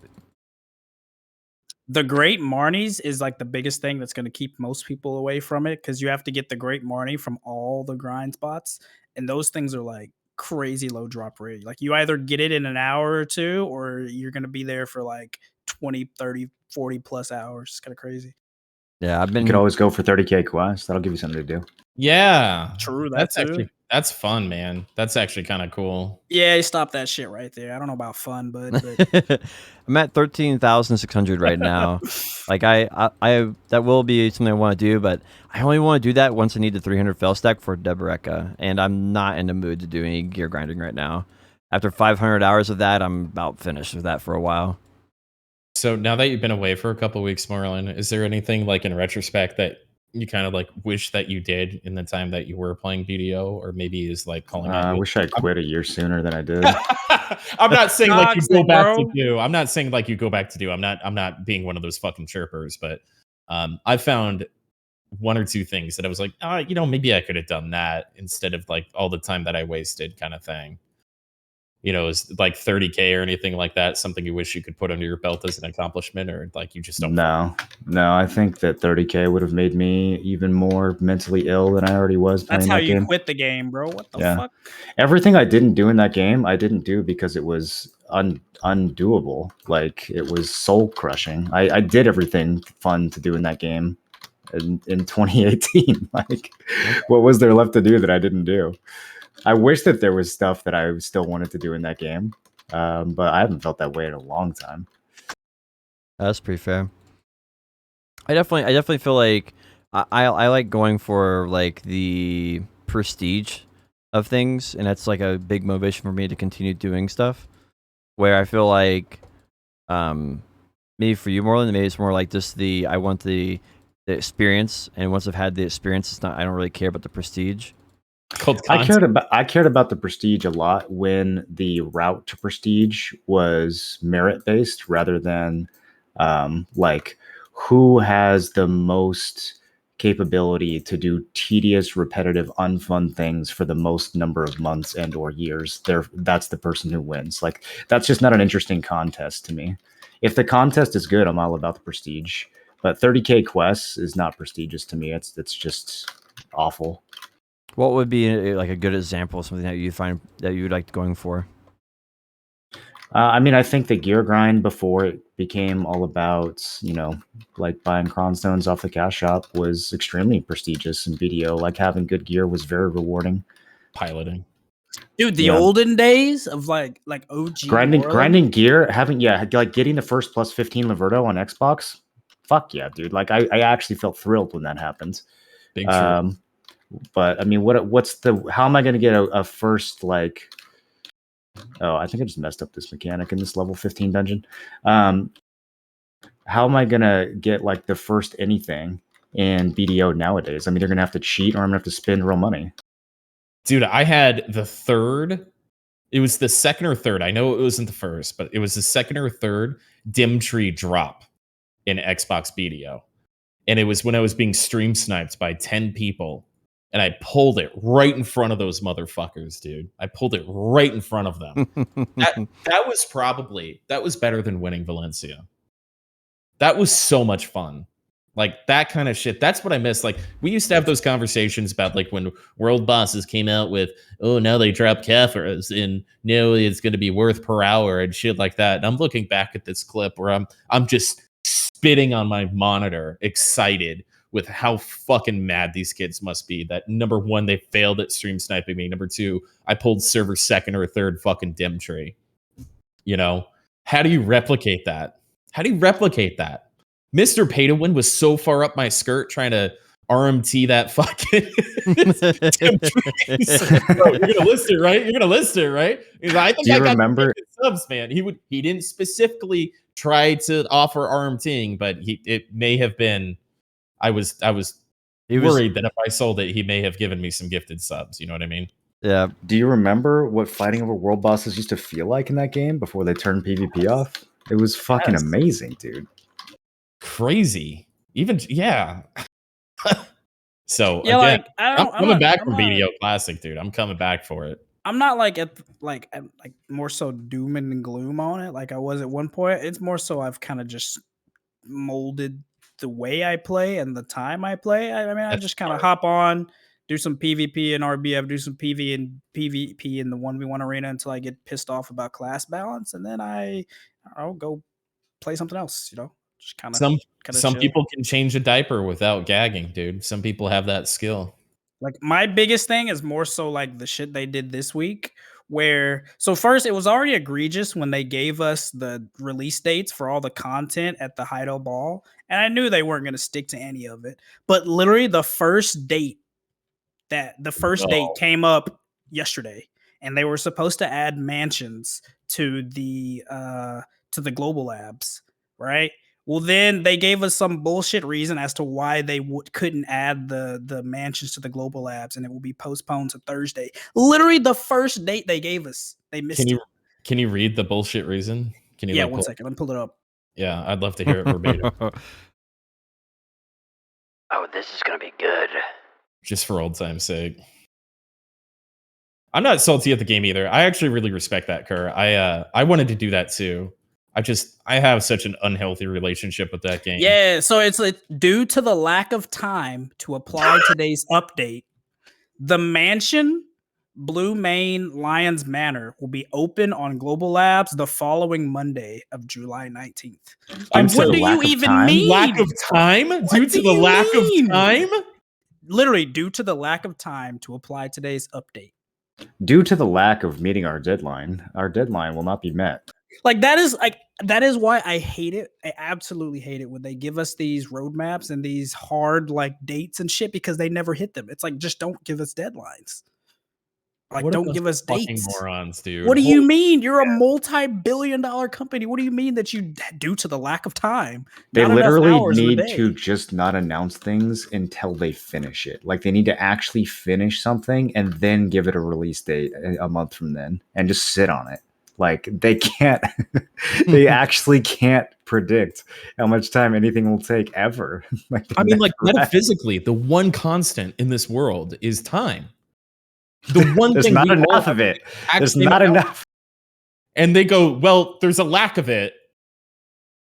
Speaker 2: The Great Marnies is like the biggest thing that's going to keep most people away from it because you have to get the Great Marnie from all the grind spots. And those things are like crazy low drop rate. Like you either get it in an hour or two, or you're going to be there for like 20, 30, 40 plus hours. It's kind of crazy.
Speaker 3: Yeah,
Speaker 4: You could always go for 30K quests. That'll give you something to do.
Speaker 1: Yeah.
Speaker 2: True,
Speaker 1: That's fun, man. That's actually kind of cool.
Speaker 2: Yeah, stop that shit right there. I don't know about fun, but
Speaker 3: I'm at 13,600 right now. Like I that will be something I want to do, but I only want to do that once I need the 300 fail stack for Deboreka, and I'm not in the mood to do any gear grinding right now. After 500 hours of that, I'm about finished with that for a while.
Speaker 1: So now that you've been away for a couple of weeks, Marlon, is there anything like in retrospect that you kind of like wish that you did in the time that you were playing BDO, or maybe is like calling out?
Speaker 4: I wish I quit a year sooner than I did.
Speaker 1: I'm not saying like you go back
Speaker 2: bro.
Speaker 1: to do. I'm not saying like you go back to do. I'm not being one of those fucking chirpers, but I found 1 or 2 things that I was like, maybe I could have done that instead of like all the time that I wasted, kind of thing. Is like 30K or anything like that something you wish you could put under your belt as an accomplishment, or like you just don't?
Speaker 4: No, I think that 30K would have made me even more mentally ill than I already was playing
Speaker 2: that's how
Speaker 4: that
Speaker 2: you
Speaker 4: game.
Speaker 2: quit the game, bro. What the
Speaker 4: Yeah.
Speaker 2: fuck?
Speaker 4: Everything I didn't do in that game, I didn't do because it was undoable. Like it was soul crushing. I did everything fun to do in that game in 2018. Like, what was there left to do that I didn't do? I wish that there was stuff that I still wanted to do in that game, but I haven't felt that way in a long time.
Speaker 3: That's pretty fair. I definitely feel like I like going for like the prestige of things, and that's like a big motivation for me to continue doing stuff. Where I feel like, maybe for you, Morland, maybe it's more like just I want the experience, and once I've had the experience, I don't really care about the prestige.
Speaker 4: I cared about the prestige a lot when the route to prestige was merit based rather than like who has the most capability to do tedious, repetitive, unfun things for the most number of months and or years. That's the person who wins. Like that's just not an interesting contest to me. If the contest is good, I'm all about the prestige. But 30K quests is not prestigious to me. It's just awful.
Speaker 3: What would be like a good example of something that you find that you would like going for?
Speaker 4: I mean, I think the gear grind before it became all about, like buying cronstones off the cash shop was extremely prestigious in BDO. Like having good gear was very rewarding.
Speaker 1: Piloting.
Speaker 2: Dude, the olden days of like OG
Speaker 4: grinding gear, like getting the first plus 15 Laverto on Xbox. Fuck yeah, dude. Like I actually felt thrilled when that happened.
Speaker 1: Big trip.
Speaker 4: But I mean, how am I going to get a first, like, oh, I think I just messed up this mechanic in this level 15 dungeon. How am I going to get like the first anything in BDO nowadays? I mean, you're going to have to cheat or I'm going to have to spend real money.
Speaker 1: Dude, I had the third. It was the second or third. I know it wasn't the first, but it was the second or third dim tree drop in Xbox BDO. And it was when I was being stream sniped by 10 people and I pulled it right in front of those motherfuckers, dude. I pulled it right in front of them. that was better than winning Valencia. That was so much fun. Like that kind of shit. That's what I miss. Like we used to have those conversations about like when World Bosses came out with, oh, now they drop Kafiras and no, it's going to be worth per hour and shit like that. And I'm looking back at this clip where I'm just spitting on my monitor, excited with how fucking mad these kids must be. That number one, they failed at stream sniping me. Number two, I pulled server second or third fucking dim tree. You know, how do you replicate that? How do you replicate that? Mr. Pay to Win was so far up my skirt trying to RMT that fucking Bro, you're gonna list it, right? You're gonna list it, right? I think
Speaker 4: Do you
Speaker 1: I got
Speaker 4: remember
Speaker 1: subs, man. He didn't specifically try to offer RMTing, but it may have been. I was worried that if I sold it, he may have given me some gifted subs. You know what I mean?
Speaker 3: Yeah.
Speaker 4: Do you remember what fighting over world bosses used to feel like in that game before they turned PvP off? It was fucking amazing, dude.
Speaker 1: Crazy. Even So
Speaker 2: Yeah,
Speaker 1: again,
Speaker 2: like
Speaker 1: I'm coming back for BDO Classic, dude. I'm coming back for it.
Speaker 2: I'm not like at more so doom and gloom on it like I was at one point. It's more so I've kind of just molded the way I play and the time I play. I mean, I just kind of hop on, do some PvP and RBF, do some PV and PvP in the 1v1 arena until I get pissed off about class balance, and then I'll go play something else. You know, just kind of
Speaker 1: some people can change a diaper without gagging, dude. Some people have that skill.
Speaker 2: Like my biggest thing is more so like the shit they did this week where so first it was already egregious when they gave us the release dates for all the content at the Heido Ball, and I knew they weren't going to stick to any of it. But literally the first date came up yesterday, and they were supposed to add mansions to the global labs, right? Well, then they gave us some bullshit reason as to why they couldn't add the mansions to the global labs, and it will be postponed to Thursday. Literally, the first date they gave us, they missed it.
Speaker 1: Can you read the bullshit reason? Can you?
Speaker 2: Yeah, 1 second. Let me pull it up.
Speaker 1: Yeah, I'd love to hear it verbatim.
Speaker 5: Oh, this is gonna be good.
Speaker 1: Just for old time's sake. I'm not salty at the game either. I actually really respect that, Kerr. I wanted to do that too. I have such an unhealthy relationship with that game.
Speaker 2: Yeah, so it's like due to the lack of time to apply today's update, the mansion Blue Main Lions Manor will be open on Global Labs the following Monday of July 19th.
Speaker 1: I'm
Speaker 2: what do you even mean?
Speaker 1: Lack of time? Due to the lack of time?
Speaker 2: Literally, due to the lack of time to apply today's update.
Speaker 4: Due to the lack of meeting our deadline will not be met.
Speaker 2: Like that is why I hate it. I absolutely hate it when they give us these roadmaps and these hard like dates and shit because they never hit them. It's like just don't give us deadlines. Like don't give us dates.
Speaker 1: Morons, dude.
Speaker 2: What do you mean? You're a multi-billion-dollar company. What do you mean that you due to the lack of time?
Speaker 4: They literally need to just not announce things until they finish it. Like they need to actually finish something and then give it a release date a month from then and just sit on it. Like they can't, they actually can't predict how much time anything will take ever.
Speaker 1: Metaphysically, the one constant in this world is time. The one
Speaker 4: there's
Speaker 1: thing
Speaker 4: not enough of it. There's not enough.
Speaker 1: And they go, well, there's a lack of it.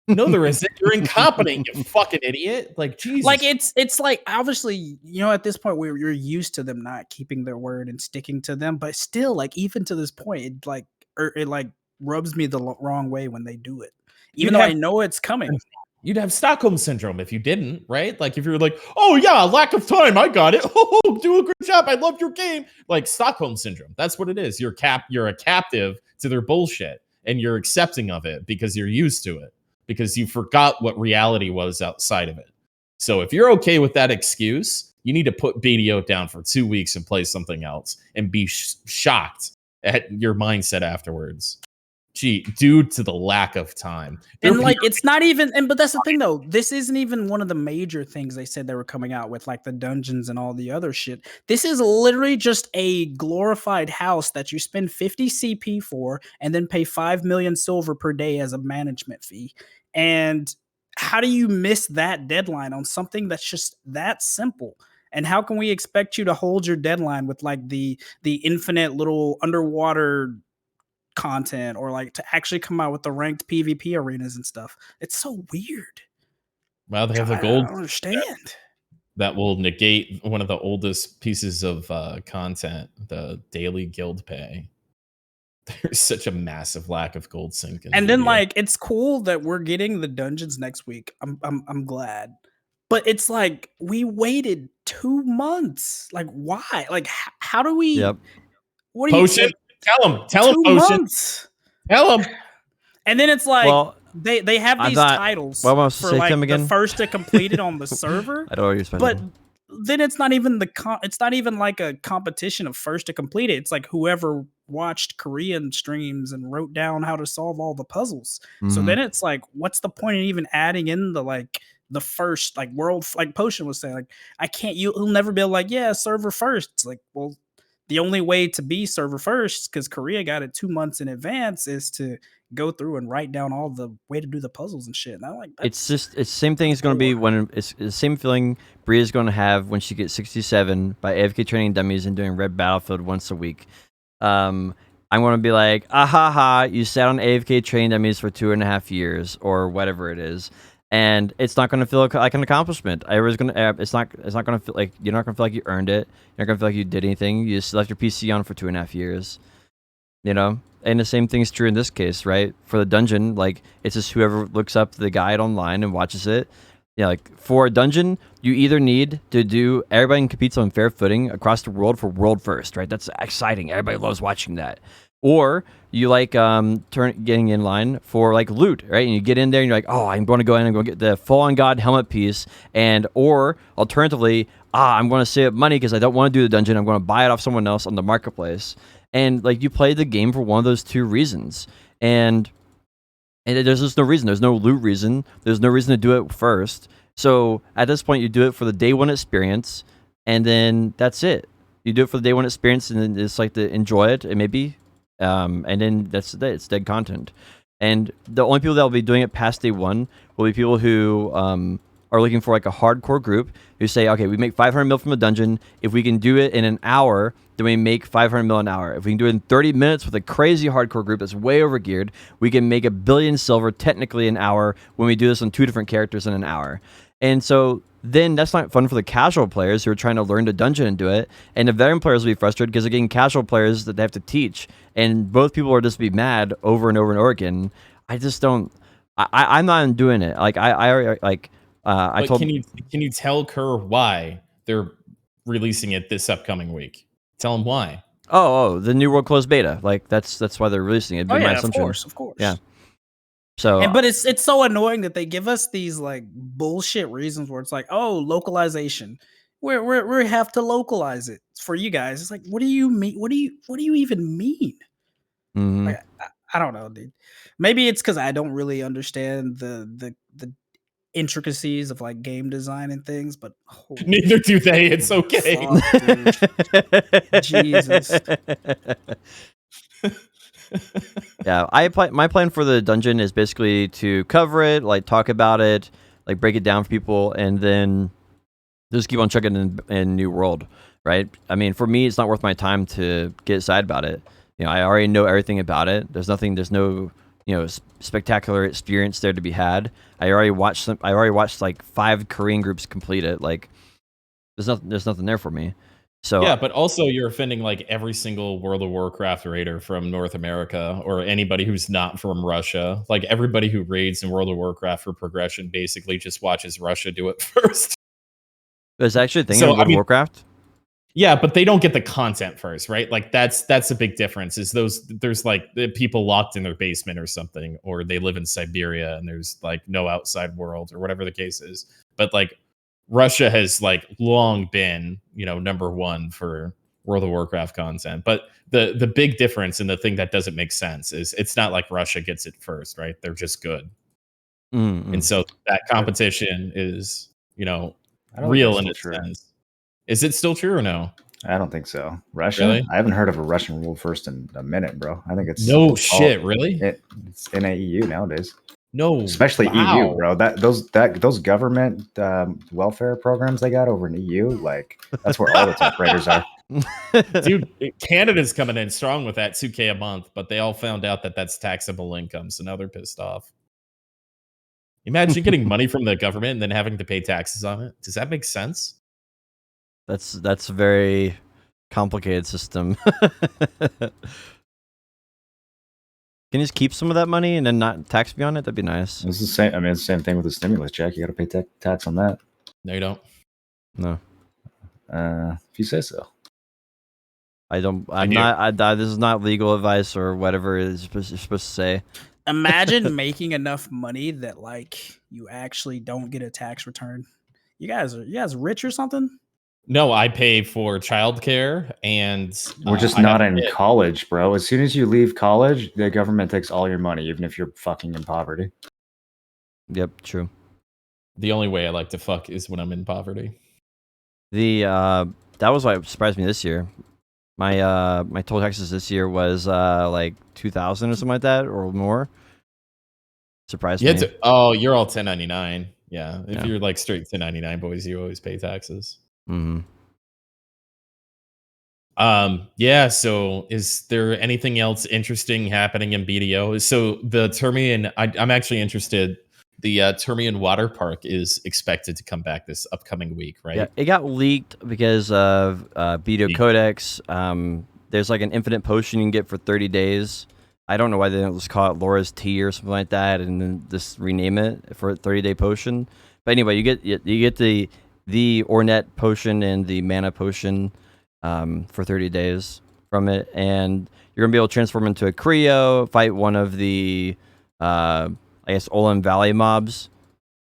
Speaker 1: No, there isn't. You're incompetent, you fucking idiot. Like, Jesus.
Speaker 2: Like, it's like, obviously, you know, at this point, you're used to them not keeping their word and sticking to them. But still, like, even to this point, it rubs me the wrong way when they do it. Even though I know it's coming.
Speaker 1: You'd have Stockholm Syndrome if you didn't, right? Like, if you're like, oh, yeah, lack of time, I got it. Oh, do a great job. I love your game. Like, Stockholm Syndrome. That's what it is. You're a captive to their bullshit, and you're accepting of it because you're used to it. Because you forgot what reality was outside of it. So if you're okay with that excuse, you need to put BDO down for 2 weeks and play something else and be shocked at your mindset afterwards. Gee, due to the lack of time.
Speaker 2: And it's not even, but that's the thing though, this isn't even one of the major things they said they were coming out with, like the dungeons and all the other shit. This is literally just a glorified house that you spend 50 CP for and then pay 5 million silver per day as a management fee. And how do you miss that deadline on something that's just that simple? And how can we expect you to hold your deadline with like the infinite little underwater content, or like to actually come out with the ranked PvP arenas and stuff? It's so weird.
Speaker 1: Well, they have the
Speaker 2: I
Speaker 1: gold
Speaker 2: don't understand.
Speaker 1: that will negate one of the oldest pieces of content, the daily guild pay. There's such a massive lack of gold sync.
Speaker 2: And then like it's cool that we're getting the dungeons next week. I'm glad. But it's like we waited 2 months. Like why? Like how do we
Speaker 3: Yep.
Speaker 2: what do you
Speaker 1: Potion, tell him
Speaker 2: 2
Speaker 1: Potion.
Speaker 2: months.
Speaker 1: Tell him.
Speaker 2: And then it's like
Speaker 3: Well,
Speaker 2: they have
Speaker 3: I
Speaker 2: these
Speaker 3: thought-
Speaker 2: titles
Speaker 3: what was I
Speaker 2: for
Speaker 3: say,
Speaker 2: like
Speaker 3: Tim,
Speaker 2: the
Speaker 3: again?
Speaker 2: first to complete it on the server.
Speaker 3: I don't know what you're supposed
Speaker 2: But
Speaker 3: to do.
Speaker 2: then it's not even it's not even like a competition of first to complete it. It's like whoever watched Korean streams and wrote down how to solve all the puzzles. So
Speaker 3: Mhm.
Speaker 2: then it's like, what's the point in even adding in the first like world, like Potion was saying, like I can't, he'll never be like, yeah, server first. It's like, well, the only way to be server first, because Korea got it 2 months in advance, is to go through and write down all the way to do the puzzles and shit. And I'm like,
Speaker 3: It's the same thing is going to be when it's the same feeling Bria's going to have when she gets 67 by AFK training dummies and doing Red Battlefield once a week. I'm going to be like, ha, you sat on AFK training dummies for 2.5 years or whatever it is, and it's not going to feel like an accomplishment. It's not going to feel like, you're not going to feel like you earned it. You're not going to feel like you did anything. You just left your PC on for 2.5 years. You know, and the same thing's true in this case, right? For the dungeon, like it's just whoever looks up the guide online and watches it. Yeah, like for a dungeon, you either need to do everybody competes on fair footing across the world for world first, right? That's exciting. Everybody loves watching that. Or you like getting in line for like loot, right? And you get in there and you're like, oh, I'm going to go in and go get the Fallen God helmet piece, and or alternatively, I'm going to save money because I don't want to do the dungeon. I'm going to buy it off someone else on the marketplace. And like you play the game for one of those two reasons, and there's just no reason. There's no loot reason. There's no reason to do it first. So at this point, you do it for the day one experience, and then that's it. You do it for the day one experience, and then it's like to enjoy it, and maybe, and then that's it. It's dead content. And the only people that will be doing it past day one will be people who are looking for like a hardcore group who say, okay, we make 500 mil from a dungeon. If we can do it in an hour, then we make 500 mil an hour. If we can do it in 30 minutes with a crazy hardcore group that's way overgeared, we can make 1 billion silver technically an hour when we do this on 2 different characters in an hour. And so then that's not fun for the casual players who are trying to learn the dungeon and do it. And the veteran players will be frustrated because they're getting casual players that they have to teach. And both people are just be mad over and over and over again. I just don't, I'm not doing it. Like I told.
Speaker 1: Can you tell Kerr why they're releasing it this upcoming week? Tell them why.
Speaker 3: Oh, the new world closed beta. Like that's why they're releasing it.
Speaker 2: Oh yeah,
Speaker 3: my assumption.
Speaker 2: of course.
Speaker 3: Yeah. So,
Speaker 2: but it's so annoying that they give us these like bullshit reasons where it's like, oh, localization. We have to localize it for you guys. It's like, what do you mean? What do you even mean?
Speaker 3: mhm.
Speaker 2: Like, I don't know, dude. Maybe it's because I don't really understand the intricacies of like game design and things, but
Speaker 1: Neither do they. It's okay.
Speaker 2: Fuck, dude. Jesus.
Speaker 3: Yeah, my plan for the dungeon is basically to cover it, like talk about it, like break it down for people, and then just keep on chugging in New World, right? I mean, for me, it's not worth my time to get excited about it. You know, I already know everything about it. There's no spectacular experience there to be had. I already watched like 5 Korean groups complete it. Like, there's nothing there for me. So
Speaker 1: yeah, but also you're offending like every single World of Warcraft raider from North America or anybody who's not from Russia. Like everybody who raids in World of Warcraft for progression basically just watches Russia do it first.
Speaker 3: there's actually a thing
Speaker 1: So,
Speaker 3: in World of Warcraft.
Speaker 1: Yeah, but they don't get the content first, right? Like that's a big difference. Is there's like the people locked in their basement or something, or they live in Siberia and there's like no outside world or whatever the case is. But like Russia has like long been, number one for World of Warcraft content. But the big difference and the thing that doesn't make sense is it's not like Russia gets it first, right? They're just good.
Speaker 3: Mm-hmm.
Speaker 1: And so that competition is,
Speaker 4: I don't
Speaker 1: real
Speaker 4: think
Speaker 1: in
Speaker 4: it's
Speaker 1: a
Speaker 4: true.
Speaker 1: sense. Is it still true or no?
Speaker 4: I don't think so. Russia?
Speaker 1: Really?
Speaker 4: I haven't heard of a Russian rule first in a minute, bro. I think it's
Speaker 1: No shit, really?
Speaker 4: It's in EU nowadays.
Speaker 1: No,
Speaker 4: especially
Speaker 1: wow.
Speaker 4: EU, bro. Those government welfare programs they got over in EU, like that's where all the tech writers are.
Speaker 1: Dude, Canada's coming in strong with that $2K a month, but they all found out that that's taxable income, so now they're pissed off. Imagine getting money from the government and then having to pay taxes on it. Does that make sense?
Speaker 3: That's a very complicated system. Can you just keep some of that money and then not tax me on it? That'd be nice.
Speaker 4: It's the same. I mean, it's the same thing with the stimulus check. You got to pay tax on that.
Speaker 1: No, you don't.
Speaker 3: No,
Speaker 4: if you say so.
Speaker 3: I don't.
Speaker 1: I
Speaker 3: I'm
Speaker 1: do.
Speaker 3: not. This is not legal advice or whatever you're supposed to say.
Speaker 2: Imagine making enough money that like you actually don't get a tax return. You guys rich or something?
Speaker 1: No, I pay for childcare and
Speaker 4: We're just
Speaker 1: I
Speaker 4: not
Speaker 1: have a
Speaker 4: in
Speaker 1: kid.
Speaker 4: college, bro. As soon as you leave college, the government takes all your money, even if you're fucking in poverty.
Speaker 3: Yep, true.
Speaker 1: The only way I like to fuck is when I'm in poverty.
Speaker 3: That was what surprised me this year. My my total taxes this year was like 2,000 or something like that or more. Surprised me.
Speaker 1: You're all 1099. Yeah, if
Speaker 3: Yeah.
Speaker 1: you're like straight 1099 boys, you always pay taxes.
Speaker 3: Mm-hmm.
Speaker 1: Yeah, so is there anything else interesting happening in BDO? So the Termian, I'm actually interested. The Termian Water Park is expected to come back this upcoming week, right?
Speaker 3: Yeah, it got leaked because of Beto
Speaker 1: Leaked.
Speaker 3: Codex. There's like an infinite potion you can get for 30 days. I don't know why they don't just call it Laura's Tea or something like that, and then just rename it for a 30-day potion. But anyway, you get the Ornette potion and the Mana potion for 30 days from it, and you're gonna be able to transform into a Creo, fight one of the I guess Olin Valley mobs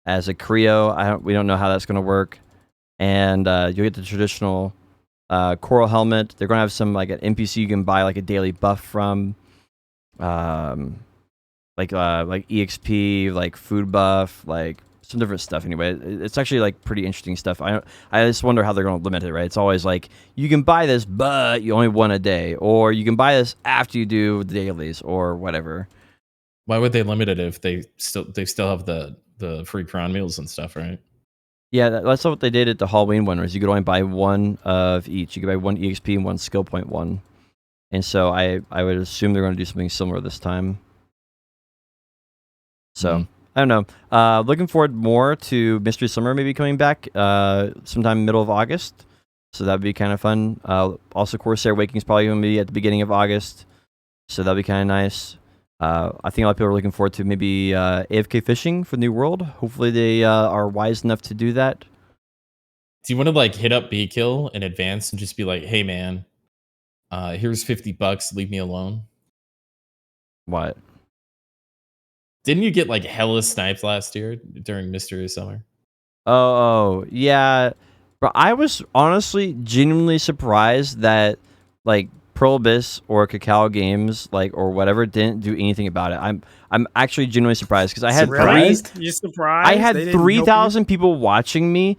Speaker 3: as a Creo. We don't know how that's gonna work, and you'll get the traditional Coral Helmet. They're gonna have some like an NPC you can buy like a daily buff from, like EXP, like food buff, like some different stuff. Anyway, it's actually like pretty interesting stuff. I just wonder how they're gonna limit it. Right? It's always like you can buy this, but you only won a day, or you can buy this after you do the dailies, or whatever.
Speaker 1: Why would they limit it if they still have the free prawn meals and stuff, right?
Speaker 3: Yeah, that's what they did at the Halloween one. Was you could only buy one of each. You could buy one EXP and one skill point one. And so I would assume they're going to do something similar this time. So I don't know. Looking forward more to Mystery Summer maybe coming back sometime middle of August. So that'd be kind of fun. Also, Corsair Awakening is probably going to be at the beginning of August. So that'd be kind of nice. I think a lot of people are looking forward to maybe AFK fishing for New World. Hopefully they are wise enough to do that.
Speaker 1: Do you want to like hit up B-Kill in advance and just be like, hey man, here's $50, leave me alone?
Speaker 3: What?
Speaker 1: Didn't you get like hella sniped last year during Mystery Summer?
Speaker 3: Oh, yeah. But I was honestly genuinely surprised that like Pearl Abyss or Cacao Games or whatever didn't do anything about it. I'm actually genuinely surprised because I had
Speaker 4: Surprised?
Speaker 2: You surprised?
Speaker 3: I had
Speaker 2: They didn't help
Speaker 3: 3,000 people watching me,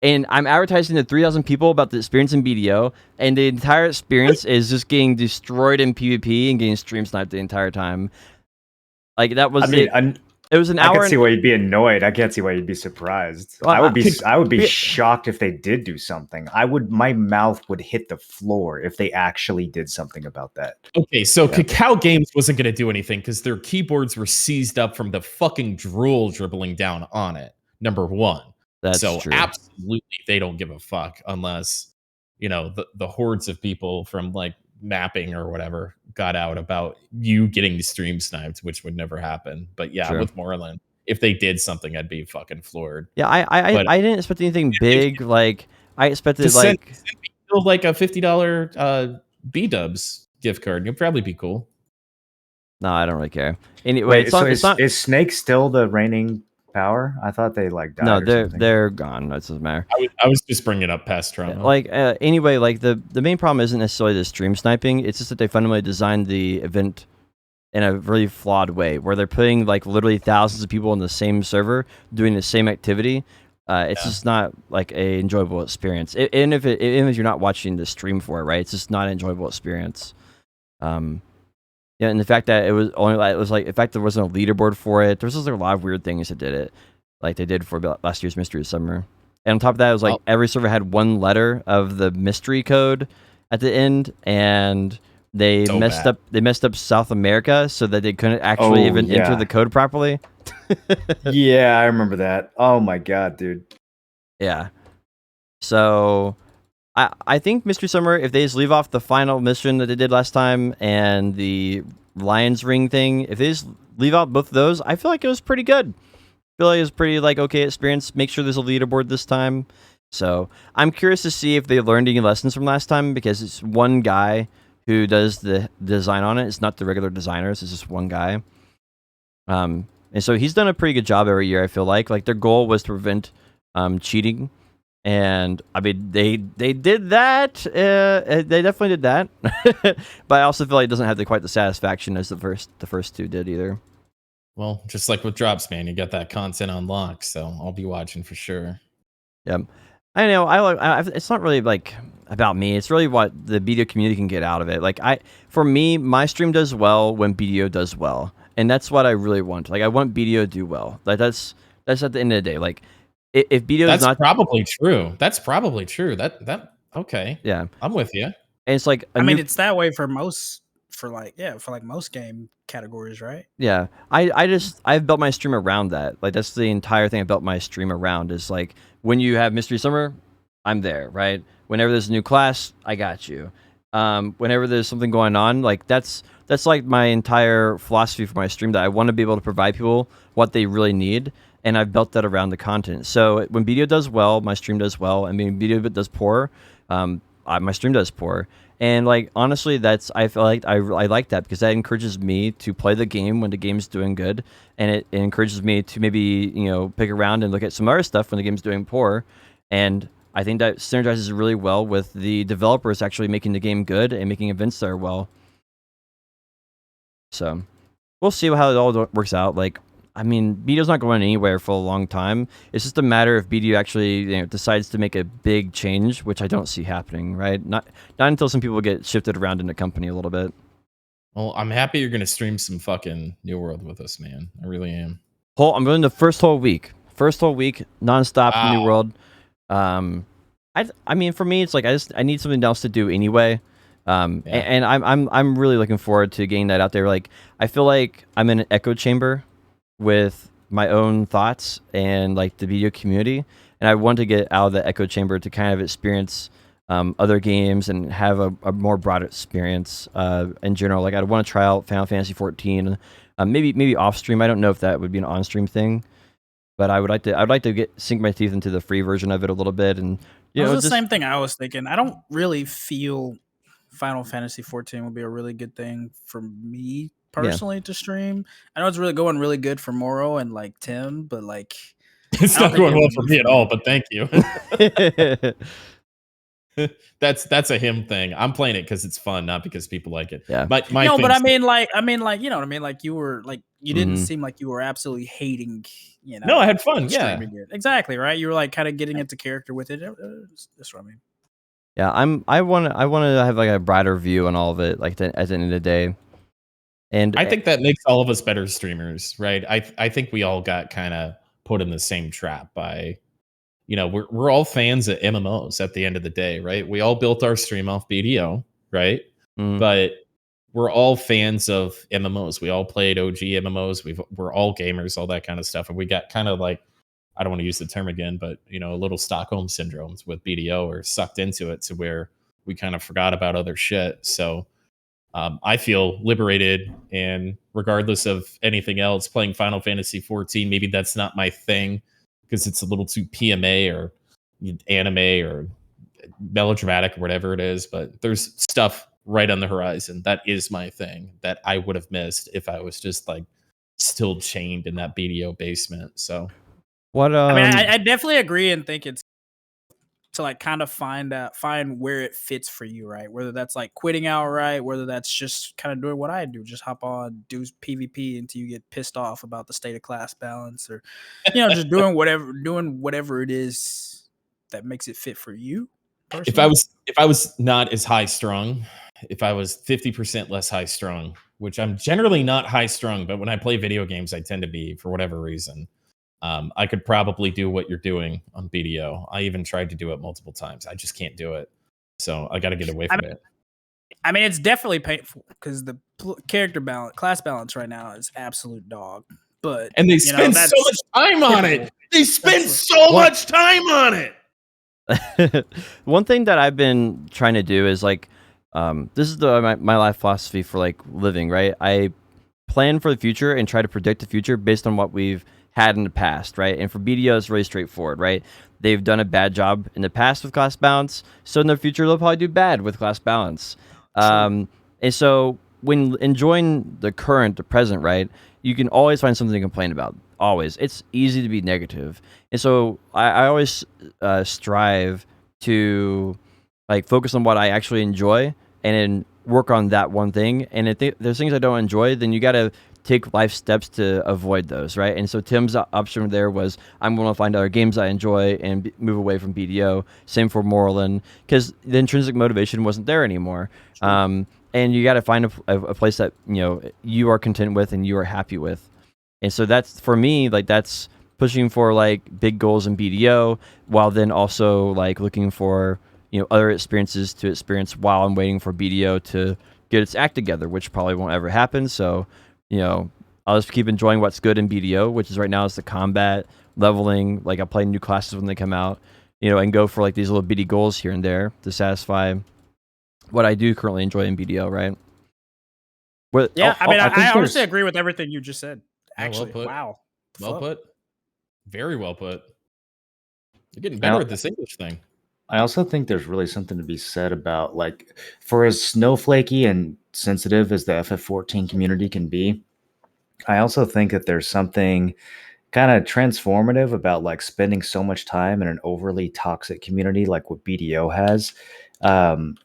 Speaker 3: and I'm advertising to 3,000 people about the experience in BDO, and the entire experience is just getting destroyed in PvP and getting stream sniped the entire time. Like that was it was an hour.
Speaker 4: I can see why you'd be annoyed. I can't see why you'd be surprised.
Speaker 3: Well,
Speaker 4: I would be shocked if they did do something. My mouth would hit the floor if they actually did something about that.
Speaker 1: Okay, so Cacao Games wasn't going to do anything because their keyboards were seized up from the fucking drool dribbling down on it. Number one.
Speaker 3: That's
Speaker 1: so
Speaker 3: true.
Speaker 1: Absolutely, they don't give a fuck unless, the hordes of people from like mapping or whatever got out about you getting the stream sniped, which would never happen. But yeah,
Speaker 3: True.
Speaker 1: with Moreland, if they did something, I'd be fucking floored.
Speaker 3: Yeah, I didn't expect anything big. Like I expected
Speaker 1: send me like a $50 B-dubs gift card. It'd probably be cool.
Speaker 3: No, I don't really care. Anyway,
Speaker 4: is Snake still the reigning power? I thought they died.
Speaker 3: No, they're gone. That doesn't matter.
Speaker 1: I was just bringing up past trauma.
Speaker 3: Anyway, the main problem isn't necessarily the stream sniping. It's just that they fundamentally designed the event in a really flawed way, where they're putting literally thousands of people in the same server doing the same activity. It's just not like a enjoyable experience. Even if you're not watching the stream for it, right? It's just not an enjoyable experience. Yeah, and the fact that it was only like the fact there wasn't a leaderboard for it. There was just like a lot of weird things that did it, like they did for last year's Mystery of Summer. And on top of that, it was like every server had one letter of the mystery code at the end, and they
Speaker 1: So
Speaker 3: messed
Speaker 1: bad.
Speaker 3: up. They messed up South America so that they couldn't actually
Speaker 4: Oh,
Speaker 3: even enter
Speaker 4: yeah.
Speaker 3: the code properly.
Speaker 4: Yeah, I remember that. Oh my god, dude.
Speaker 3: Yeah. So I think Mystery Summer, if they just leave off the final mission that they did last time and the Lion's Ring thing, if they just leave out both of those, I feel like it was pretty good. I feel like it was pretty like okay experience. Make sure there's a leaderboard this time. So I'm curious to see if they learned any lessons from last time, because it's one guy who does the design on it. It's not the regular designers. It's just one guy. And so he's done a pretty good job every year. I feel like their goal was to prevent cheating. And I mean, they did that. They definitely did that. But I also feel like it doesn't have quite the satisfaction as the first two did either.
Speaker 1: Well, just like with drops, man, you got that content unlocked, so I'll be watching for sure.
Speaker 3: Yep. I know. It's not really like about me. It's really what the BDO community can get out of it. For me, my stream does well when BDO does well, and that's what I really want. Like, I want BDO to do well. Like, that's at the end of the day. Like, if BDO
Speaker 1: That's
Speaker 3: is not
Speaker 1: probably true. That's probably true. That okay.
Speaker 3: yeah,
Speaker 1: I'm with you.
Speaker 3: and it's like
Speaker 2: I mean, it's that way for most most game categories, right?
Speaker 3: Yeah, I've built my stream around that. Like, that's the entire thing I built my stream around, is like, when you have Mystery Summer, I'm there, right? Whenever there's a new class, I got you. Whenever there's something going on, like that's like my entire philosophy for my stream, that I want to be able to provide people what they really need, and I've built that around the content. So when BDO does well, my stream does well. I mean, BDO does poor, my stream does poor. And like, honestly, I feel like I like that, because that encourages me to play the game when the game's doing good, and it encourages me to maybe pick around and look at some other stuff when the game's doing poor. And I think that synergizes really well with the developers actually making the game good and making events that are well. So we'll see how it all works out. Like, I mean, BDO's not going anywhere for a long time. It's just a matter if BDO actually decides to make a big change, which I don't see happening, right? Not until some people get shifted around in the company a little bit.
Speaker 1: Well, I'm happy you're gonna stream some fucking New World with us, man. I really am.
Speaker 3: I'm going the first whole week nonstop.
Speaker 1: Wow.
Speaker 3: New World. I mean, for me, it's like I need something else to do anyway. And I'm really looking forward to getting that out there. Like, I feel like I'm in an echo chamber with my own thoughts and like the video community, and I want to get out of the echo chamber to kind of experience other games and have a more broad experience in general. Like, I want to try out Final Fantasy 14, maybe off stream. I don't know if that would be an on stream thing, but I'd like to sink my teeth into the free version of it a little bit. And
Speaker 2: It was the same thing I was thinking. I don't really feel Final Fantasy 14 would be a really good thing for me personally to stream. I know it's really going really good for Moro and like Tim, but like
Speaker 1: It's
Speaker 2: I don't
Speaker 1: not
Speaker 2: think
Speaker 1: going
Speaker 2: it
Speaker 1: well
Speaker 2: would
Speaker 1: for
Speaker 2: be
Speaker 1: me
Speaker 2: for
Speaker 1: at all,
Speaker 2: me.
Speaker 1: but thank you. That's a him thing. I'm playing it because it's fun, not because people like it.
Speaker 3: Yeah.
Speaker 1: My
Speaker 2: No, but I
Speaker 1: thing's-
Speaker 2: mean, you know what I mean? Like, you were like, you didn't
Speaker 3: Mhm.
Speaker 2: seem like you were absolutely hating,
Speaker 1: No, I had fun. Yeah.
Speaker 2: streaming it. Exactly, right? You were like kind of getting into character with it. That's what I mean.
Speaker 3: Yeah, I want to have like a broader view on all of it, like at the end of the day. And
Speaker 1: I think that makes all of us better streamers, right? I think we all got kind of put in the same trap by, we're all fans of MMOs at the end of the day, right? We all built our stream off BDO, right? But we're all fans of MMOs. We all played OG MMOs. We're all gamers, all that kind of stuff. And we got kind of like, I don't want to use the term again, but a little Stockholm syndrome with BDO, or sucked into it to where we kind of forgot about other shit. So I feel liberated, and regardless of anything else, playing Final Fantasy 14, maybe that's not my thing because it's a little too PMA or anime or melodramatic or whatever it is. But there's stuff right on the horizon that is my thing that I would have missed if I was just like still chained in that BDO basement. So
Speaker 3: what
Speaker 2: I mean, I definitely agree and think it's to like kind of find where it fits for you, right? Whether that's like quitting outright, whether that's just kind of doing what I do, just hop on, do PvP until you get pissed off about the state of class balance, or just doing whatever it is that makes it fit for you. personally.
Speaker 1: If I was not as high strung, if I was 50% less high strung, which I'm generally not high strung, but when I play video games, I tend to be for whatever reason. I could probably do what you're doing on BDO. I even tried to do it multiple times. I just can't do it. So I got to get away from it.
Speaker 2: I mean, it's definitely painful because the character balance, class balance right now is absolute dog. But
Speaker 1: and they spend so much time on it. They spend so much time on it.
Speaker 3: One thing that I've been trying to do is like, this is my life philosophy for like living, right? I plan for the future and try to predict the future based on what we've had in the past, right? And for BDO, it's really straightforward, right? They've done a bad job in the past with class balance, so in the future they'll probably do bad with class balance. And so when enjoying the present, right, you can always find something to complain about. Always. It's easy to be negative. And so I always strive to like focus on what I actually enjoy and then work on that one thing. And if there's things I don't enjoy, then you got to take life steps to avoid those, right? And so Tim's option there was, I'm going to find other games I enjoy and move away from BDO. Same for Moreland, because the intrinsic motivation wasn't there anymore. Sure. And you got to find a place that you are content with and you are happy with. And so that's, for me, like that's pushing for like big goals in BDO, while then also like looking for other experiences to experience while I'm waiting for BDO to get its act together, which probably won't ever happen. So I'll just keep enjoying what's good in BDO, which is right now is the combat, leveling. Like I play new classes when they come out, and go for like these little bitty goals here and there to satisfy what I do currently enjoy in BDO, right?
Speaker 2: I honestly agree with everything you just said. Actually,
Speaker 1: well put. Very well put. You're getting better at this English thing.
Speaker 4: I also think there's really something to be said about, like, for as snowflakey and sensitive as the FF14 community can be, I also think that there's something kind of transformative about like spending so much time in an overly toxic community like what BDO has.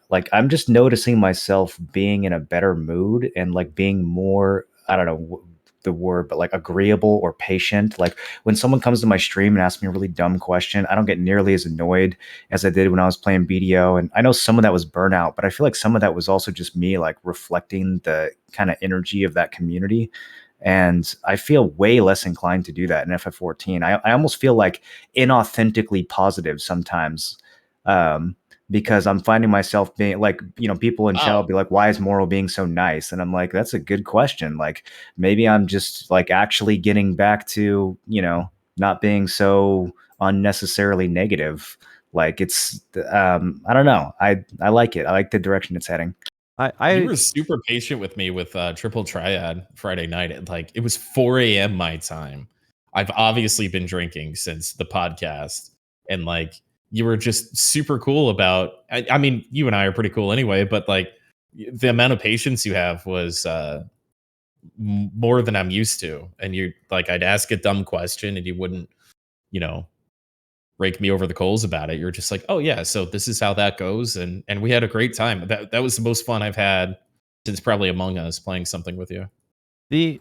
Speaker 4: Like I'm just noticing myself being in a better mood and like being more, I don't know the word, but like agreeable or patient. Like when someone comes to my stream and asks me a really dumb question, I don't get nearly as annoyed as I did when I was playing BDO. And I know some of that was burnout, but I feel like some of that was also just me like reflecting the kind of energy of that community. And I feel way less inclined to do that in FF14. I almost feel like inauthentically positive sometimes, because I'm finding myself being like, people in chat will be like, why is Moral being so nice? And I'm like, that's a good question. Like maybe I'm just like actually getting back to, not being so unnecessarily negative. Like it's, I don't know. I like it. I like the direction it's heading.
Speaker 1: You were super patient with me with Triple Triad Friday night. It was 4 a.m. my time. I've obviously been drinking since the podcast, and like you were just super cool about. I mean, you and I are pretty cool anyway, but like the amount of patience you have was more than I'm used to. And you like, I'd ask a dumb question, and you wouldn't, rake me over the coals about it. You're just like, oh yeah, so this is how that goes, and we had a great time. That was the most fun I've had since probably Among Us, playing something with you.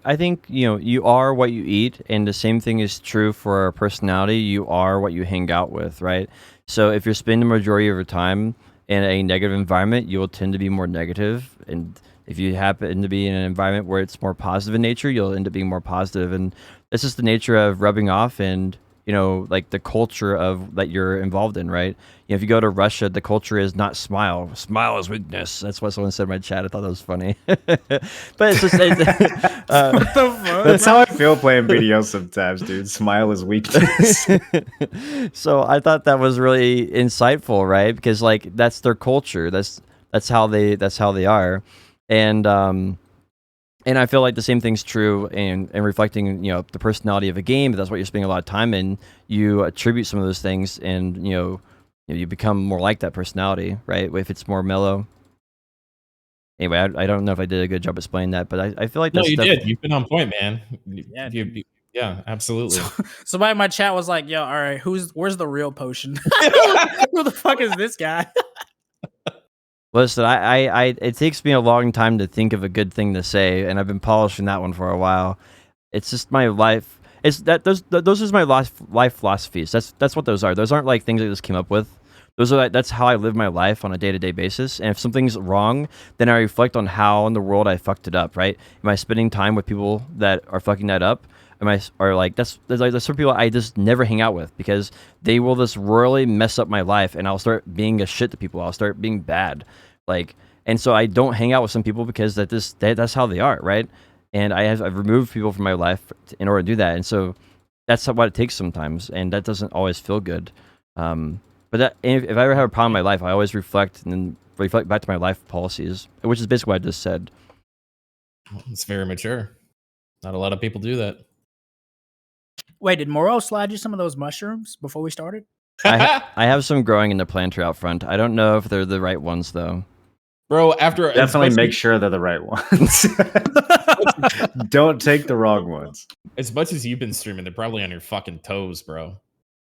Speaker 3: I think you are what you eat, and the same thing is true for our personality. You are what you hang out with, right? So if you're spending the majority of your time in a negative environment, you will tend to be more negative, and if you happen to be in an environment where it's more positive in nature, you'll end up being more positive. And it's just the nature of rubbing off and like the culture of that you're involved in, right? If you go to Russia, the culture is not smile. Smile is weakness. That's what someone said in my chat. I thought that was funny. But it's just
Speaker 4: that's how I feel playing BDO sometimes, dude. Smile is weakness.
Speaker 3: So I thought that was really insightful, right? Because like that's their culture. That's how they are, and I feel like the same thing's true in reflecting, the personality of a game. That's what you're spending a lot of time in. You attribute some of those things, and you become more like that personality, right? If it's more mellow. Anyway, I don't know if I did a good job explaining that, but I feel like that's
Speaker 1: you did. You've been on point, man. Yeah, absolutely.
Speaker 2: Somebody in my chat was like, "Yo, all right, where's the real potion? Who the fuck is this guy?"
Speaker 3: Listen, it takes me a long time to think of a good thing to say, and I've been polishing that one for a while. It's just my life. It's that those are my life philosophies. That's what those are. Those aren't like things I just came up with. That's how I live my life on a day-to-day basis. And if something's wrong, then I reflect on how in the world I fucked it up, right? Am I spending time with people that are fucking that up? There's some people I just never hang out with because they will just royally mess up my life, and I'll start being a shit to people. I'll start being bad, and so I don't hang out with some people because that's how they are, right? And I've removed people from my life in order to do that, and so that's what it takes sometimes, and that doesn't always feel good. But if I ever have a problem in my life, I always reflect and then reflect back to my life policies, which is basically what I just said.
Speaker 1: It's very mature. Not a lot of people do that.
Speaker 2: Wait, did Moro slide you some of those mushrooms before we started?
Speaker 3: I have some growing in the planter out front. I don't know if they're the right ones though.
Speaker 1: Bro, after
Speaker 4: Definitely make sure they're the right ones. Don't take the wrong ones.
Speaker 1: as much as you've been streaming, they're probably on your fucking toes, bro.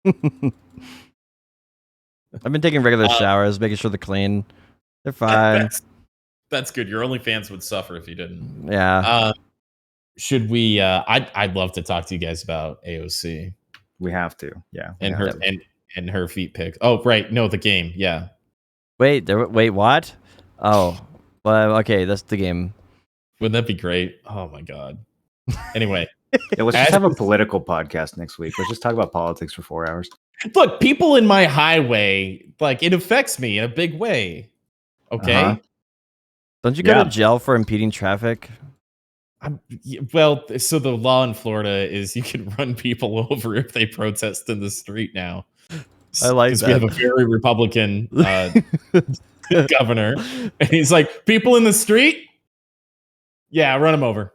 Speaker 3: I've been taking regular showers, making sure they're clean. They're fine.
Speaker 1: That's good. Your OnlyFans would suffer if you didn't.
Speaker 3: Yeah.
Speaker 1: Should we? I'd love to talk to you guys about AOC.
Speaker 4: We have to, yeah.
Speaker 1: And her feet pics. Oh, right. No, the game. Yeah.
Speaker 3: Wait, what? Oh, well, okay. That's the game.
Speaker 1: Wouldn't that be great? Oh my god. Anyway,
Speaker 4: yeah, let's just have a political podcast next week. Let's just talk about politics for 4 hours.
Speaker 1: Look, people in my highway, it affects me in a big way. Okay.
Speaker 4: Uh-huh.
Speaker 3: Don't you go to jail for impeding traffic?
Speaker 1: Well, so the law in Florida is you can run people over if they protest in the street now.
Speaker 3: I like that.
Speaker 1: We have a very Republican governor, and he's like, people in the street, yeah, run them over.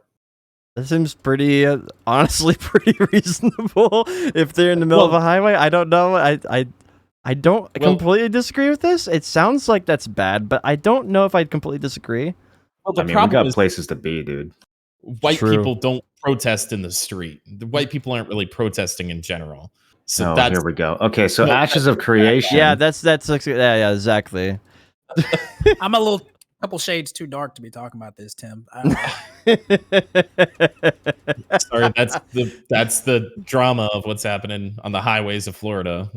Speaker 3: That seems pretty, honestly, pretty reasonable. If they're in the middle of a highway, I don't know. I don't completely disagree with this. It sounds like that's bad, but I don't know if I'd completely disagree.
Speaker 1: Well, the
Speaker 4: we
Speaker 1: problem
Speaker 4: got places to be, dude.
Speaker 1: White people don't protest in the street. The white people aren't really protesting in general. So
Speaker 4: here we go. Okay, so Ashes of Creation.
Speaker 3: Yeah, that's yeah, exactly.
Speaker 2: I'm a couple shades too dark to be talking about this, Tim.
Speaker 1: Sorry, that's the drama of what's happening on the highways of Florida.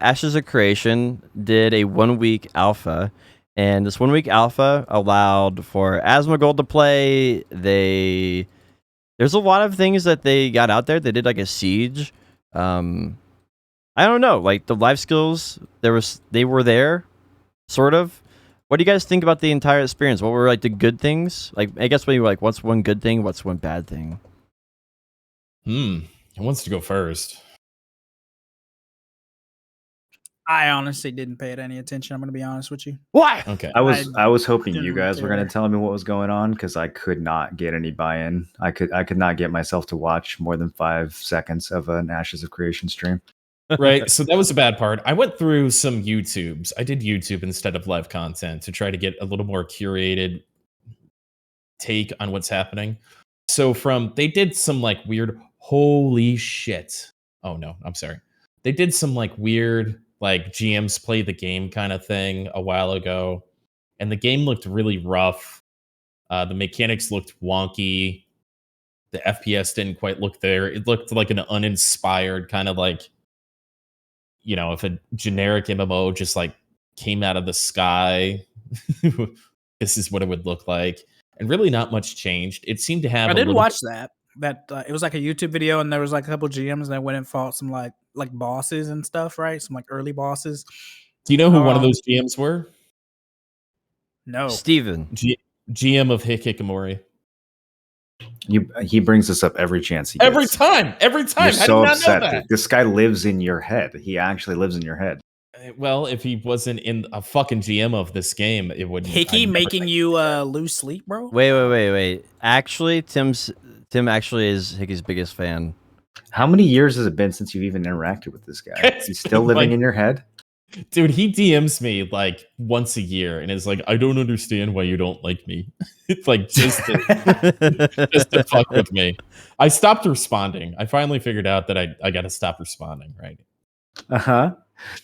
Speaker 3: Ashes of Creation did a 1 week alpha, and this 1 week alpha allowed for Asmongold to play. There's a lot of things that they got out there. They did a siege. I don't know, the life skills. They were there, sort of. What do you guys think about the entire experience? What were the good things? I guess maybe what's one good thing, what's one bad thing?
Speaker 1: Who wants to go first?
Speaker 2: I honestly didn't pay it any attention. I'm going to be honest with you.
Speaker 3: Why?
Speaker 1: Okay.
Speaker 4: I was hoping you guys were going to tell me what was going on because I could not get any buy-in. I could not get myself to watch more than 5 seconds of an Ashes of Creation stream.
Speaker 1: Right. So that was a bad part. I went through some YouTubes. I did YouTube instead of live content to try to get a little more curated take on what's happening. So they did some weird, holy shit. Oh no, I'm sorry. They did some weird, GMs play the game kind of thing a while ago. And the game looked really rough. The mechanics looked wonky. The FPS didn't quite look there. It looked like an uninspired kind of if a generic MMO just came out of the sky, this is what it would look like. And really not much changed. It seemed to have
Speaker 2: I did watch that. It was a YouTube video, and there was a couple GMs that went and fought some bosses and stuff, right? Some early bosses.
Speaker 1: Do you know who one of those GMs were?
Speaker 2: No.
Speaker 1: Steven. GM of Hikikomori.
Speaker 4: He brings this up every chance he gets.
Speaker 1: Every time.
Speaker 4: You're so upset. Know that? This guy lives in your head. He actually lives in your head.
Speaker 1: Well, if he wasn't in a fucking GM of this game, it wouldn't.
Speaker 2: Hickey making you lose sleep, bro?
Speaker 3: Wait. Actually, Tim actually is Hickey's biggest fan.
Speaker 4: How many years has it been since you've even interacted with this guy? He's still living in your head?
Speaker 1: Dude, he DMs me once a year and is I don't understand why you don't like me. It's just to fuck with me. I stopped responding. I finally figured out that I got to stop responding, right?
Speaker 4: Uh-huh.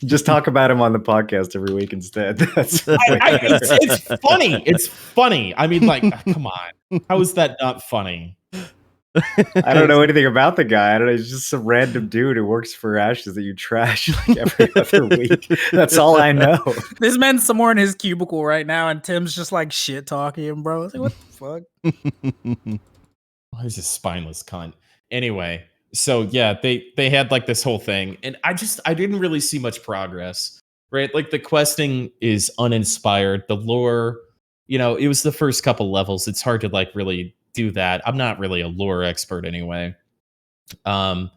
Speaker 4: Just talk about him on the podcast every week instead.
Speaker 1: It's funny. It's funny. I mean, come on. How is that not funny?
Speaker 4: I don't know anything about the guy. I don't know. He's just some random dude who works for Ashes that you trash like every other week. That's all I know.
Speaker 2: This man's somewhere in his cubicle right now, and Tim's just like shit talking him, bro. It's like, what the fuck?
Speaker 1: Oh, he's a spineless cunt. Anyway, so yeah, they had like this whole thing, and I didn't really see much progress. Right, like the questing is uninspired. The lore, it was the first couple levels. It's hard to like really do that. I'm not really a lore expert anyway. The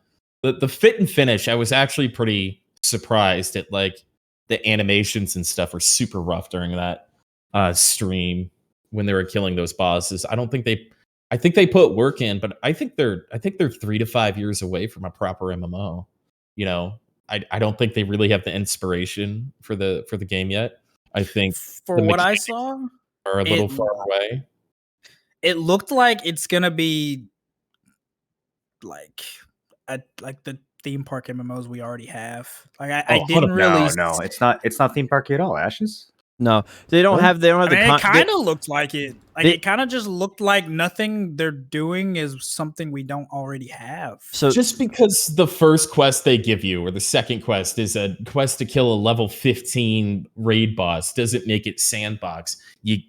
Speaker 1: fit and finish, I was actually pretty surprised at like the animations and stuff are super rough during that stream when they were killing those bosses. I think they put work in, but I think they're 3 to 5 years away from a proper MMO. I don't think they really have the inspiration for the game yet. I think
Speaker 2: for what I saw,
Speaker 1: are a little far away.
Speaker 2: It looked like it's gonna be like the theme park MMOs we already have. Like I didn't really.
Speaker 4: No, it's not theme parky at all. Ashes.
Speaker 3: No, they don't have. They don't have
Speaker 2: it kind of looked like it. Like it kind of just looked like nothing they're doing is something we don't already have.
Speaker 1: So just because the first quest they give you or the second quest is a quest to kill a level 15 raid boss doesn't make it sandbox. You.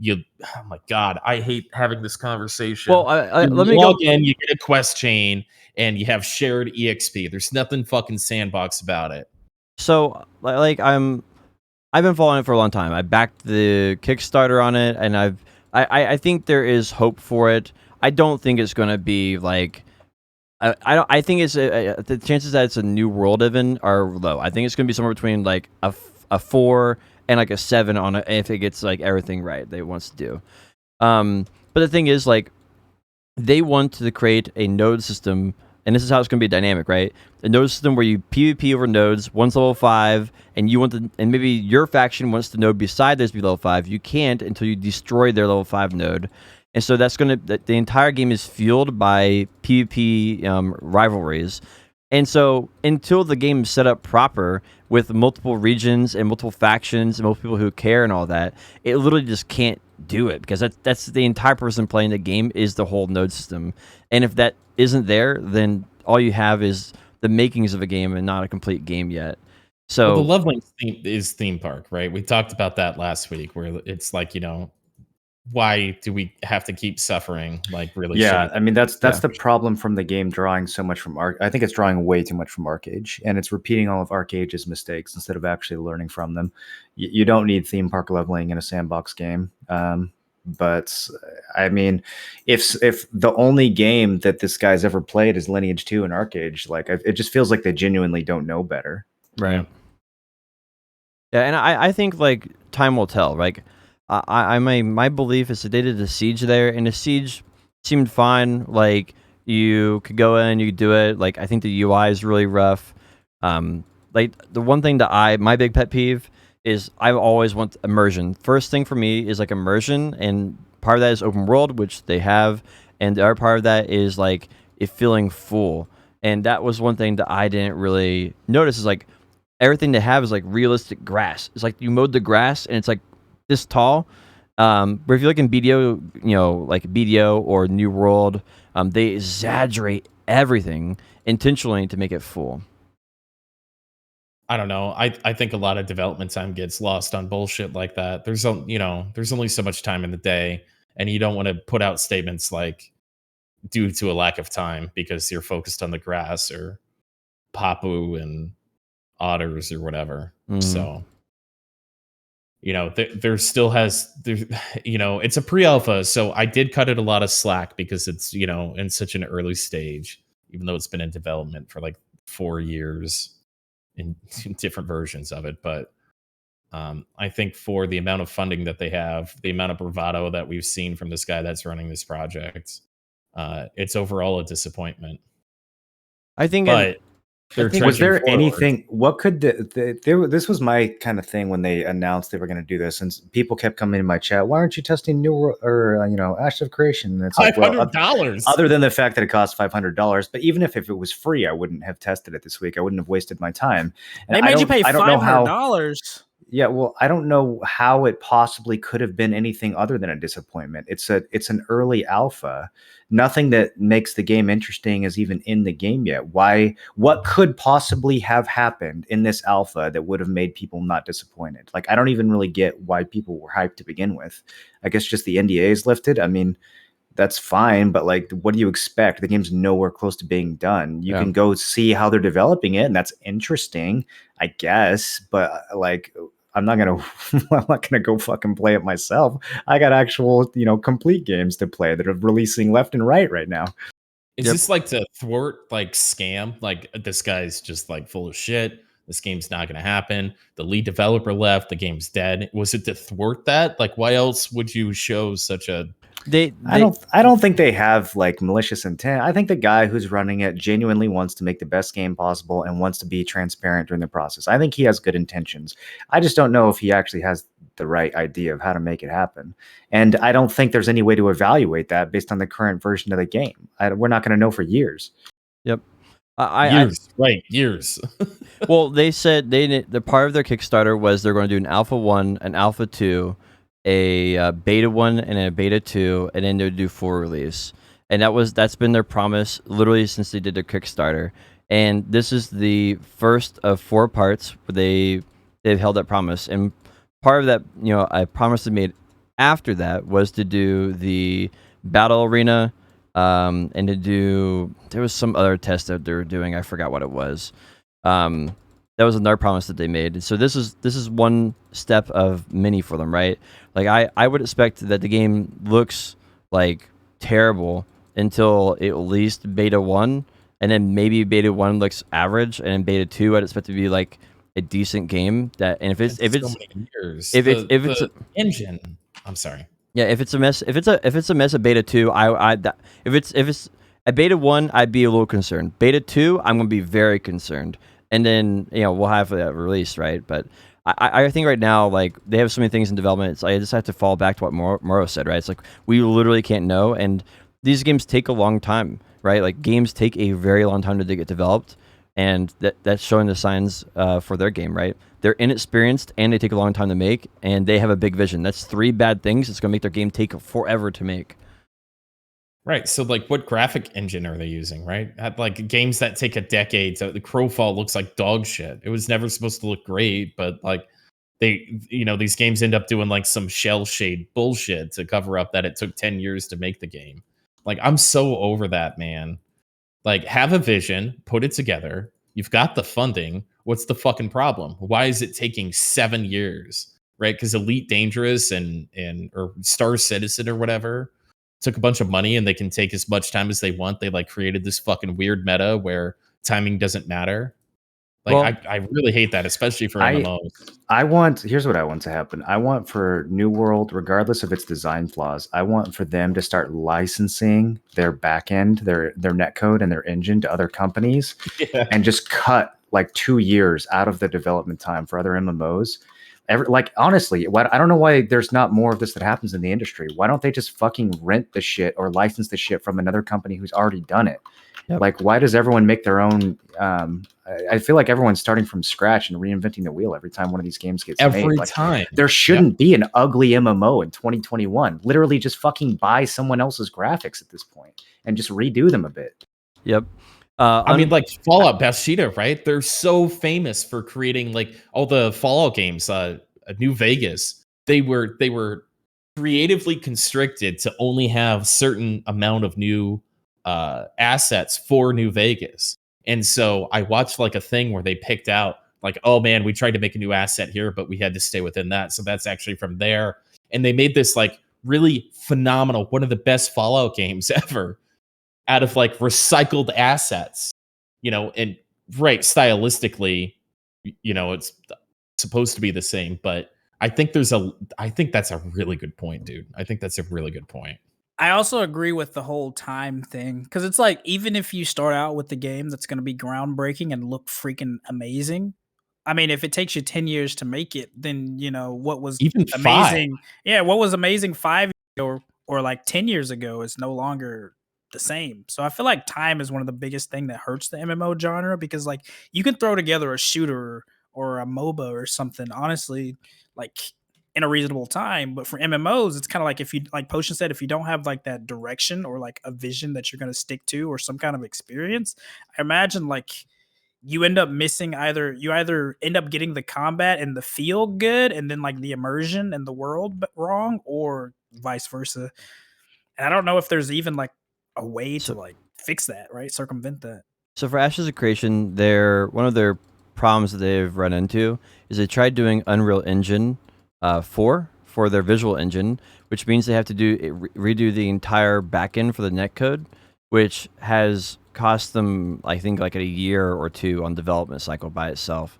Speaker 1: Oh my god, I hate having this conversation.
Speaker 3: Well, let me
Speaker 1: log in. You get a quest chain and you have shared EXP. There's nothing fucking sandbox about it.
Speaker 3: So like I've been following it for a long time. I backed the Kickstarter on it, and I think there is hope for it. I don't think it's going to be like I think it's the chances that it's a new world event are low. I think it's going to be somewhere between like a 4 and like a 7 on it if it gets like everything right that it wants to do. But the thing is, like, they want to create a node system. And this is how it's going to be dynamic, right? A node system where you PvP over nodes, one's level 5, and and maybe your faction wants the node beside theirs be level 5. You can't until you destroy their level 5 node. And so that's going to, the entire game is fueled by PvP rivalries. And so until the game is set up proper with multiple regions and multiple factions and multiple people who care and all that, it literally just can't do it, because that's the entire person playing the game is the whole node system. And if that isn't there, then all you have is the makings of a game and not a complete game yet. So
Speaker 1: the leveling theme is theme park, right? We talked about that last week, where it's like, why do we have to keep suffering? Like, really?
Speaker 4: Yeah, I mean that's the problem from the game drawing so much from I think it's drawing way too much from ArcAge, and it's repeating all of ArcAge's mistakes instead of actually learning from them. You don't need theme park leveling in a sandbox game. But I mean, if the only game that this guy's ever played is Lineage 2 and ArcAge, like it just feels like they genuinely don't know better.
Speaker 3: Right. Yeah, and I think like time will tell. Like my belief is that they did a siege there, and the siege seemed fine. Like you could go in, you could do it. Like I think the UI is really rough. Like the one thing that my big pet peeve is I always want immersion. First thing for me is like immersion, and part of that is open world, which they have, and the other part of that is like it feeling full. And that was one thing that I didn't really notice, is like everything they have is like realistic grass. It's like you mowed the grass and it's like this tall. But if you look in BDO, like BDO or New World, they exaggerate everything intentionally to make it full.
Speaker 1: I don't know. I think a lot of development time gets lost on bullshit like that. There's only so much time in the day, and you don't want to put out statements like due to a lack of time because you're focused on the grass or Papu and otters or whatever. So, there still it's a pre-alpha, so I did cut it a lot of slack because it's, in such an early stage, even though it's been in development for like 4 years. In different versions of it, but I think for the amount of funding that they have, the amount of bravado that we've seen from this guy that's running this project, it's overall a disappointment.
Speaker 3: I think,
Speaker 1: but
Speaker 4: was there anything? What could this was my kind of thing when they announced they were going to do this, and people kept coming in my chat. Why aren't you testing New World or Ash of Creation? And it's like,
Speaker 1: $500.
Speaker 4: Other than the fact that it costs $500, but even if it was free, I wouldn't have tested it this week. I wouldn't have wasted my time. And
Speaker 2: they made you pay $500.
Speaker 6: Yeah, well, I don't know how it possibly could have been anything other than a disappointment. It's an early alpha. Nothing that makes the game interesting is even in the game yet. What could possibly have happened in this alpha that would have made people not disappointed? Like, I don't even really get why people were hyped to begin with. I guess just the NDA is lifted. I mean, that's fine, but like, what do you expect? The game's nowhere close to being done. You can go see how they're developing it, and that's interesting, I guess. But like, I'm not gonna, I'm not gonna go fucking play it myself. I got actual, complete games to play that are releasing left and right now.
Speaker 1: Is this like to thwart, like scam? Like this guy's just like full of shit. This game's not going to happen. The lead developer left. The game's dead. Was it to thwart that? Like, why else would you show such a?
Speaker 6: I don't think they have like malicious intent. I think the guy who's running it genuinely wants to make the best game possible and wants to be transparent during the process. I think he has good intentions. I just don't know if he actually has the right idea of how to make it happen. And I don't think there's any way to evaluate that based on the current version of the game. We're not going to know for years.
Speaker 3: Yep.
Speaker 1: Years.
Speaker 3: Well, they said the part of their Kickstarter was they're going to do an Alpha 1, an Alpha 2, a Beta 1, and a Beta 2, and then they'll do full release. And that's been their promise literally since they did their Kickstarter. And this is the first of 4 parts where they've held that promise. And part of that, a promise they made after that was to do the battle arena, and there was some other test that they were doing. I forgot what it was. That was another promise that they made. So this is one step of many for them, right? Like I would expect that the game looks like terrible until at least Beta 1, and then maybe Beta 1 looks average, and in Beta 2 I'd expect it to be like a decent game. If it's
Speaker 1: the engine. I'm sorry.
Speaker 3: Yeah, if it's a mess, if it's a mess at Beta 2, if it's at Beta 1, I'd be a little concerned. Beta 2, I'm gonna be very concerned, and then we'll have that release, right? But I think right now, like, they have so many things in development. It's I just have to fall back to what Moro said, right? It's like we literally can't know, and these games take a long time, right? Like games take a very long time to get developed, and that's showing the signs for their game, right? They're inexperienced and they take a long time to make, and they have a big vision. That's 3 bad things. It's going to make their game take forever to make.
Speaker 1: Right. So, like, what graphic engine are they using, right? Like, games that take a decade. So the Crowfall looks like dog shit. It was never supposed to look great, but, like, these games end up doing, like, some shell shade bullshit to cover up that it took 10 years to make the game. Like, I'm so over that, man. Like, have a vision, put it together. You've got the funding. What's the fucking problem? Why is it taking 7 years, right? Because Elite Dangerous or Star Citizen or whatever took a bunch of money, and they can take as much time as they want. They like created this fucking weird meta where timing doesn't matter. Like, I really hate that, especially for MMOs.
Speaker 6: Here's what I want to happen. I want for New World, regardless of its design flaws, I want for them to start licensing their backend, their netcode and their engine to other companies, and just cut like 2 years out of the development time for other MMOs. Honestly, I don't know why there's not more of this that happens in the industry. Why don't they just fucking rent the shit or license the shit from another company who's already done it? Yep. Like, why does everyone make their own? I feel like everyone's starting from scratch and reinventing the wheel every time one of these games gets made.
Speaker 1: Every time.
Speaker 6: There shouldn't be an ugly MMO in 2021. Literally just fucking buy someone else's graphics at this point and just redo them a bit.
Speaker 3: Yep.
Speaker 1: I mean, like Fallout Bastida, right? They're so famous for creating like all the Fallout games. New Vegas. They were creatively constricted to only have certain amount of new assets for New Vegas. And so I watched like a thing where they picked out like, oh man, we tried to make a new asset here, but we had to stay within that. So that's actually from there. And they made this like really phenomenal, one of the best Fallout games ever out of like recycled assets, and right, stylistically, it's supposed to be the same, but I think that's a really good point, dude. I think that's a really good point.
Speaker 2: I also agree with the whole time thing, because it's like, even if you start out with the game that's going to be groundbreaking and look freaking amazing, I mean, if it takes you 10 years to make it, then what was
Speaker 1: even
Speaker 2: amazing, what was amazing 5 years or like 10 years ago is no longer the same. So I feel like time is one of the biggest thing that hurts the MMO genre, because like you can throw together a shooter or a MOBA or something. Honestly, like in a reasonable time. But for MMOs, it's kind of like if you like Potion said, if you don't have like that direction or like a vision that you're going to stick to or some kind of experience, I imagine like you end up missing you either end up getting the combat and the feel good and then like the immersion and the world wrong, or vice versa. And I don't know if there's even like a way to like fix that, right? Circumvent that.
Speaker 3: So for Ashes of Creation, one of their problems that they've run into is they tried doing Unreal Engine 4 for their visual engine, which means they have to redo the entire backend for the netcode, which has cost them, I think, like a year or two on development cycle by itself.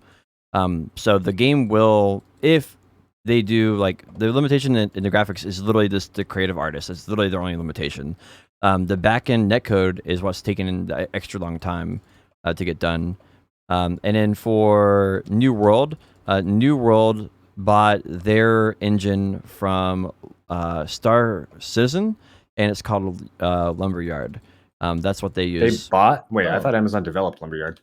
Speaker 3: So the game will, if they do, like, the limitation in the graphics is literally just the creative artist. It's literally their only limitation. The backend netcode is what's taken an extra long time to get done. And then for New World bought their engine from Star Citizen, and it's called Lumberyard. That's what they use.
Speaker 6: They bought? Wait, I thought Amazon developed Lumberyard.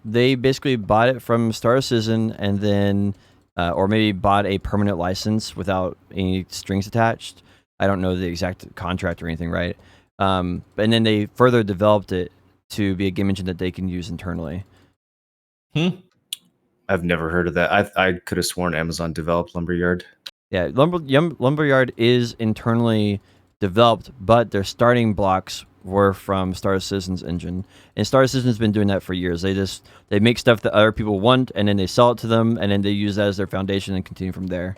Speaker 3: They basically bought it from Star Citizen, and then, or maybe bought a permanent license without any strings attached. I don't know the exact contract or anything, right? And then they further developed it to be a game engine that they can use internally.
Speaker 6: I've never heard of that. I could have sworn Amazon developed Lumberyard.
Speaker 3: Yeah, Lumberyard is internally developed, but their starting blocks were from Star Citizen's engine, and Star Citizen's been doing that for years. They make stuff that other people want, and then they sell it to them, and then they use that as their foundation and continue from there.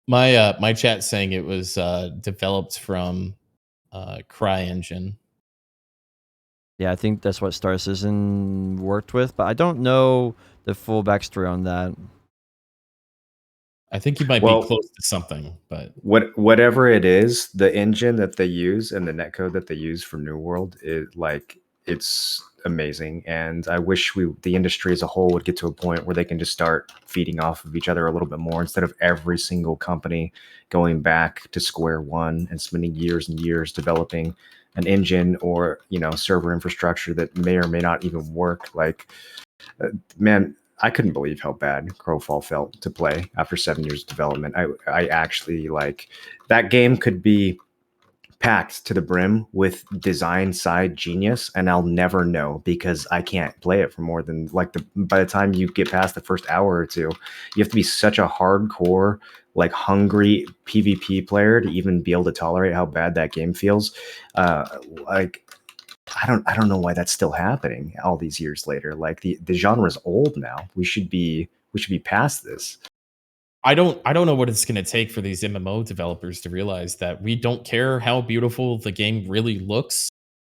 Speaker 1: My chat saying it was developed from CryEngine.
Speaker 3: Yeah, I think that's what Star Citizen worked with, but I don't know the full backstory on that.
Speaker 1: I think you might be close to something, but
Speaker 6: whatever it is, the engine that they use and the netcode that they use for New World it's amazing. And I wish the industry as a whole would get to a point where they can just start feeding off of each other a little bit more, instead of every single company going back to square one and spending years and years developing an engine or server infrastructure that may or may not even work. Like, man, I couldn't believe how bad Crowfall felt to play after 7 years of development. I actually, like, that game could be packed to the brim with design side genius, and I'll never know because I can't play it for more than by the time you get past the first hour or two, you have to be such a hardcore, like, hungry PvP player to even be able to tolerate how bad that game feels. Like, I don't know why that's still happening all these years later. Like, the genre is old now. We should be past this.
Speaker 1: I don't know what it's going to take for these MMO developers to realize that we don't care how beautiful the game really looks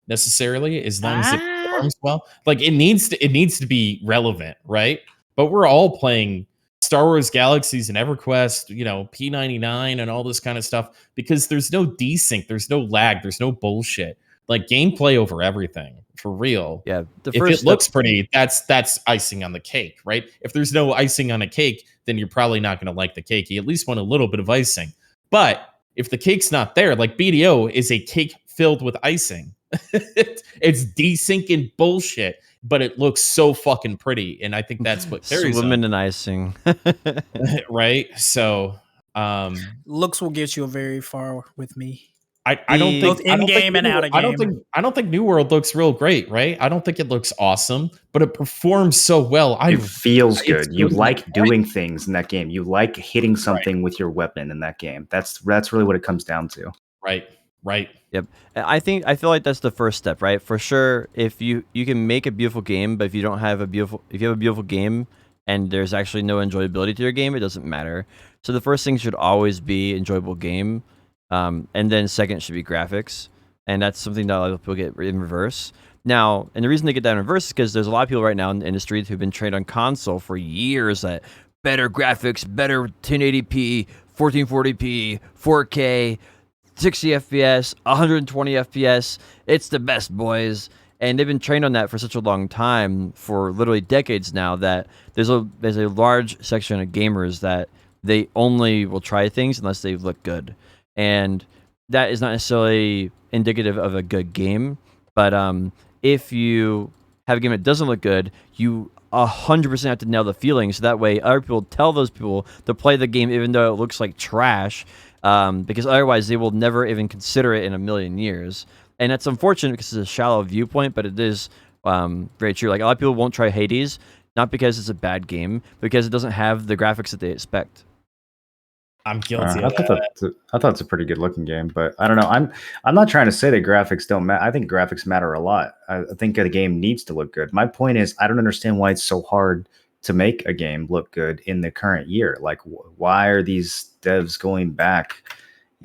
Speaker 1: necessarily, as long as it performs well. Like, it needs to be relevant, right? But we're all playing Star Wars Galaxies and EverQuest, P99 and all this kind of stuff, because there's no desync, there's no lag, there's no bullshit. Like, gameplay over everything, for real.
Speaker 3: Yeah,
Speaker 1: if it looks pretty, that's icing on the cake, right? If there's no icing on a cake, then you're probably not going to like the cake. You at least want a little bit of icing. But if the cake's not there, like, BDO is a cake filled with icing. It's desync and bullshit, but it looks so fucking pretty, and I think that's what carries
Speaker 3: swimming in icing.
Speaker 1: Right? So
Speaker 2: looks will get you very far with me.
Speaker 1: I don't think
Speaker 2: both in game and out of game.
Speaker 1: I don't think New World looks real great, right? I don't think it looks awesome, but it performs so well.
Speaker 6: It feels good. You like doing things in that game. You like hitting something with your weapon in that game. That's really what it comes down to.
Speaker 1: Right.
Speaker 3: Yep. I feel like that's the first step, right? For sure, if you can make a beautiful game, but if you have a beautiful game and there's actually no enjoyability to your game, it doesn't matter. So the first thing should always be enjoyable game. And then second should be graphics, and that's something that a lot of people get in reverse. Now, and the reason they get that in reverse is because there's a lot of people right now in the industry who've been trained on console for years that better graphics, better 1080p, 1440p, 4K, 60 FPS, 120 FPS. It's the best, boys. And they've been trained on that for such a long time, for literally decades now, that there's a large section of gamers that they only will try things unless they look good. And that is not necessarily indicative of a good game, but if you have a game that doesn't look good, you 100% have to nail the feeling, so that way other people tell those people to play the game even though it looks like trash, because otherwise they will never even consider it in a million years. And that's unfortunate because it's a shallow viewpoint, but it is very true. Like, a lot of people won't try Hades, not because it's a bad game, because it doesn't have the graphics that they expect.
Speaker 1: I'm guilty
Speaker 6: I
Speaker 1: of
Speaker 6: thought
Speaker 1: that.
Speaker 6: I thought it's a pretty good looking game, but I don't know. I'm not trying to say that graphics don't matter. I think graphics matter a lot. I think a game needs to look good. My point is, I don't understand why it's so hard to make a game look good in the current year. Like, why are these devs going back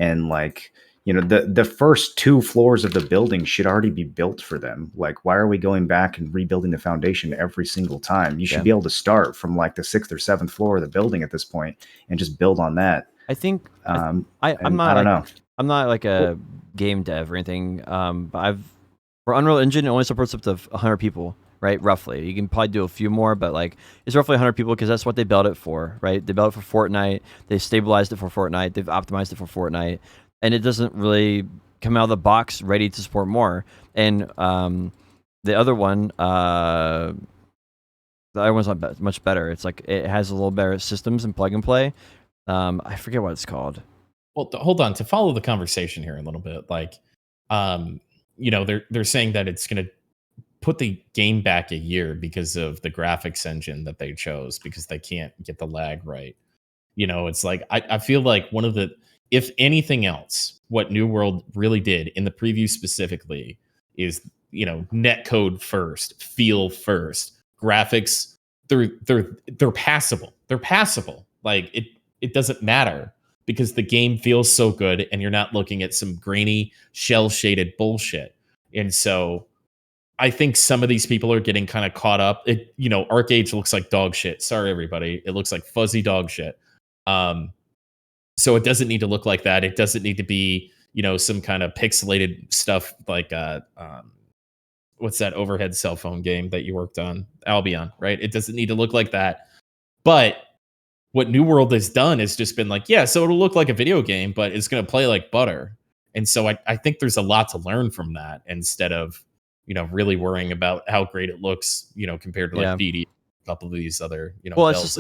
Speaker 6: and like, the first 2 floors of the building should already be built for them. Like, why are we going back and rebuilding the foundation every single time? You should
Speaker 3: Yeah.
Speaker 6: be able to start from like the 6th or 7th floor of the building at this point and just build on that.
Speaker 3: I think
Speaker 6: And
Speaker 3: I'm
Speaker 6: I don't
Speaker 3: not
Speaker 6: know.
Speaker 3: I'm not like a game dev or anything. But for Unreal Engine, it only supports up to 100 people, right? Roughly, you can probably do a few more, but like it's roughly 100 people because that's what they built it for, right? They built it for Fortnite. They stabilized it for Fortnite. They've optimized it for Fortnite, and it doesn't really come out of the box ready to support more. And the other one, the other one's not much better. It's like it has a little better systems and plug and play. I forget what it's called.
Speaker 1: Well, hold on. To follow the conversation here a little bit, like, they're saying that it's going to put the game back a year because of the graphics engine that they chose because they can't get the lag right. It's like I feel like one of the, if anything else, what New World really did in the preview specifically is, net code first, feel first, graphics. They're passable. They're passable. Like it doesn't matter because the game feels so good and you're not looking at some grainy shell shaded bullshit. And so I think some of these people are getting kind of caught up. ArcAge looks like dog shit. Sorry, everybody. It looks like fuzzy dog shit. So it doesn't need to look like that. It doesn't need to be, some kind of pixelated stuff like what's that overhead cell phone game that you worked on? Albion, right? It doesn't need to look like that. But what New World has done is just been like, yeah, so it'll look like a video game, but it's going to play like butter. And so I think there's a lot to learn from that instead of, really worrying about how great it looks, compared to like BD, a couple of these other,
Speaker 3: Well, it's just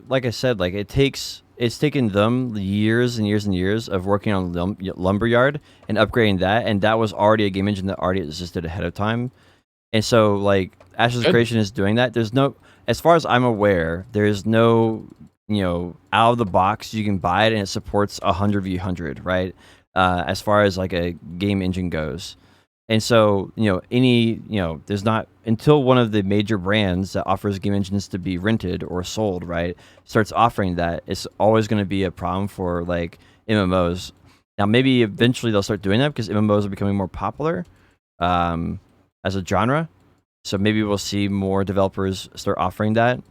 Speaker 3: like I said, like it's taken them years and years and years of working on Lumberyard and upgrading that, and that was already a game engine that already existed ahead of time. And so like Ashes Creation is doing that. There's no, as far as I'm aware, there's no, out of the box you can buy it and it supports 100v100, right? As far as like a game engine goes. And so, there's not, until one of the major brands that offers game engines to be rented or sold, right, starts offering that, it's always going to be a problem for like MMOs. Now, maybe eventually they'll start doing that because MMOs are becoming more popular as a genre. So maybe we'll see more developers start offering that.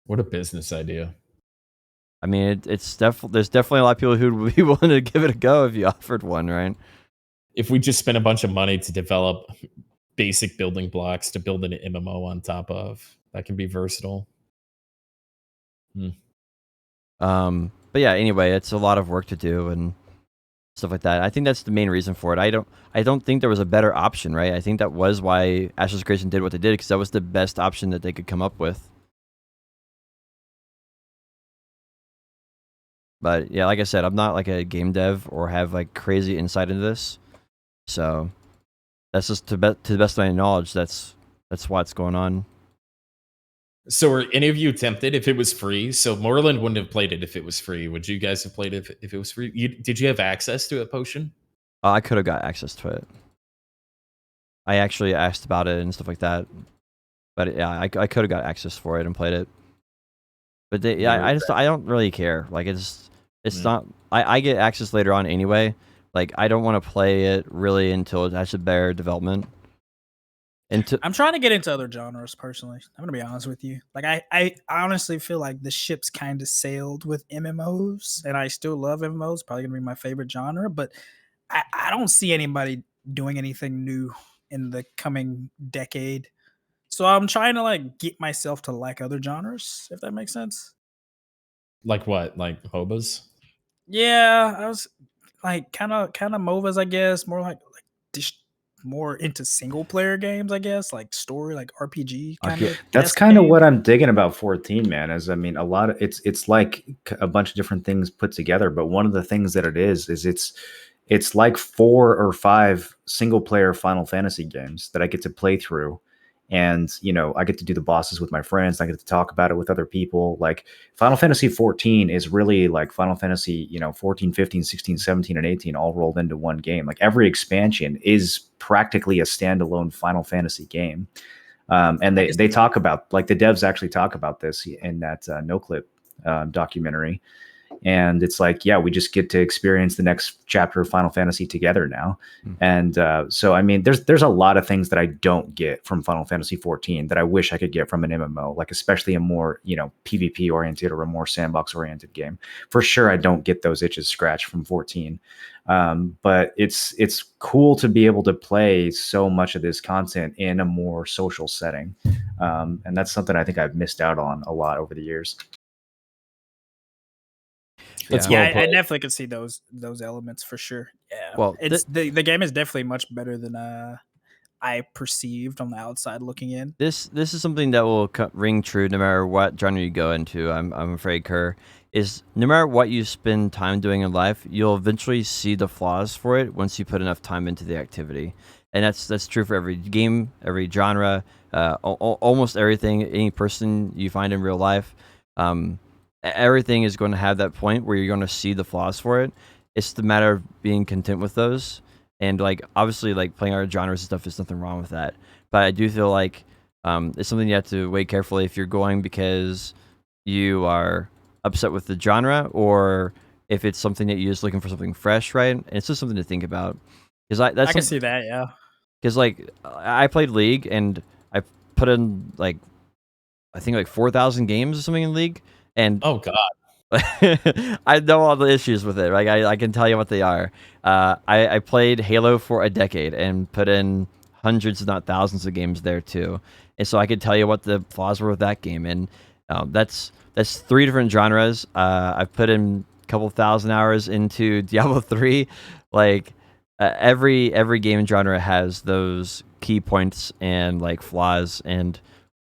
Speaker 1: What a business idea.
Speaker 3: I mean, there's definitely a lot of people who would be willing to give it a go if you offered one, right?
Speaker 1: If we just spend a bunch of money to develop basic building blocks to build an MMO on top of, that can be versatile.
Speaker 3: But yeah, anyway, it's a lot of work to do and stuff like that. I think that's the main reason for it. I don't think there was a better option, right? I think that was why Ashes Creation did what they did, because that was the best option that they could come up with. But yeah, like I said, I'm not like a game dev or have like crazy insight into this. So that's just to the best of my knowledge, that's what's going on.
Speaker 1: So are any of you tempted if it was free? So Moreland wouldn't have played it if it was free. Would you guys have played it if it was free? Did you have access to it, Potion?
Speaker 3: I could have got access to it. I actually asked about it and stuff like that. But yeah, I could have got access for it and played it. But I don't really care. Like it's not. I get access later on anyway. Like I don't want to play it really until it has a better development.
Speaker 2: I'm trying to get into other genres personally. I'm gonna be honest with you. Like I honestly feel like the ship's kind of sailed with MMOs, and I still love MMOs. Probably gonna be my favorite genre, but I don't see anybody doing anything new in the coming decade. So I'm trying to like get myself to like other genres, if that makes sense.
Speaker 1: Like what? Like MOBAs?
Speaker 2: Yeah, I was like kind of MOBAs, I guess, more like more into single player games, I guess, like story, like RPG kind
Speaker 3: Okay.
Speaker 2: of.
Speaker 6: That's kind of what I'm digging about 14, man. Is I mean, a lot of it's like a bunch of different things put together, but one of the things that it is it's like 4 or 5 single player Final Fantasy games that I get to play through. And, I get to do the bosses with my friends. I get to talk about it with other people. Like Final Fantasy 14 is really like Final Fantasy, 14, 15, 16, 17, and 18 all rolled into one game. Like every expansion is practically a standalone Final Fantasy game. And they talk about, like, the devs actually talk about this in that No Clip documentary. And it's like, yeah, we just get to experience the next chapter of Final Fantasy together now. And so, I mean, there's a lot of things that I don't get from Final Fantasy 14 that I wish I could get from an MMO, like especially a more, PvP oriented or a more sandbox oriented game. For sure, I don't get those itches scratched from 14. But it's cool to be able to play so much of this content in a more social setting. And that's something I think I've missed out on a lot over the years.
Speaker 1: That's
Speaker 2: Yeah,
Speaker 1: well put.
Speaker 2: I definitely could see those elements for sure. Yeah,
Speaker 3: Well,
Speaker 2: it's the game is definitely much better than I perceived on the outside looking in.
Speaker 3: This is something that will ring true no matter what genre you go into. I'm afraid, Kerr, is no matter what you spend time doing in life, you'll eventually see the flaws for it once you put enough time into the activity. And that's true for every game, every genre, almost everything. Any person you find in real life, everything is going to have that point where you're going to see the flaws for it. It's the matter of being content with those. And like obviously, like playing other genres and stuff, there's nothing wrong with that. But I do feel like it's something you have to weigh carefully if you're going because you are upset with the genre, or if it's something that you're just looking for something fresh, right? And it's just something to think about. Because I
Speaker 2: can see that, yeah.
Speaker 3: Because like I played League and I put in like I think like 4,000 games or something in League, and
Speaker 1: Oh God.
Speaker 3: I know all the issues with it. Like I can tell you what they are. I played Halo for a decade and put in hundreds, if not thousands, of games there too, and so I could tell you what the flaws were with that game. And that's 3 different genres. I've put in a couple thousand hours into Diablo 3. Like every game genre has those key points and like flaws, and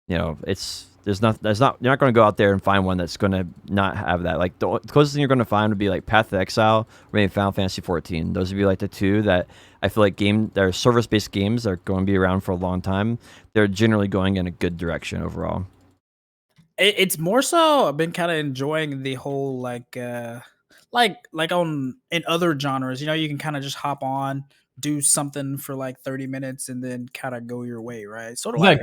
Speaker 3: it's. You're not going to go out there and find one that's going to not have that. Like the closest thing you're going to find would be like Path to Exile or maybe Final Fantasy 14. Those would be like the 2 that I feel like they're service-based games that are going to be around for a long time. They're generally going in a good direction overall.
Speaker 2: It's more so I've been kind of enjoying the whole like on in other genres, you can kind of just hop on, do something for like 30 minutes and then kind of go your way, right? Sort of like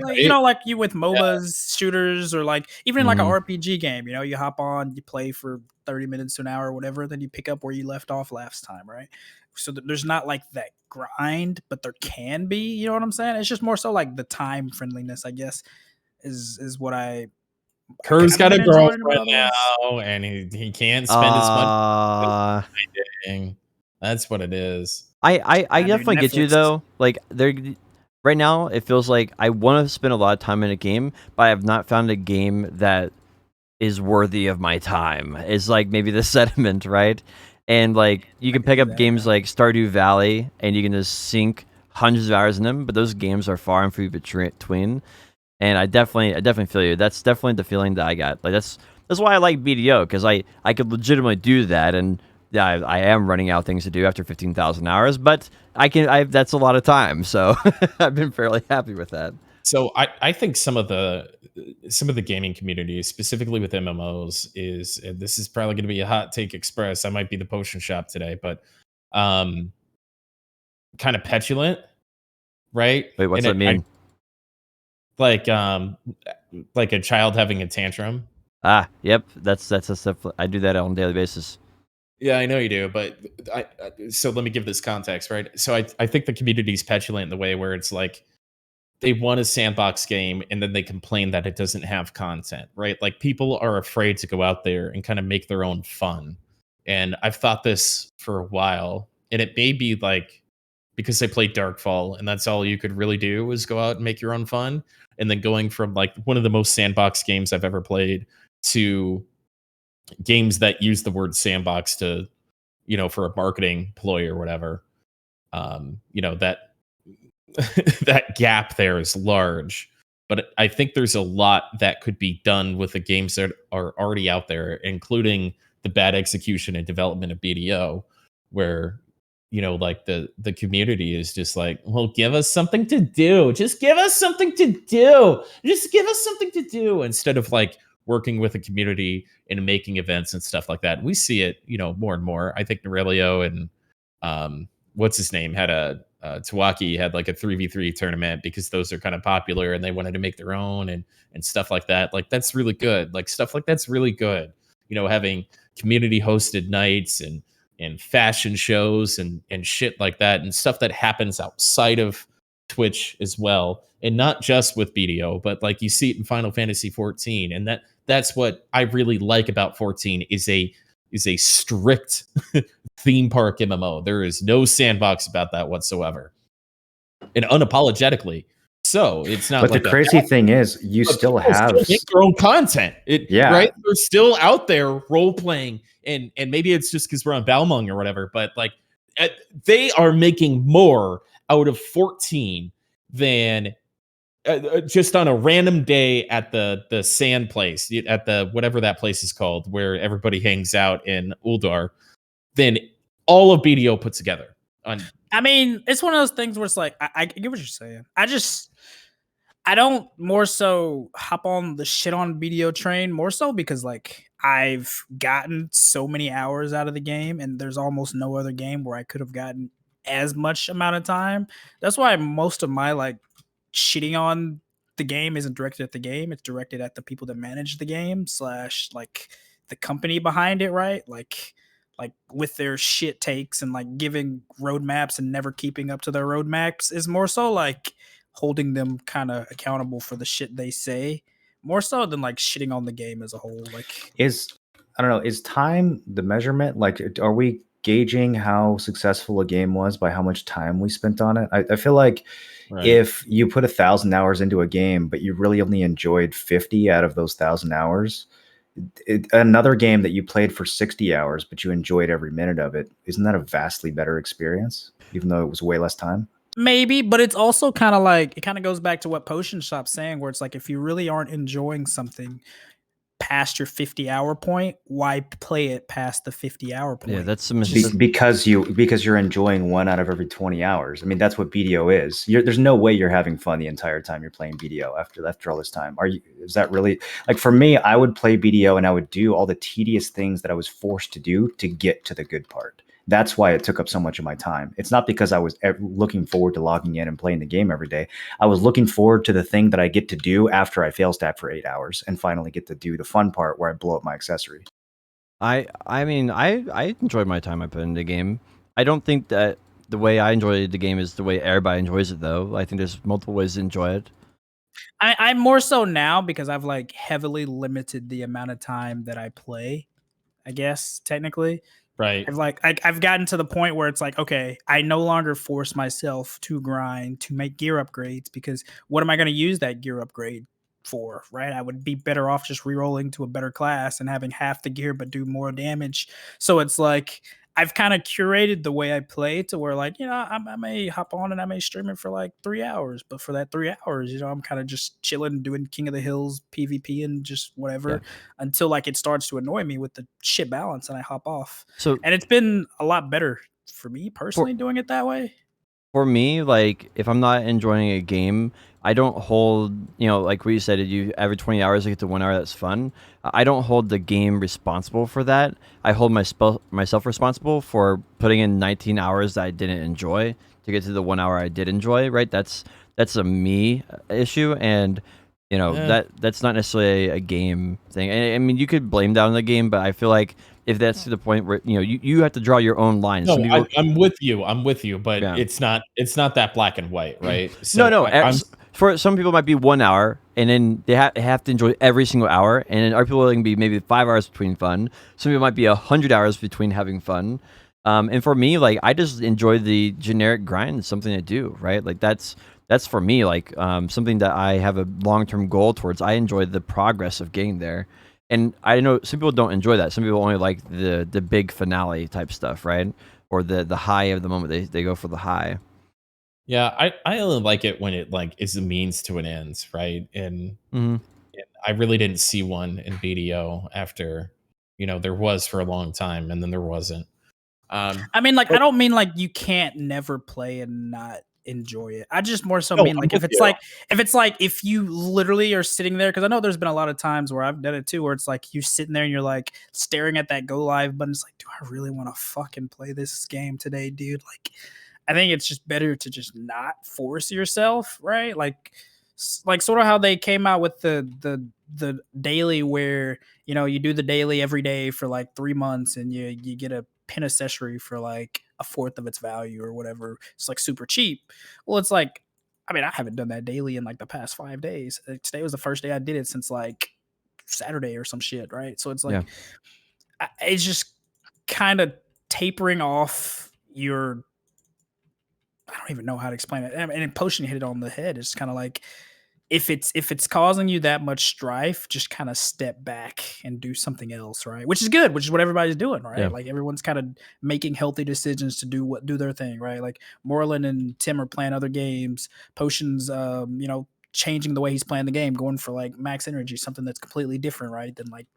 Speaker 2: you with MOBAs, shooters, or like even in like an RPG game, you hop on, you play for 30 minutes to an hour or whatever, then you pick up where you left off last time, right? So there's not like that grind, but there can be, you know what I'm saying? It's just more so like the time friendliness, I guess, is what
Speaker 1: Kerr's got a
Speaker 2: been enjoying
Speaker 1: girlfriend
Speaker 2: about this.
Speaker 1: now, and he can't spend as much grinding. That's what it is.
Speaker 3: I definitely get you
Speaker 2: Netflix.
Speaker 3: though. Like right now, it feels like I want to spend a lot of time in a game, but I have not found a game that is worthy of my time. Is like maybe the sentiment, right? And like you can pick up games like Stardew Valley, and you can just sink hundreds of hours in them, but those games are far and few between. And I definitely feel you. That's definitely the feeling that I got. Like that's why I like BDO, because I could legitimately do that, and yeah, I am running out of things to do after 15,000 hours, but that's a lot of time, so I've been fairly happy with that.
Speaker 1: So I think some of the gaming community, specifically with MMOs, is, and this is probably going to be a hot take express. I might be the potion shop today, but kind of petulant, right?
Speaker 3: Wait, what's that mean?
Speaker 1: Like a child having a tantrum.
Speaker 3: Yep, that's a stuff. I do that on a daily basis.
Speaker 1: Yeah, I know you do, but so let me give this context, right? So I think the community's petulant in the way where it's like they want a sandbox game and then they complain that it doesn't have content, right? Like people are afraid to go out there and kind of make their own fun. And I've thought this for a while, and it may be like because they played Darkfall and that's all you could really do was go out and make your own fun. And then going from like one of the most sandbox games I've ever played to games that use the word sandbox to, for a marketing ploy or whatever, that that gap there is large. But I think there's a lot that could be done with the games that are already out there, including the bad execution and development of BDO, where like the community is just like, well, give us something to do. Just give us something to do. Just give us something to do, instead of like working with the community and making events and stuff like that. We see it, more and more. I think Norelio and what's his name had Tawaki had like a 3v3 tournament because those are kind of popular and they wanted to make their own and stuff like that. Like that's really good. Like stuff like that's really good. Having community hosted nights and fashion shows and shit like that, and stuff that happens outside of Twitch as well, and not just with BDO, but like you see it in Final Fantasy 14, and that's what I really like about 14 is a strict theme park MMO. There is no sandbox about that whatsoever, and unapologetically. So it's not.
Speaker 6: But
Speaker 1: like
Speaker 6: the crazy thing is, you still have
Speaker 1: make their own content.
Speaker 6: Yeah.
Speaker 1: Right. They're still out there role playing, and maybe it's just because we're on Balmung or whatever. But like, they are making more out of 14 than just on a random day at the sand place, at the whatever that place is called, where everybody hangs out in Uldar, than all of BDO put together.
Speaker 2: I mean, it's one of those things where it's like, I get what you're saying. I don't more so hop on the shit on BDO train, more so because like I've gotten so many hours out of the game, and there's almost no other game where I could have gotten as much amount of time. That's why most of my like shitting on the game isn't directed at the game. It's directed at the people that manage the game / like the company behind it, right? Like with their shit takes and like giving roadmaps and never keeping up to their roadmaps is more so like holding them kind of accountable for the shit they say, more so than like shitting on the game as a whole. Like,
Speaker 6: is time the measurement? Like, are we gauging how successful a game was by how much time we spent on it? I feel like if you put 1,000 hours into a game, but you really only enjoyed 50 out of those 1,000 hours, another game that you played for 60 hours, but you enjoyed every minute of it, isn't that a vastly better experience, even though it was way less time?
Speaker 2: Maybe, but it's also kind of like, it kind of goes back to what Potion Shop's saying, where it's like, if you really aren't enjoying something past your 50-hour point, why play it past the 50-hour point?
Speaker 3: Yeah, that's
Speaker 6: because you're enjoying 1 out of every 20 hours. I mean, that's what BDO is. There's no way you're having fun the entire time you're playing BDO after all this time. Is that really, like, for me, I would play BDO and I would do all the tedious things that I was forced to do to get to the good part. That's why it took up so much of my time. It's not because I was looking forward to logging in and playing the game every day. I was looking forward to the thing that I get to do after I fail stat for 8 hours and finally get to do the fun part where I blow up my accessory.
Speaker 3: I mean, I enjoyed my time I put in the game. I don't think that the way I enjoy the game is the way everybody enjoys it, though. I think there's multiple ways to enjoy it.
Speaker 2: I'm more so now because I've like heavily limited the amount of time that I play, I guess, technically.
Speaker 1: Right.
Speaker 2: I've gotten to the point where it's like, okay, I no longer force myself to grind to make gear upgrades, because what am I going to use that gear upgrade for, right? I would be better off just rerolling to a better class and having half the gear but do more damage. So it's like I've kind of curated the way I play to where, like, I may hop on and I may stream it for like 3 hours, but for that 3 hours, I'm kind of just chilling, doing King of the Hills PvP and just whatever until like it starts to annoy me with the shit balance and I hop off. And it's been a lot better for me personally doing it that way.
Speaker 3: For me, like, if I'm not enjoying a game, I don't hold, like what you said, you every 20 hours you get to 1 hour, that's fun. I don't hold the game responsible for that. I hold myself responsible for putting in 19 hours that I didn't enjoy to get to the 1 hour I did enjoy, right? That's a me issue, and that's not necessarily a game thing. I mean, you could blame that on the game, but I feel like if that's to the point where you have to draw your own lines.
Speaker 1: No, I'm with you, but it's not that black and white, right?
Speaker 3: So for some people it might be 1 hour, and then they have to enjoy every single hour, and then other people can be maybe 5 hours between fun. Some people might be 100 hours between having fun. And for me, like, I just enjoy the generic grind. It's something to do, right? Like that's for me, like, something that I have a long-term goal towards. I enjoy the progress of getting there. And I know some people don't enjoy that. Some people only like the big finale type stuff, right? Or the high of the moment. They go for the high.
Speaker 1: Yeah, I only like it when it like is a means to an end, right? And I really didn't see one in BDO after, there was for a long time and then there wasn't.
Speaker 2: I mean, like, I
Speaker 1: But
Speaker 2: don't mean like you can't never play and not enjoy it. I just more so
Speaker 1: no,
Speaker 2: mean
Speaker 1: I'm
Speaker 2: like
Speaker 1: with you.
Speaker 2: if you literally are sitting there, because I know there's been a lot of times where I've done it too, where it's like you sitting there and you're like staring at that go live button. It's like, do I really want to fucking play this game today, dude? Like, I think it's just better to just not force yourself, right? Like sort of how they came out with the daily, where you do the daily every day for like 3 months and you get a pin accessory for like a fourth of its value or whatever. It's like super cheap. Well, it's like, I mean, I haven't done that daily in like the past 5 days. Today was the first day I did it since like Saturday or some shit, right? So it's
Speaker 3: Yeah.
Speaker 2: like it's just kind of tapering off your, I don't even know how to explain it. And Potion hit it on the head. It's kind of like, if it's causing you that much strife, just kind of step back and do something else, right? Which is good, which is what everybody's doing, right?
Speaker 3: Yeah.
Speaker 2: Like everyone's kind of making healthy decisions to do their thing, right? Like Moreland and Tim are playing other games. Potion's changing the way he's playing the game, going for like max energy, something that's completely different, right? Than like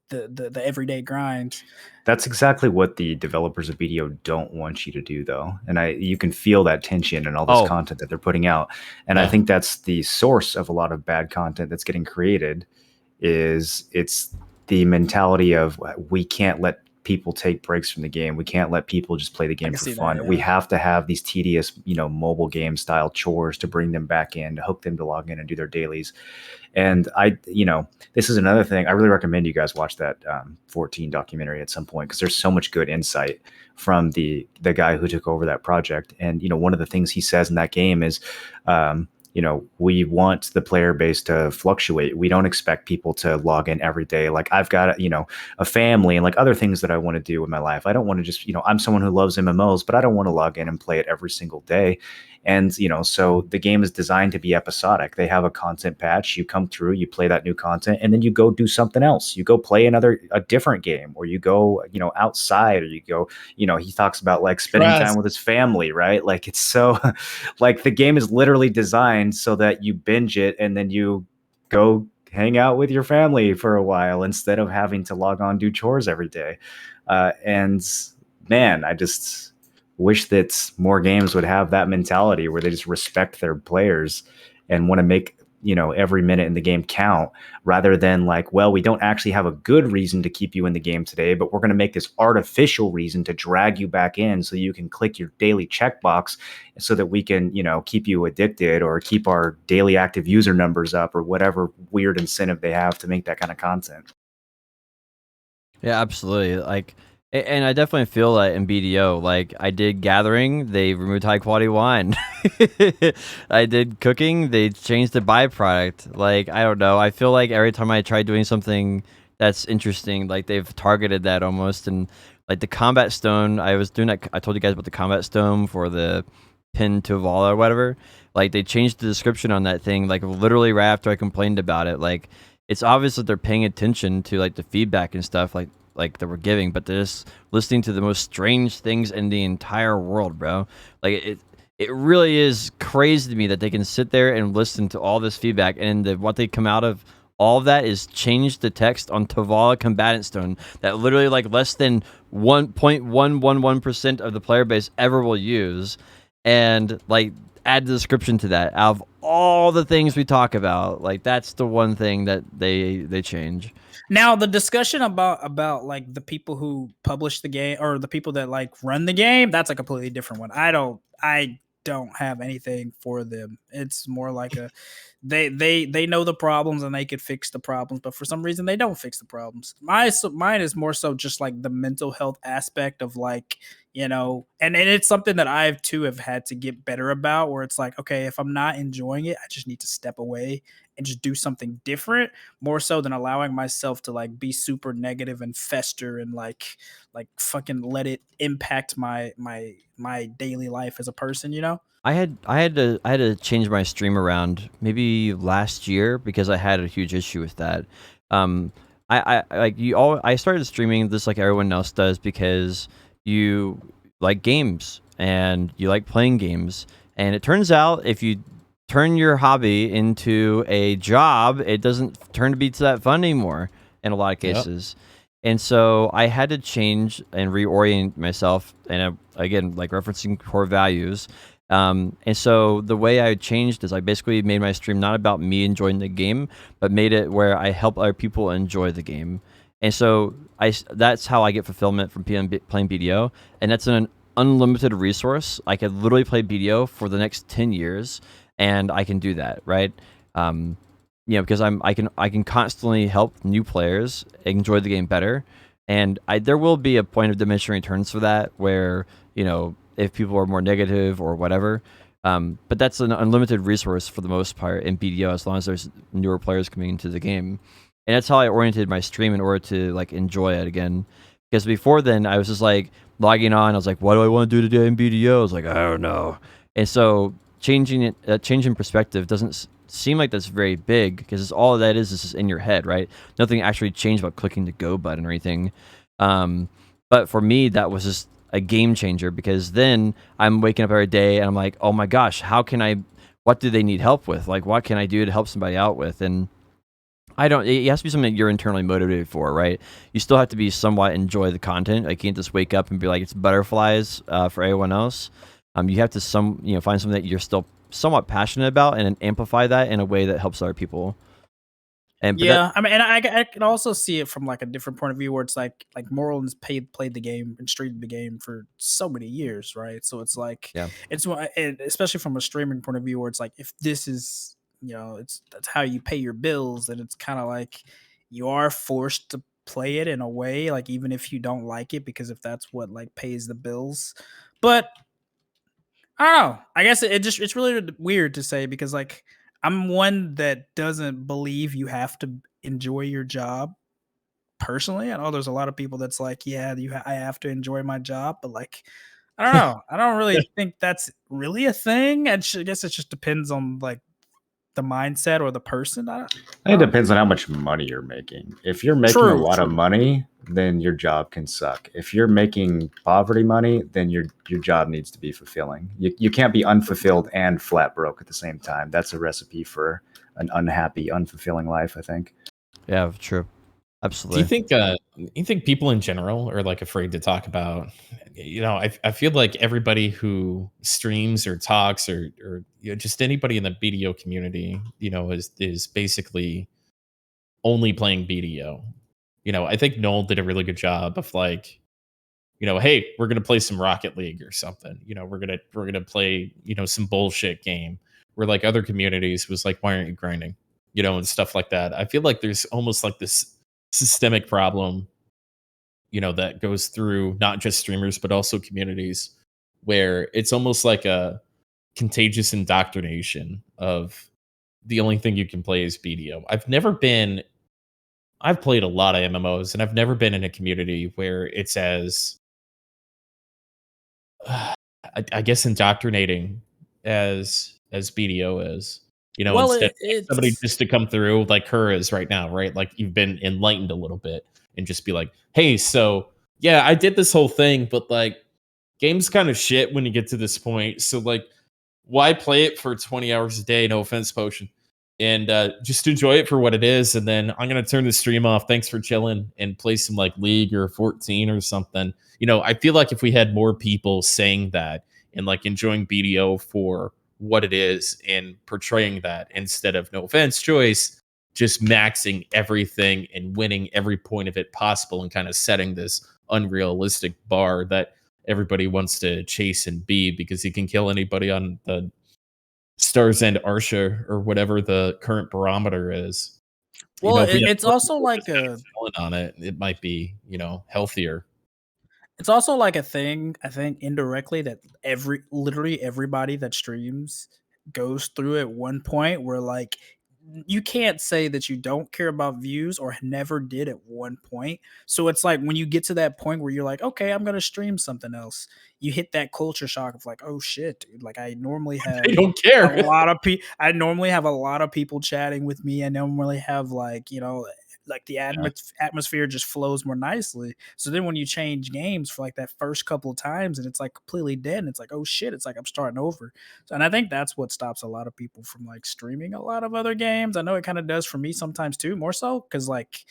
Speaker 2: the everyday grind.
Speaker 6: That's exactly what the developers of BDO don't want you to do, though. And you can feel that tension and all this
Speaker 3: Oh.
Speaker 6: content that they're putting out. And I
Speaker 1: Yeah.
Speaker 6: think that's the source of a lot of bad content that's getting created. It's the mentality of, we can't let people take breaks from the game. We can't let people just play the game
Speaker 2: can
Speaker 6: for
Speaker 2: see that,
Speaker 6: fun. We
Speaker 2: yeah.
Speaker 6: have to have these tedious, mobile game style chores to bring them back in, to hook them to log in and do their dailies. And this is another thing. I really recommend you guys watch that 14 documentary at some point, because there's so much good insight from the guy who took over that project. And one of the things he says in that game is, we want the player base to fluctuate. We don't expect people to log in every day. Like, I've got a family and like other things that I want to do in my life. I don't want to just I'm someone who loves MMOs, but I don't want to log in and play it every single day. And so the game is designed to be episodic. They have a content patch. You come through, you play that new content, and then you go do something else. You go play a different game, or you go outside, or you go he talks about like spending time with his family, right? Like, it's so like the game is literally designed so that you binge it and then you go hang out with your family for a while instead of having to log on, do chores every day. And man, I just wish that more games would have that mentality where they just respect their players and want to make every minute in the game count, rather than like, well, we don't actually have a good reason to keep you in the game today, but we're going to make this artificial reason to drag you back in so you can click your daily checkbox so that we can keep you addicted or keep our daily active user numbers up, or whatever weird incentive they have to make that kind of content.
Speaker 3: Yeah, absolutely. Like, and I definitely feel that in BDO. Like, I did gathering, they removed high quality wine. I did cooking, they changed the byproduct. Like, I don't know. I feel like every time I try doing something that's interesting, like they've targeted that almost. And like the combat stone, I was doing that. I told you guys about the combat stone for the pin to Vala or whatever. Like, they changed the description on that thing, like literally right after I complained about it. Like, it's obvious that they're paying attention to like the feedback and stuff like that we're giving, but they're just listening to the most strange things in the entire world, bro. Like, it really is crazy to me that they can sit there and listen to all this feedback, and what they come out of all of that is change the text on Tavala Combatant Stone that literally like less than 1.111% of the player base ever will use, and like add the description to that. Out of all the things we talk about, like that's the one thing that they change.
Speaker 2: Now, the discussion about like the people who publish the game or the people that like run the game, that's a completely different one. I don't have anything for them. It's more like a they know the problems and they could fix the problems, but for some reason they don't fix the problems. Mine is more so just like the mental health aspect of like, and it's something that I've too have had to get better about, where it's like, okay, if I'm not enjoying it, I just need to step away and just do something different, more so than allowing myself to like be super negative and fester and like fucking let it impact my daily life as a person,
Speaker 3: I had to change my stream around maybe last year because I had a huge issue with that. I started streaming this like everyone else does because you like games and you like playing games, And it turns out if you turn your hobby into a job, it doesn't turn to be that fun anymore in a lot of
Speaker 1: Yep.
Speaker 3: cases. And so I had to change and reorient myself, and again, like referencing core values. And so the way I changed is I basically made my stream not about me enjoying the game, but made it where I help other people enjoy the game. And so that's how I get fulfillment from playing BDO, and that's an unlimited resource. I could literally play BDO for the next 10 years, and I can do that, right? Because I can constantly help new players enjoy the game better, and there will be a point of diminishing returns for that, where if people are more negative or whatever. But that's an unlimited resource for the most part in BDO, as long as there's newer players coming into the game, and that's how I oriented my stream in order to like enjoy it again. Because before then, I was just like logging on. I was like, "What do I want to do today in BDO?" I was like, "I don't know," and so changing perspective doesn't seem like that's very big, because all that is just in your head, right? Nothing actually changed about clicking the go button or anything. But for me, that was just a game changer, because then I'm waking up every day and I'm like, oh my gosh, what do they need help with? Like, what can I do to help somebody out with? And it has to be something that you're internally motivated for, right? You still have to be somewhat enjoy the content. I can't just wake up and be like, it's butterflies for everyone else. You have to find something that you're still somewhat passionate about and amplify that in a way that helps other people.
Speaker 2: I mean, and I can also see it from like a different point of view, where it's like Morland's played the game and streamed the game for so many years, right? So it's like, it's especially from a streaming point of view, where it's like, if this is that's how you pay your bills, then it's kind of like you are forced to play it in a way, like even if you don't like it, because if that's what like pays the bills. But I don't know. I guess it's really weird to say, because like I'm one that doesn't believe you have to enjoy your job personally. I know there's a lot of people that's like, yeah, I have to enjoy my job, but like, I don't know. I don't really think that's really a thing. I guess it just depends on like the mindset or the person.
Speaker 4: It depends on how much money you're making. If you're making a lot of money, then your job can suck. If you're making poverty money, then your job needs to be fulfilling. You can't be unfulfilled and flat broke at the same time. That's a recipe for an unhappy, unfulfilling life, I think.
Speaker 3: Yeah, true. Absolutely.
Speaker 1: Do you think people in general are like afraid to talk about, I feel like everybody who streams or talks or just anybody in the BDO community, is basically only playing BDO. I think Noel did a really good job of like, hey, we're going to play some Rocket League or something. We're going to play, some bullshit game, where like other communities was like, why aren't you grinding? And stuff like that. I feel like there's almost like this systemic problem, that goes through not just streamers, but also communities, where it's almost like a contagious indoctrination of the only thing you can play is BDO. I've played a lot of MMOs, and I've never been in a community where it's as, I guess, indoctrinating as BDO is.
Speaker 2: Well,
Speaker 1: instead of like somebody just to come through like her is right now, right? Like you've been enlightened a little bit, and just be like, hey, so yeah, I did this whole thing, but like game's kind of shit when you get to this point. So like, why play it for 20 hours a day? No offense, Potion. And just enjoy it for what it is. And then I'm going to turn the stream off. Thanks for chilling, and play some like League or 14 or something. I feel like if we had more people saying that and like enjoying BDO for what it is and portraying that, instead of, no offense, Joyce, just maxing everything and winning every point of it possible, and kind of setting this unrealistic bar that everybody wants to chase and be, because he can kill anybody on the Stars End Arsha or whatever the current barometer is.
Speaker 2: Well, it's also like
Speaker 1: on it might be, healthier.
Speaker 2: It's also like a thing, I think, indirectly, that literally everybody that streams goes through at one point, where like you can't say that you don't care about views or never did at one point. So it's like when you get to that point where you're like, okay, I'm gonna stream something else, you hit that culture shock of like, oh shit, dude, like I normally have
Speaker 1: I don't care.
Speaker 2: a lot of I normally have a lot of people chatting with me. I normally have like, like the atmosphere just flows more nicely. So then when you change games for like that first couple of times and it's like completely dead, and it's like, oh shit, it's like I'm starting over. So, and I think that's what stops a lot of people from like streaming a lot of other games. I know it kind of does for me sometimes too, more so because like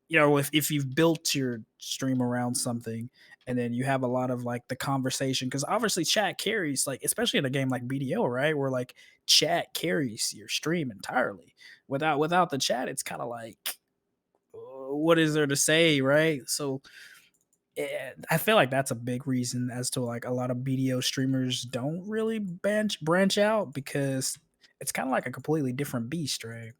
Speaker 2: you know, if you've built your stream around something and then you have a lot of like the conversation, because obviously chat carries, like especially in a game like BDO, right, where like chat carries your stream entirely. Without the chat, it's kind of like, what is there to say, right? So I feel like that's a big reason as to like a lot of BDO streamers don't really branch out, because it's kind of like a completely different beast, right?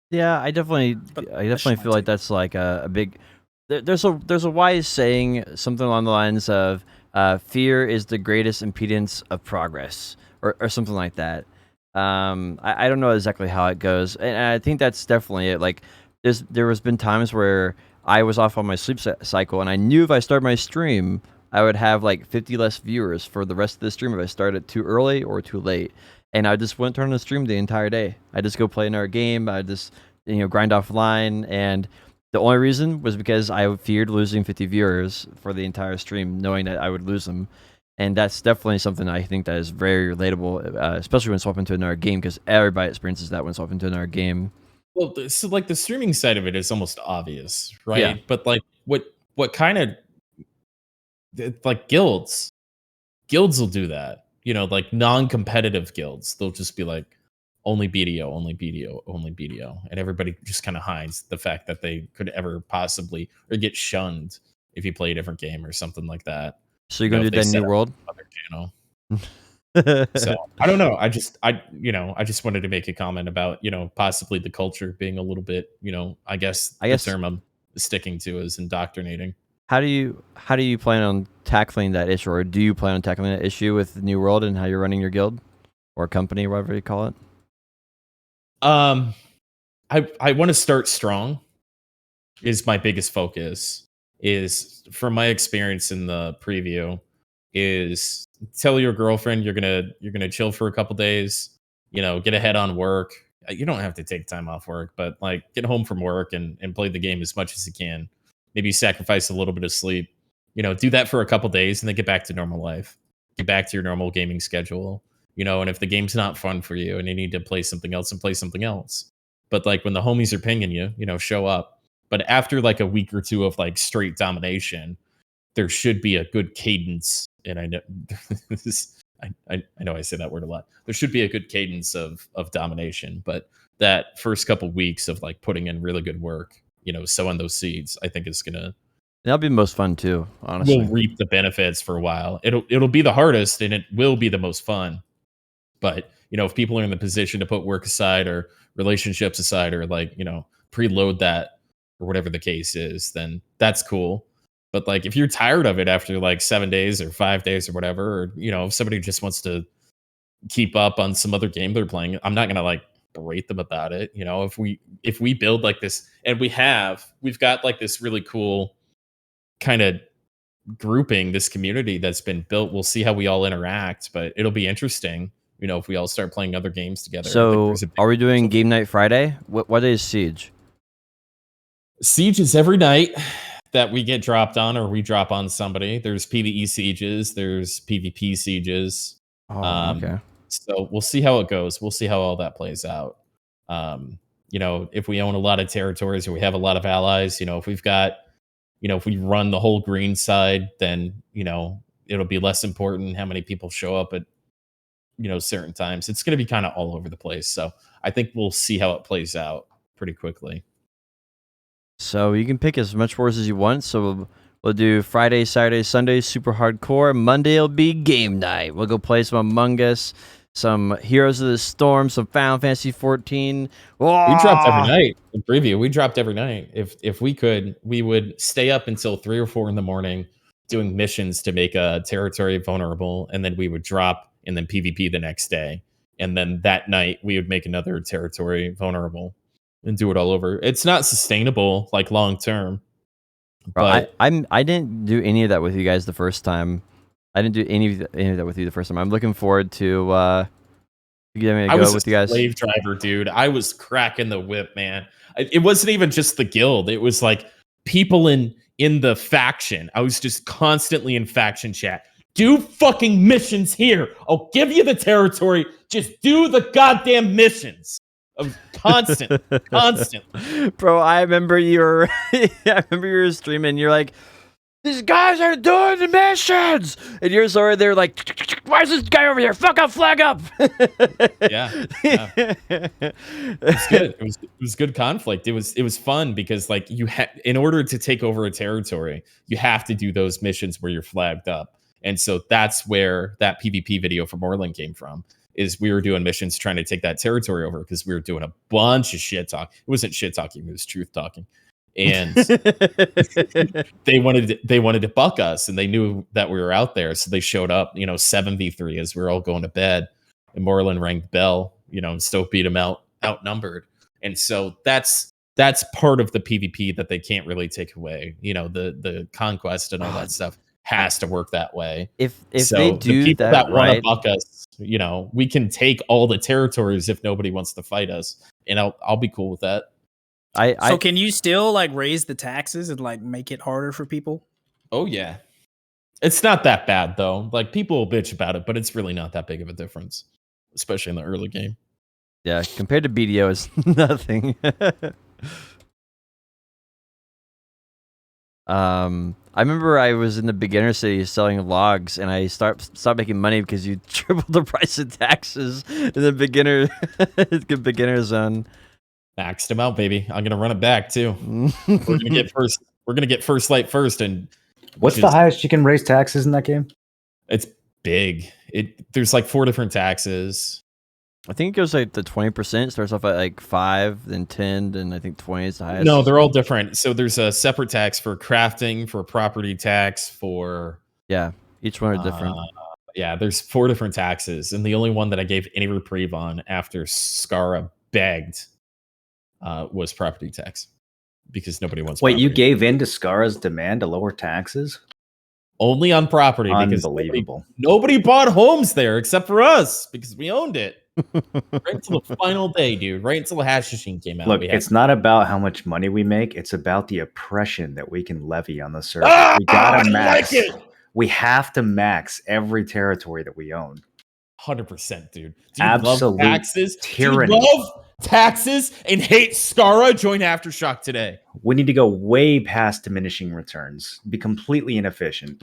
Speaker 3: Yeah, I definitely
Speaker 2: But
Speaker 3: I
Speaker 2: that's just
Speaker 3: definitely
Speaker 2: my
Speaker 3: feel like
Speaker 2: take.
Speaker 3: that's like a big. There's a wise saying, something along the lines of fear is the greatest impedance of progress, or something like that. I don't know exactly how it goes, and I think that's definitely it. Like there has been times where I was off on my sleep cycle, and I knew if I started my stream, I would have like 50 less viewers for the rest of the stream if I started too early or too late. And I just wouldn't turn on the stream the entire day. I just go play another game. I just grind offline, and the only reason was because I feared losing 50 viewers for the entire stream, knowing that I would lose them. And that's definitely something I think that is very relatable, especially when swapping to another game, because everybody experiences that when swapping to another game.
Speaker 1: Well, so like the streaming side of it is almost obvious, right?
Speaker 3: Yeah.
Speaker 1: But like what kind of like guilds will do that. You know, like non-competitive guilds. They'll just be like only BDO, only BDO, only BDO, and everybody just kind of hides the fact that they could ever possibly or get shunned if you play a different game or something like that.
Speaker 3: So you're
Speaker 1: You know,
Speaker 3: gonna
Speaker 1: if
Speaker 3: do
Speaker 1: they
Speaker 3: that
Speaker 1: set
Speaker 3: new
Speaker 1: up
Speaker 3: world?
Speaker 1: other channel. So I don't know. I just wanted to make a comment about possibly the culture being a little bit I guess
Speaker 3: I
Speaker 1: the
Speaker 3: guess
Speaker 1: term I'm sticking to is indoctrinating.
Speaker 3: how do you plan on tackling that issue, or do you plan on tackling that issue with the new world and how you're running your guild or company, whatever you call it?
Speaker 1: I want to start strong is my biggest focus. Is from my experience in the preview is tell your girlfriend you're gonna chill for a couple days, get ahead on work. You don't have to take time off work, but like get home from work and play the game as much as you can. Maybe sacrifice a little bit of sleep. Do that for a couple days and then get back to normal life. Get back to your normal gaming schedule. And if the game's not fun for you and you need to play something else, and play something else. But like when the homies are pinging you, show up. But after like a week or two of like straight domination, there should be a good cadence. And I know this, I know I say that word a lot. There should be a good cadence of domination, but that first couple weeks of like putting in really good work, sowing those seeds, I think is gonna
Speaker 3: That'll be most fun too,
Speaker 1: will
Speaker 3: honestly.
Speaker 1: reap the benefits for a while. It'll be the hardest and it will be the most fun. But if people are in the position to put work aside or relationships aside or like preload that or whatever the case is, then that's cool. But like if you're tired of it after like 7 days or 5 days or whatever, or if somebody just wants to keep up on some other game they're playing, I'm not gonna like berate them about it. If we build like this, and we've got like this really cool kind of grouping, this community that's been built. We'll see how we all interact, but it'll be interesting, if we all start playing other games together. I think
Speaker 3: So
Speaker 1: there's a big
Speaker 3: are we doing
Speaker 1: potential.
Speaker 3: game night Friday? What day is Siege?
Speaker 1: Siege is every night that we get dropped on or we drop on somebody. There's PvE sieges, there's PvP sieges.
Speaker 3: Oh, okay.
Speaker 1: So we'll see how it goes. We'll see how all that plays out. If we own a lot of territories or we have a lot of allies, if we've got, if we run the whole green side, then, it'll be less important how many people show up at, certain times. It's going to be kind of all over the place. So I think we'll see how it plays out pretty quickly.
Speaker 3: So you can pick as much wars as you want. So we'll do Friday, Saturday, Sunday, super hardcore. Monday will be game night. We'll go play some Among Us, some Heroes of the Storm, some Final Fantasy 14.
Speaker 1: We dropped every night in preview. We dropped every night. If we could, we would stay up until 3 or 4 in the morning doing missions to make a territory vulnerable, and then we would drop and then PvP the next day. And then that night we would make another territory vulnerable and do it all over. It's not sustainable like long term.
Speaker 3: Bro,
Speaker 1: But
Speaker 3: I didn't do any of that with you guys the first time. I didn't do any of that with you the first time. I'm looking forward to You want me to
Speaker 1: I
Speaker 3: go
Speaker 1: was
Speaker 3: with
Speaker 1: a
Speaker 3: you guys?
Speaker 1: slave driver, dude. I was cracking the whip, man. It wasn't even just the guild. It was like people in the faction. I was just constantly in faction chat. Do fucking missions here. I'll give you the territory. Just do the goddamn missions. Constant.
Speaker 3: Bro, I remember you were streaming. You're like, these guys are doing the missions, and you're over there like, why is this guy over here? Fuck up, flag up.
Speaker 1: Yeah. It was good. It was good conflict. It was fun because like in order to take over a territory, you have to do those missions where you're flagged up. And so that's where that PvP video for Moreland came from. Is we were doing missions trying to take that territory over because we were doing a bunch of shit talk. It wasn't shit talking, it was truth talking. And they wanted to buck us, and they knew that we were out there, so they showed up, 7v3 as we were all going to bed. And Moreland rang the bell, and still beat him outnumbered. And so that's part of the PvP that they can't really take away. The conquest and all that stuff has to work that way.
Speaker 3: If
Speaker 1: so
Speaker 3: they
Speaker 1: the
Speaker 3: do
Speaker 1: people
Speaker 3: that
Speaker 1: want to
Speaker 3: right,
Speaker 1: buck us, we can take all the territories if nobody wants to fight us, and I'll be cool with that.
Speaker 2: So can you still like raise the taxes and like make it harder for people?
Speaker 1: Oh yeah, it's not that bad though. Like people will bitch about it, but it's really not that big of a difference, especially in the early game.
Speaker 3: yeah, compared to BDO, it's nothing. I remember I was in the beginner city selling logs, and I stopped making money because you tripled the price of taxes in the beginner zone.
Speaker 1: Maxed him out, baby. I'm gonna run it back too. We're gonna get first. We're gonna get first light first, and
Speaker 6: what's the highest you can raise taxes in that game?
Speaker 1: It's big. There's like 4 different taxes.
Speaker 3: I think it goes like the 20%. Starts off at like 5, then 10, then I think 20 is the highest.
Speaker 1: No, they're all different. So there's a separate tax for crafting, for property tax, for
Speaker 3: each one are different.
Speaker 1: There's 4 different taxes, and the only one that I gave any reprieve on after Skara begged was property tax, because nobody wants.
Speaker 6: Wait,
Speaker 1: property.
Speaker 6: you gave in to Skara's demand to lower taxes?
Speaker 1: Only on property, because nobody bought homes there except for us because we owned it. Right until the final day, dude. Right until the Hashishing came out.
Speaker 6: Look, it's not about how much money we make. It's about the oppression that we can levy on the server. We gotta max. Like it. We have to max every territory that we own.
Speaker 1: 100%, dude. Do you
Speaker 6: Absolute
Speaker 1: love taxes?
Speaker 6: tyranny.
Speaker 1: Do you love taxes and hate Skara? Join Aftershock today.
Speaker 6: We need to go way past diminishing returns. Be completely inefficient.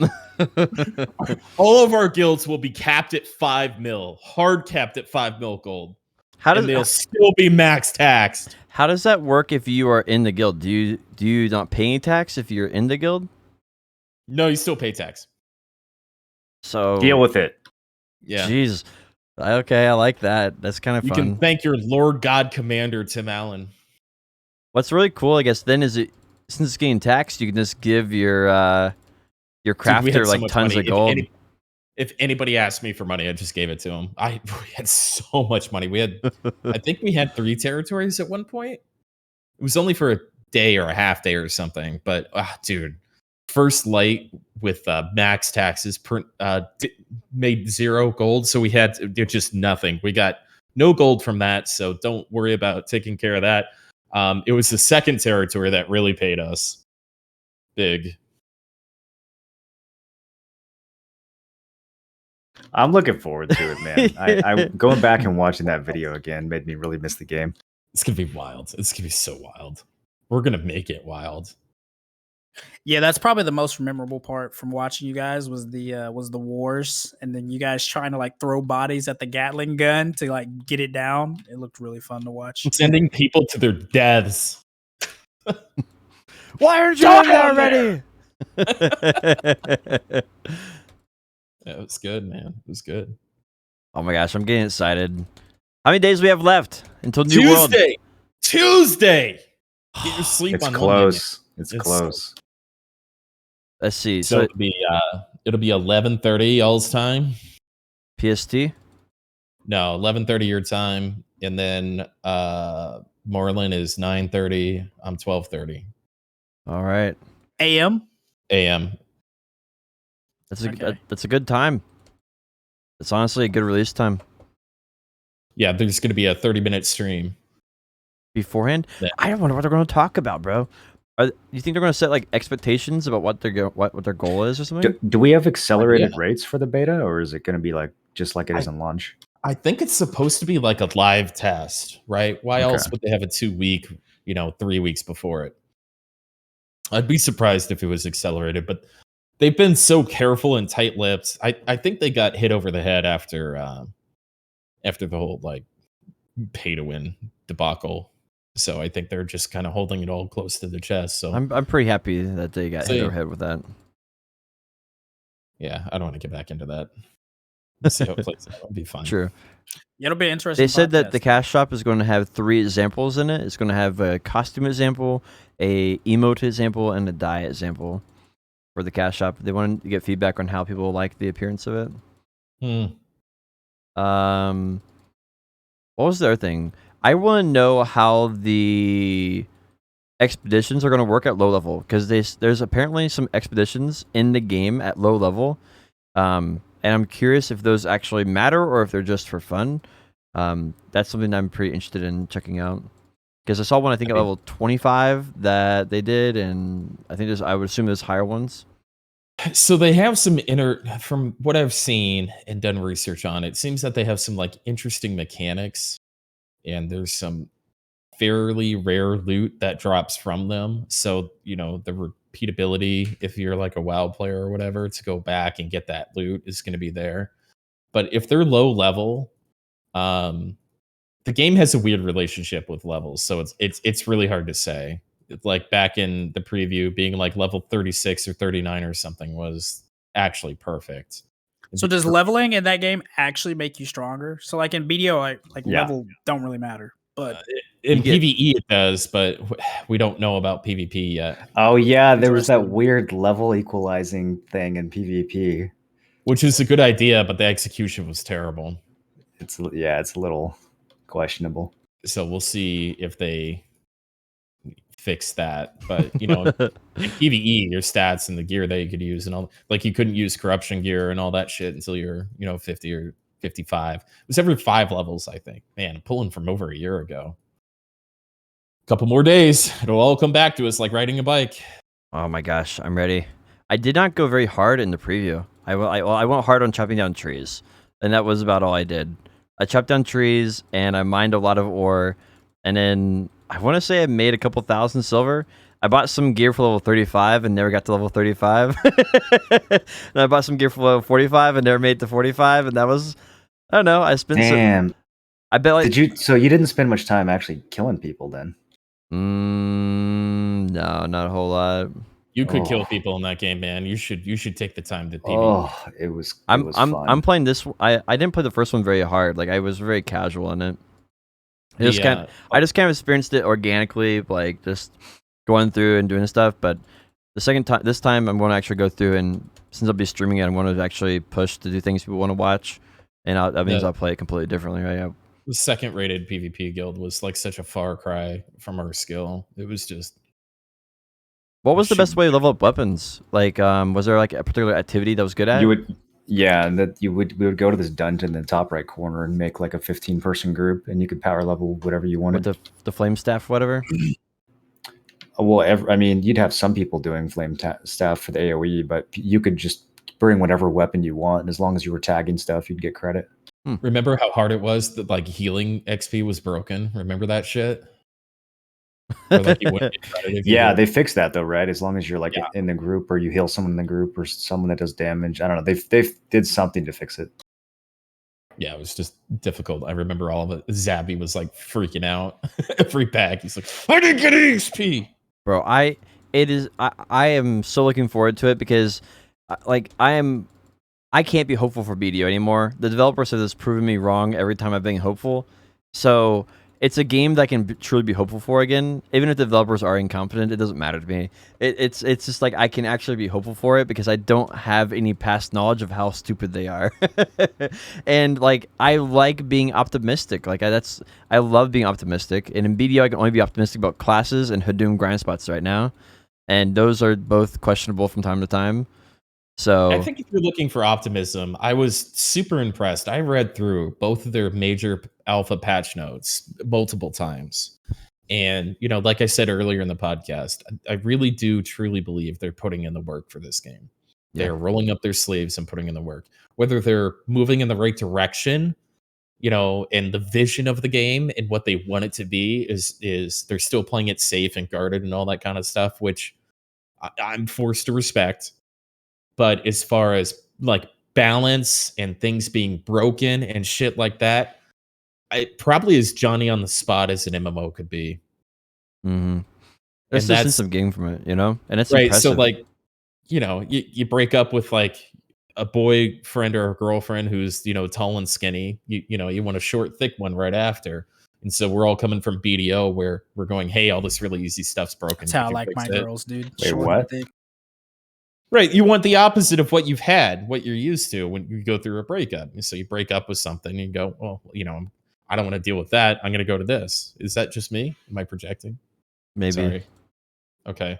Speaker 1: All of our guilds will be capped at 5 mil, hard capped at 5 mil gold. And they'll still be max taxed.
Speaker 3: How does that work if you are in the guild? Do you not pay any tax if you're in the guild?
Speaker 1: No, you still pay tax.
Speaker 3: So
Speaker 6: deal with it.
Speaker 1: Yeah.
Speaker 3: Jeez. Okay, I like that. That's kind of fun.
Speaker 1: You can thank your Lord God Commander, Tim Allen.
Speaker 3: What's really cool, I guess, then is since it's getting taxed, you can just give your crafter like tons of gold.
Speaker 1: If anybody asked me for money, I just gave it to him. We had so much money. I think we had 3 territories at one point. It was only for a day or a half day or something. But dude, first light with max taxes made 0 gold, so we had just nothing. We got no gold from that, so don't worry about taking care of that. It was the second territory that really paid us big.
Speaker 6: I'm looking forward to it, man. I going back and watching that video again made me really miss the game.
Speaker 1: It's gonna be wild. It's gonna be so wild. We're gonna make it wild.
Speaker 2: Yeah, that's probably the most memorable part from watching you guys was the wars, and then you guys trying to like throw bodies at the Gatling gun to like get it down. It looked really fun to watch.
Speaker 1: Sending people to their deaths.
Speaker 3: Why aren't you in there already?
Speaker 1: Yeah, it was good, man. It was good.
Speaker 3: Oh my gosh, I'm getting excited. How many days we have left until New World?
Speaker 1: Tuesday. Get your sleep
Speaker 6: it's
Speaker 1: on
Speaker 6: close.
Speaker 1: Monday.
Speaker 6: It's close.
Speaker 3: Let's see.
Speaker 1: So it'll be 11:30 y'all's time.
Speaker 3: PST?
Speaker 1: No, 11:30 your time, and then Moreland is 9:30. I'm 12:30.
Speaker 3: All right.
Speaker 2: AM.
Speaker 3: That's a good time. It's honestly a good release time.
Speaker 1: Yeah, there's going to be a 30-minute stream
Speaker 3: beforehand.
Speaker 1: Yeah.
Speaker 3: I don't wonder what they're going to talk about, bro. You think they're going to set like expectations about what their goal is or something?
Speaker 6: Do we have accelerated rates for the beta, or is it going to be like just like it is in launch?
Speaker 1: I think it's supposed to be like a live test, right? Why else would they have a 2-week, 3 weeks before it? I'd be surprised if it was accelerated, but they've been so careful and tight-lipped. I think they got hit over the head after the whole like pay-to-win debacle. So I think they're just kind of holding it all close to the chest. So
Speaker 3: I'm pretty happy that they got hit over the head with that.
Speaker 1: Yeah, I don't want to get back into that. Let's see how it plays out. It'll be fine.
Speaker 3: True.
Speaker 2: Yeah, it'll be interesting.
Speaker 3: They said that the cash shop is going to have 3 examples in it. It's going to have a costume example, a emote example, and a die example for the cash shop. They wanted to get feedback on how people like the appearance of it. What was the other thing? I want to know how the expeditions are going to work at low level, because there's apparently some expeditions in the game at low level, and I'm curious if those actually matter or if they're just for fun. That's something I'm pretty interested in checking out, because I saw one I think at level 25 that they did, and I think I would assume there's higher ones.
Speaker 1: So they have some from what I've seen and done research on, it seems that they have some like interesting mechanics, and there's some fairly rare loot that drops from them. So, the repeatability, if you're like a WoW player or whatever, to go back and get that loot is going to be there. But if they're low level, the game has a weird relationship with levels. So it's really hard to say. Like back in the preview, being like level 36 or 39 or something was actually perfect.
Speaker 2: So does leveling in that game actually make you stronger? So like in BDO, level don't really matter. But
Speaker 1: in PvE it does, but we don't know about PvP yet.
Speaker 6: Oh yeah, there was that weird level equalizing thing in PvP,
Speaker 1: which is a good idea, but the execution was terrible.
Speaker 6: It's a little questionable.
Speaker 1: So we'll see if they fix that. But in PvE, your stats and the gear that you could use and all, like you couldn't use corruption gear and all that shit until you're 50 or 55. It was every 5 levels, I think. Man, pulling from over a year ago. A couple more days, it'll all come back to us like riding a bike.
Speaker 3: Oh my gosh, I'm ready. I did not go very hard in the preview. I went hard on chopping down trees, and that was about all I did. I chopped down trees and I mined a lot of ore, and then I want to say I made a couple thousand silver. I bought some gear for level 35 and never got to level 35. And I bought some gear for level 45 and never made it to 45, and that was, I don't know, I spent I bet like
Speaker 6: so you didn't spend much time actually killing people then?
Speaker 3: No, not a whole lot.
Speaker 1: You could kill people in that game, man. You should take the time to PvP.
Speaker 6: Oh, it was fun.
Speaker 3: I'm playing this. I didn't play the first one very hard. Like I was very casual in it. I just kind of experienced it organically, like just going through and doing stuff. But this time I'm going to actually go through, and since I'll be streaming it, I'm going to actually push to do things people want to watch, and that means I'll play it completely differently. Right?
Speaker 1: The second-rated PvP guild was like such a far cry from our skill. It was just.
Speaker 3: What was the best way to level up weapons? Like, was there like a particular activity that was good at?
Speaker 6: We would go to this dungeon in the top right corner and make like a 15-person group, and you could power level whatever you wanted.
Speaker 3: With the flame staff, whatever.
Speaker 6: Well, you'd have some people doing flame staff for the AOE, but you could just bring whatever weapon you want, and as long as you were tagging stuff, you'd get credit.
Speaker 1: Remember how hard it was that like healing XP was broken? Remember that shit? Or, like, you wouldn't get credit if
Speaker 6: they fixed that though, right? As long as you're like in the group, or you heal someone in the group, or someone that does damage. I don't know. They did something to fix it.
Speaker 1: Yeah, it was just difficult. I remember all of it. Zabby was like freaking out every pack. He's like, I didn't get XP.
Speaker 3: Bro, I am so looking forward to it, because I can't be hopeful for BDO anymore. The developers have just proven me wrong every time I've been hopeful. So it's a game that I can truly be hopeful for again. Even if the developers are incompetent, it doesn't matter to me. It's just like I can actually be hopeful for it, because I don't have any past knowledge of how stupid they are. And like I like being optimistic. Like I love being optimistic. And in BDO, I can only be optimistic about classes and Hadoom grind spots right now, and those are both questionable from time to time. So
Speaker 1: I think if you're looking for optimism, I was super impressed. I read through both of their major alpha patch notes multiple times. And, like I said earlier in the podcast, I really do truly believe they're putting in the work for this game.
Speaker 3: Yeah.
Speaker 1: They're rolling up their sleeves and putting in the work. Whether they're moving in the right direction, and the vision of the game and what they want it to be is they're still playing it safe and guarded and all that kind of stuff, which I'm forced to respect. But as far as like balance and things being broken and shit like that, it probably as Johnny on the spot as an MMO could be.
Speaker 3: Mm-hmm. There's a sense of game from it, and it's
Speaker 1: right.
Speaker 3: impressive.
Speaker 1: So like, you break up with like a boyfriend or a girlfriend who's tall and skinny. You want a short, thick one right after. And so we're all coming from BDO where we're going, hey, all this really easy stuff's broken.
Speaker 2: That's how I
Speaker 1: Could you
Speaker 2: like
Speaker 1: fix
Speaker 2: my
Speaker 1: it?
Speaker 2: girls, dude.
Speaker 6: Wait,
Speaker 2: Short
Speaker 6: what?
Speaker 2: and thick.
Speaker 1: Right. You want the opposite of what you've had, what you're used to when you go through a breakup. So you break up with something and you go, well, I don't want to deal with that. I'm going to go to this. Is that just me? Am I projecting?
Speaker 3: Maybe.
Speaker 1: Sorry. Okay.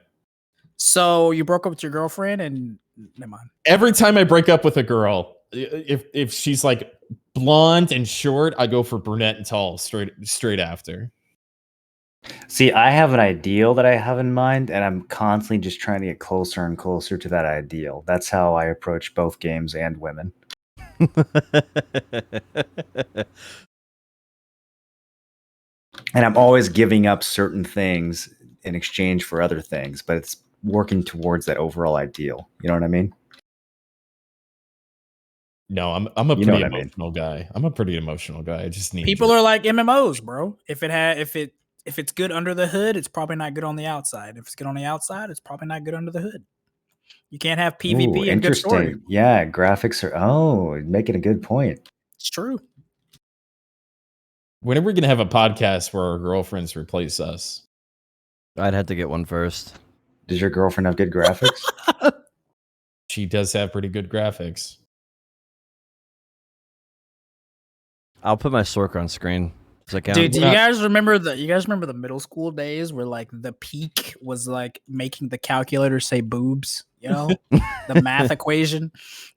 Speaker 2: So you broke up with your girlfriend and never mind.
Speaker 1: Every time I break up with a girl, if she's like blonde and short, I go for brunette and tall straight after.
Speaker 6: See, I have an ideal that I have in mind, and I'm constantly just trying to get closer and closer to that ideal. That's how I approach both games and women. And I'm always giving up certain things in exchange for other things, but it's working towards that overall ideal. You know what I mean?
Speaker 1: No, I'm a
Speaker 6: You know
Speaker 1: pretty
Speaker 6: what I mean.
Speaker 1: emotional guy. I'm a pretty emotional guy. I just need
Speaker 2: People are like MMOs, bro. If it's good under the hood, it's probably not good on the outside. If it's good on the outside, it's probably not good under the hood. You can't have PvP
Speaker 6: Ooh,
Speaker 2: and good story.
Speaker 6: interesting. Yeah, graphics are making a good point.
Speaker 2: It's true.
Speaker 1: When are we gonna have a podcast where our girlfriends replace us?
Speaker 3: I'd have to get one first.
Speaker 6: Does your girlfriend have good graphics?
Speaker 1: She does have pretty good graphics.
Speaker 3: I'll put my Sork on screen.
Speaker 2: Dude, do you guys remember the middle school days where like the peak was like making the calculator say boobs, the math equation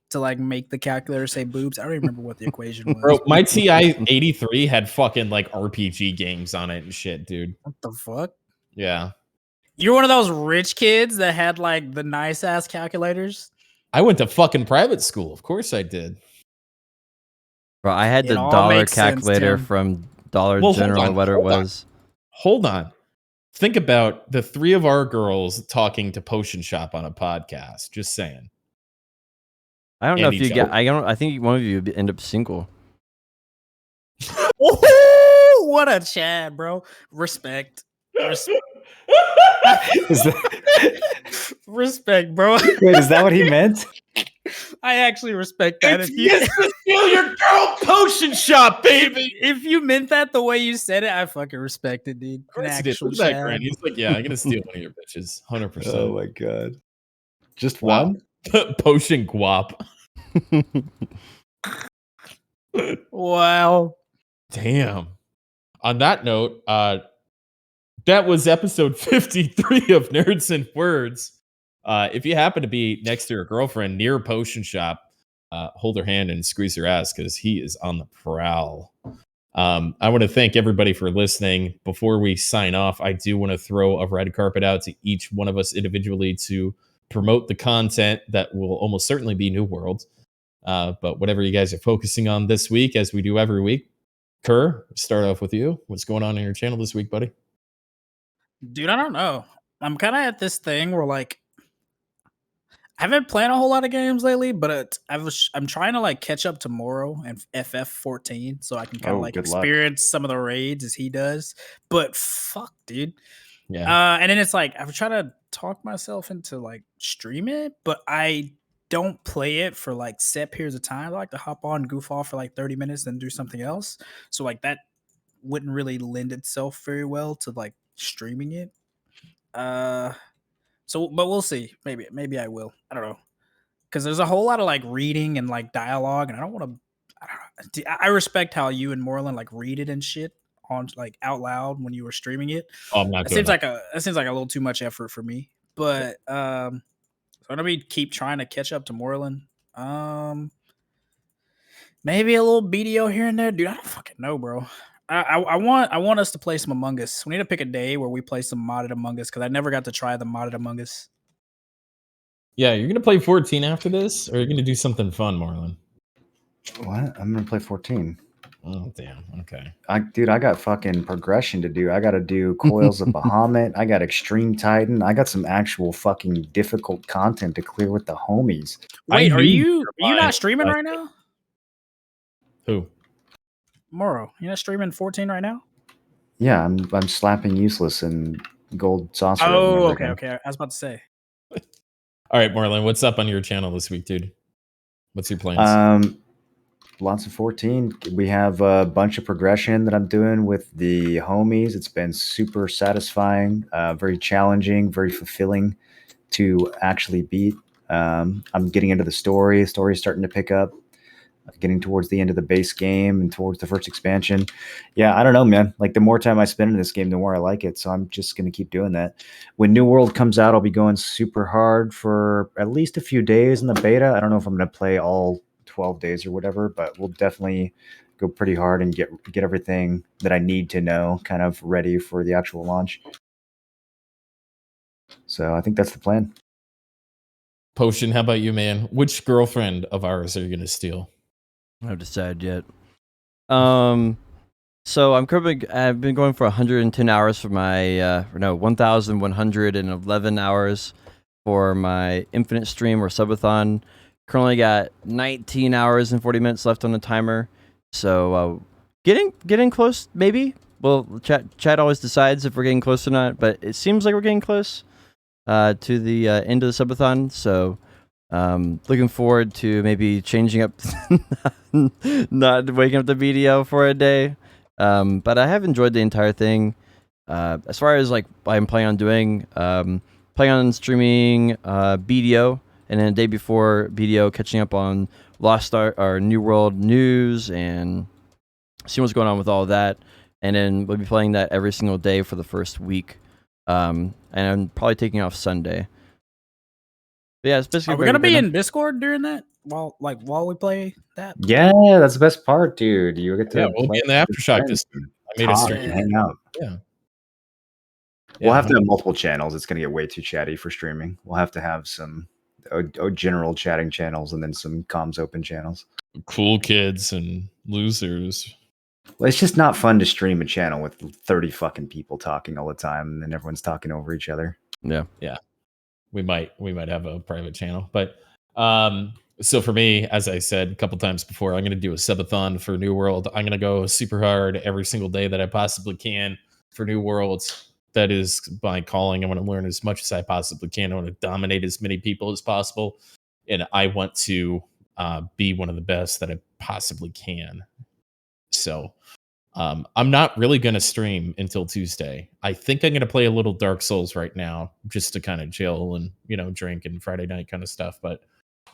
Speaker 2: to like make the calculator say boobs? I don't even remember what the equation was.
Speaker 1: Bro, my TI 83 had fucking like RPG games on it and shit, dude.
Speaker 2: What the fuck?
Speaker 1: Yeah.
Speaker 2: You're one of those rich kids that had like the nice ass calculators.
Speaker 1: I went to fucking private school. Of course I did.
Speaker 3: Bro, I had
Speaker 2: It
Speaker 3: the
Speaker 2: all
Speaker 3: dollar
Speaker 2: makes sense,
Speaker 3: calculator
Speaker 2: Tim.
Speaker 3: from Dollar
Speaker 1: Well,
Speaker 3: General,
Speaker 1: hold on,
Speaker 3: whatever it
Speaker 1: hold on.
Speaker 3: was.
Speaker 1: Hold on. Think about the three of our girls talking to Potion Shop on a podcast. Just saying.
Speaker 3: I don't know
Speaker 1: And
Speaker 3: if you
Speaker 1: each
Speaker 3: get.
Speaker 1: other.
Speaker 3: I think one of you would end up single.
Speaker 2: Ooh, what a Chad, bro. Respect.
Speaker 6: Is that,
Speaker 2: Respect, bro.
Speaker 6: wait, is that what he meant?
Speaker 2: I actually respect that.
Speaker 1: It's to steal your girl Potion Shop, baby.
Speaker 2: If you meant that the way you said it, I fucking respect it, dude.
Speaker 1: Of course
Speaker 2: An
Speaker 1: he did.
Speaker 2: actual
Speaker 1: Look at that
Speaker 2: Chad.
Speaker 1: grin. He's like, yeah, I'm gonna steal one of your bitches. 100%.
Speaker 6: Oh my god. Just
Speaker 1: Wow.
Speaker 6: one?
Speaker 1: Potion guap.
Speaker 2: Wow.
Speaker 1: Damn. On that note, that was episode 53 of Nerds and Words. If you happen to be next to your girlfriend near a potion shop, hold her hand and squeeze her ass because he is on the prowl. I want to thank everybody for listening. Before we sign off, I do want to throw a red carpet out to each one of us individually to promote the content that will almost certainly be New World. But whatever you guys are focusing on this week, as we do every week, Kerr, start off with you. What's going on in your channel this week, buddy?
Speaker 2: Dude, I don't know. I'm kind of at this thing where like I haven't played a whole lot of games lately, but I'm trying to like catch up to Moro and FF14 so I can kind of like
Speaker 6: good luck.
Speaker 2: experience some of the raids as he does. But fuck, dude.
Speaker 1: Yeah.
Speaker 2: And then it's like I've tried to talk myself into like stream it, but I don't play it for like set periods of time. I like to hop on, goof off for like 30 minutes, then do something else. So like that wouldn't really lend itself very well to like streaming it. So but we'll see. Maybe I will. I don't know. Because there's a whole lot of like reading and like dialogue, and I don't want to. I respect how you and Moreland like read it and shit on like out loud when you were streaming it.
Speaker 1: Oh, I'm not
Speaker 2: It
Speaker 1: doing
Speaker 2: seems like a little too much effort for me. But I'm gonna keep trying to catch up to Moreland. Maybe a little BDO here and there, dude. I don't fucking know, bro. I want us to play some Among Us. We need to pick a day where we play some modded Among Us because I never got to try the modded Among Us.
Speaker 1: Yeah, you're gonna play 14 after this, or you're gonna do something fun, Marlon?
Speaker 6: What? I'm gonna play 14.
Speaker 1: Oh damn. Okay.
Speaker 6: I got fucking progression to do. I got to do Coils of Bahamut. I got Extreme Titan. I got some actual fucking difficult content to clear with the homies.
Speaker 2: Wait, are you
Speaker 1: lying.
Speaker 2: not streaming right now?
Speaker 1: Who?
Speaker 2: Moro, you not streaming 14 right now?
Speaker 6: Yeah, I'm slapping useless and gold saucer.
Speaker 2: Oh, okay. I was about to say.
Speaker 1: All right, Marlon, what's up on your channel this week, dude? What's your plans?
Speaker 6: Lots of 14. We have a bunch of progression that I'm doing with the homies. It's been super satisfying, very challenging, very fulfilling to actually beat. I'm getting into the story. The story's starting to pick up, getting towards the end of the base game and towards the first expansion. Yeah, I don't know, man. Like, the more time I spend in this game, the more I like it. So I'm just going to keep doing that. When New World comes out, I'll be going super hard for at least a few days in the beta. I don't know if I'm going to play all 12 days or whatever, but we'll definitely go pretty hard and get everything that I need to know kind of ready for the actual launch. So I think that's the plan.
Speaker 1: Potion, how about you, man? Which girlfriend of ours are you gonna steal?
Speaker 3: I haven't decided yet. So I've been going for 110 hours for my 1,111 hours for my Infinite stream or subathon. Currently got 19 hours and 40 minutes left on the timer. So getting close, maybe. Well, chat always decides if we're getting close or not, but it seems like we're getting close to the end of the subathon. So looking forward to maybe changing up, not waking up the BDO for a day. But I have enjoyed the entire thing. As far as like I'm planning on doing, planning on streaming BDO, and then the day before BDO, catching up on Lost Ark or New World news and seeing what's going on with all of that. And then we'll be playing that every single day for the first week. And I'm probably taking off Sunday. But yeah, it's basically.
Speaker 2: Are we gonna be in Discord during that while we play that?
Speaker 4: Yeah, that's the best part, dude. You get to
Speaker 1: we'll be in the aftershock this week. I made a stream.
Speaker 6: And hang out.
Speaker 1: Yeah.
Speaker 6: We'll have to have multiple channels. It's going to get way too chatty for streaming. We'll have to have some general chatting channels and then some comms open channels.
Speaker 1: Cool kids and losers.
Speaker 6: Well, it's just not fun to stream a channel with 30 fucking people talking all the time and then everyone's talking over each other.
Speaker 3: Yeah.
Speaker 1: We might have a private channel, but so for me, as I said a couple times before, I'm going to do a subathon for New World. I'm going to go super hard every single day that I possibly can for New Worlds. That is my calling. I want to learn as much as I possibly can. I want to dominate as many people as possible, and I want to be one of the best that I possibly can. So I'm not really going to stream until Tuesday. I think I'm going to play a little Dark Souls right now just to kind of chill and, drink and Friday night kind of stuff. But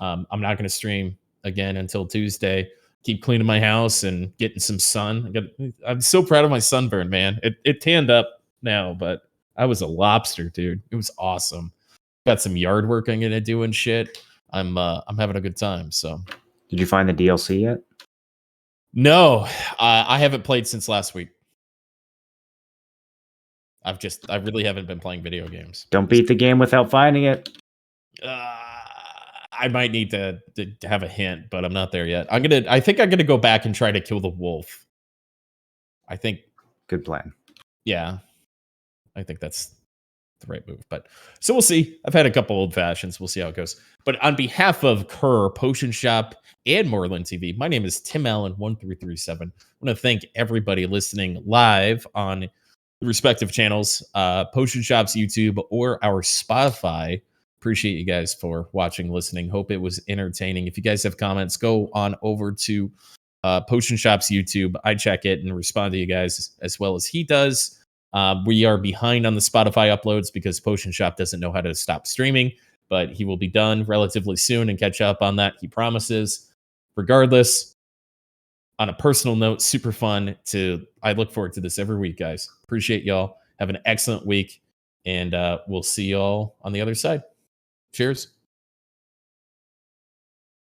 Speaker 1: I'm not going to stream again until Tuesday. Keep cleaning my house and getting some sun. I'm so proud of my sunburn, man. It tanned up now, but I was a lobster, dude. It was awesome. Got some yard work I'm going to do and shit. I'm having a good time. So,
Speaker 4: Did you find the DLC yet?
Speaker 1: No, I haven't played since last week. I really haven't been playing video games.
Speaker 4: Don't beat the game without finding it.
Speaker 1: I might need to have a hint, but I'm not there yet. I think I'm gonna go back and try to kill the wolf. I think.
Speaker 4: Good plan.
Speaker 1: Yeah, I think that's the right move. But so we'll see. I've had a couple old fashions. We'll see how it goes. But on behalf of Kerr, Potion Shop, and Moreland TV, my name is Tim Allen 1337. I want to thank everybody listening live on the respective channels, Potion Shop's YouTube or our Spotify. Appreciate you guys for watching, listening. Hope it was entertaining. If you guys have comments, go on over to Potion Shop's YouTube. I check it and respond to you guys as well as he does. We are behind on the Spotify uploads because Potion Shop doesn't know how to stop streaming, but he will be done relatively soon and catch up on that, he promises. Regardless, on a personal note, super fun I look forward to this every week, guys. Appreciate y'all. Have an excellent week, and we'll see y'all on the other side. Cheers.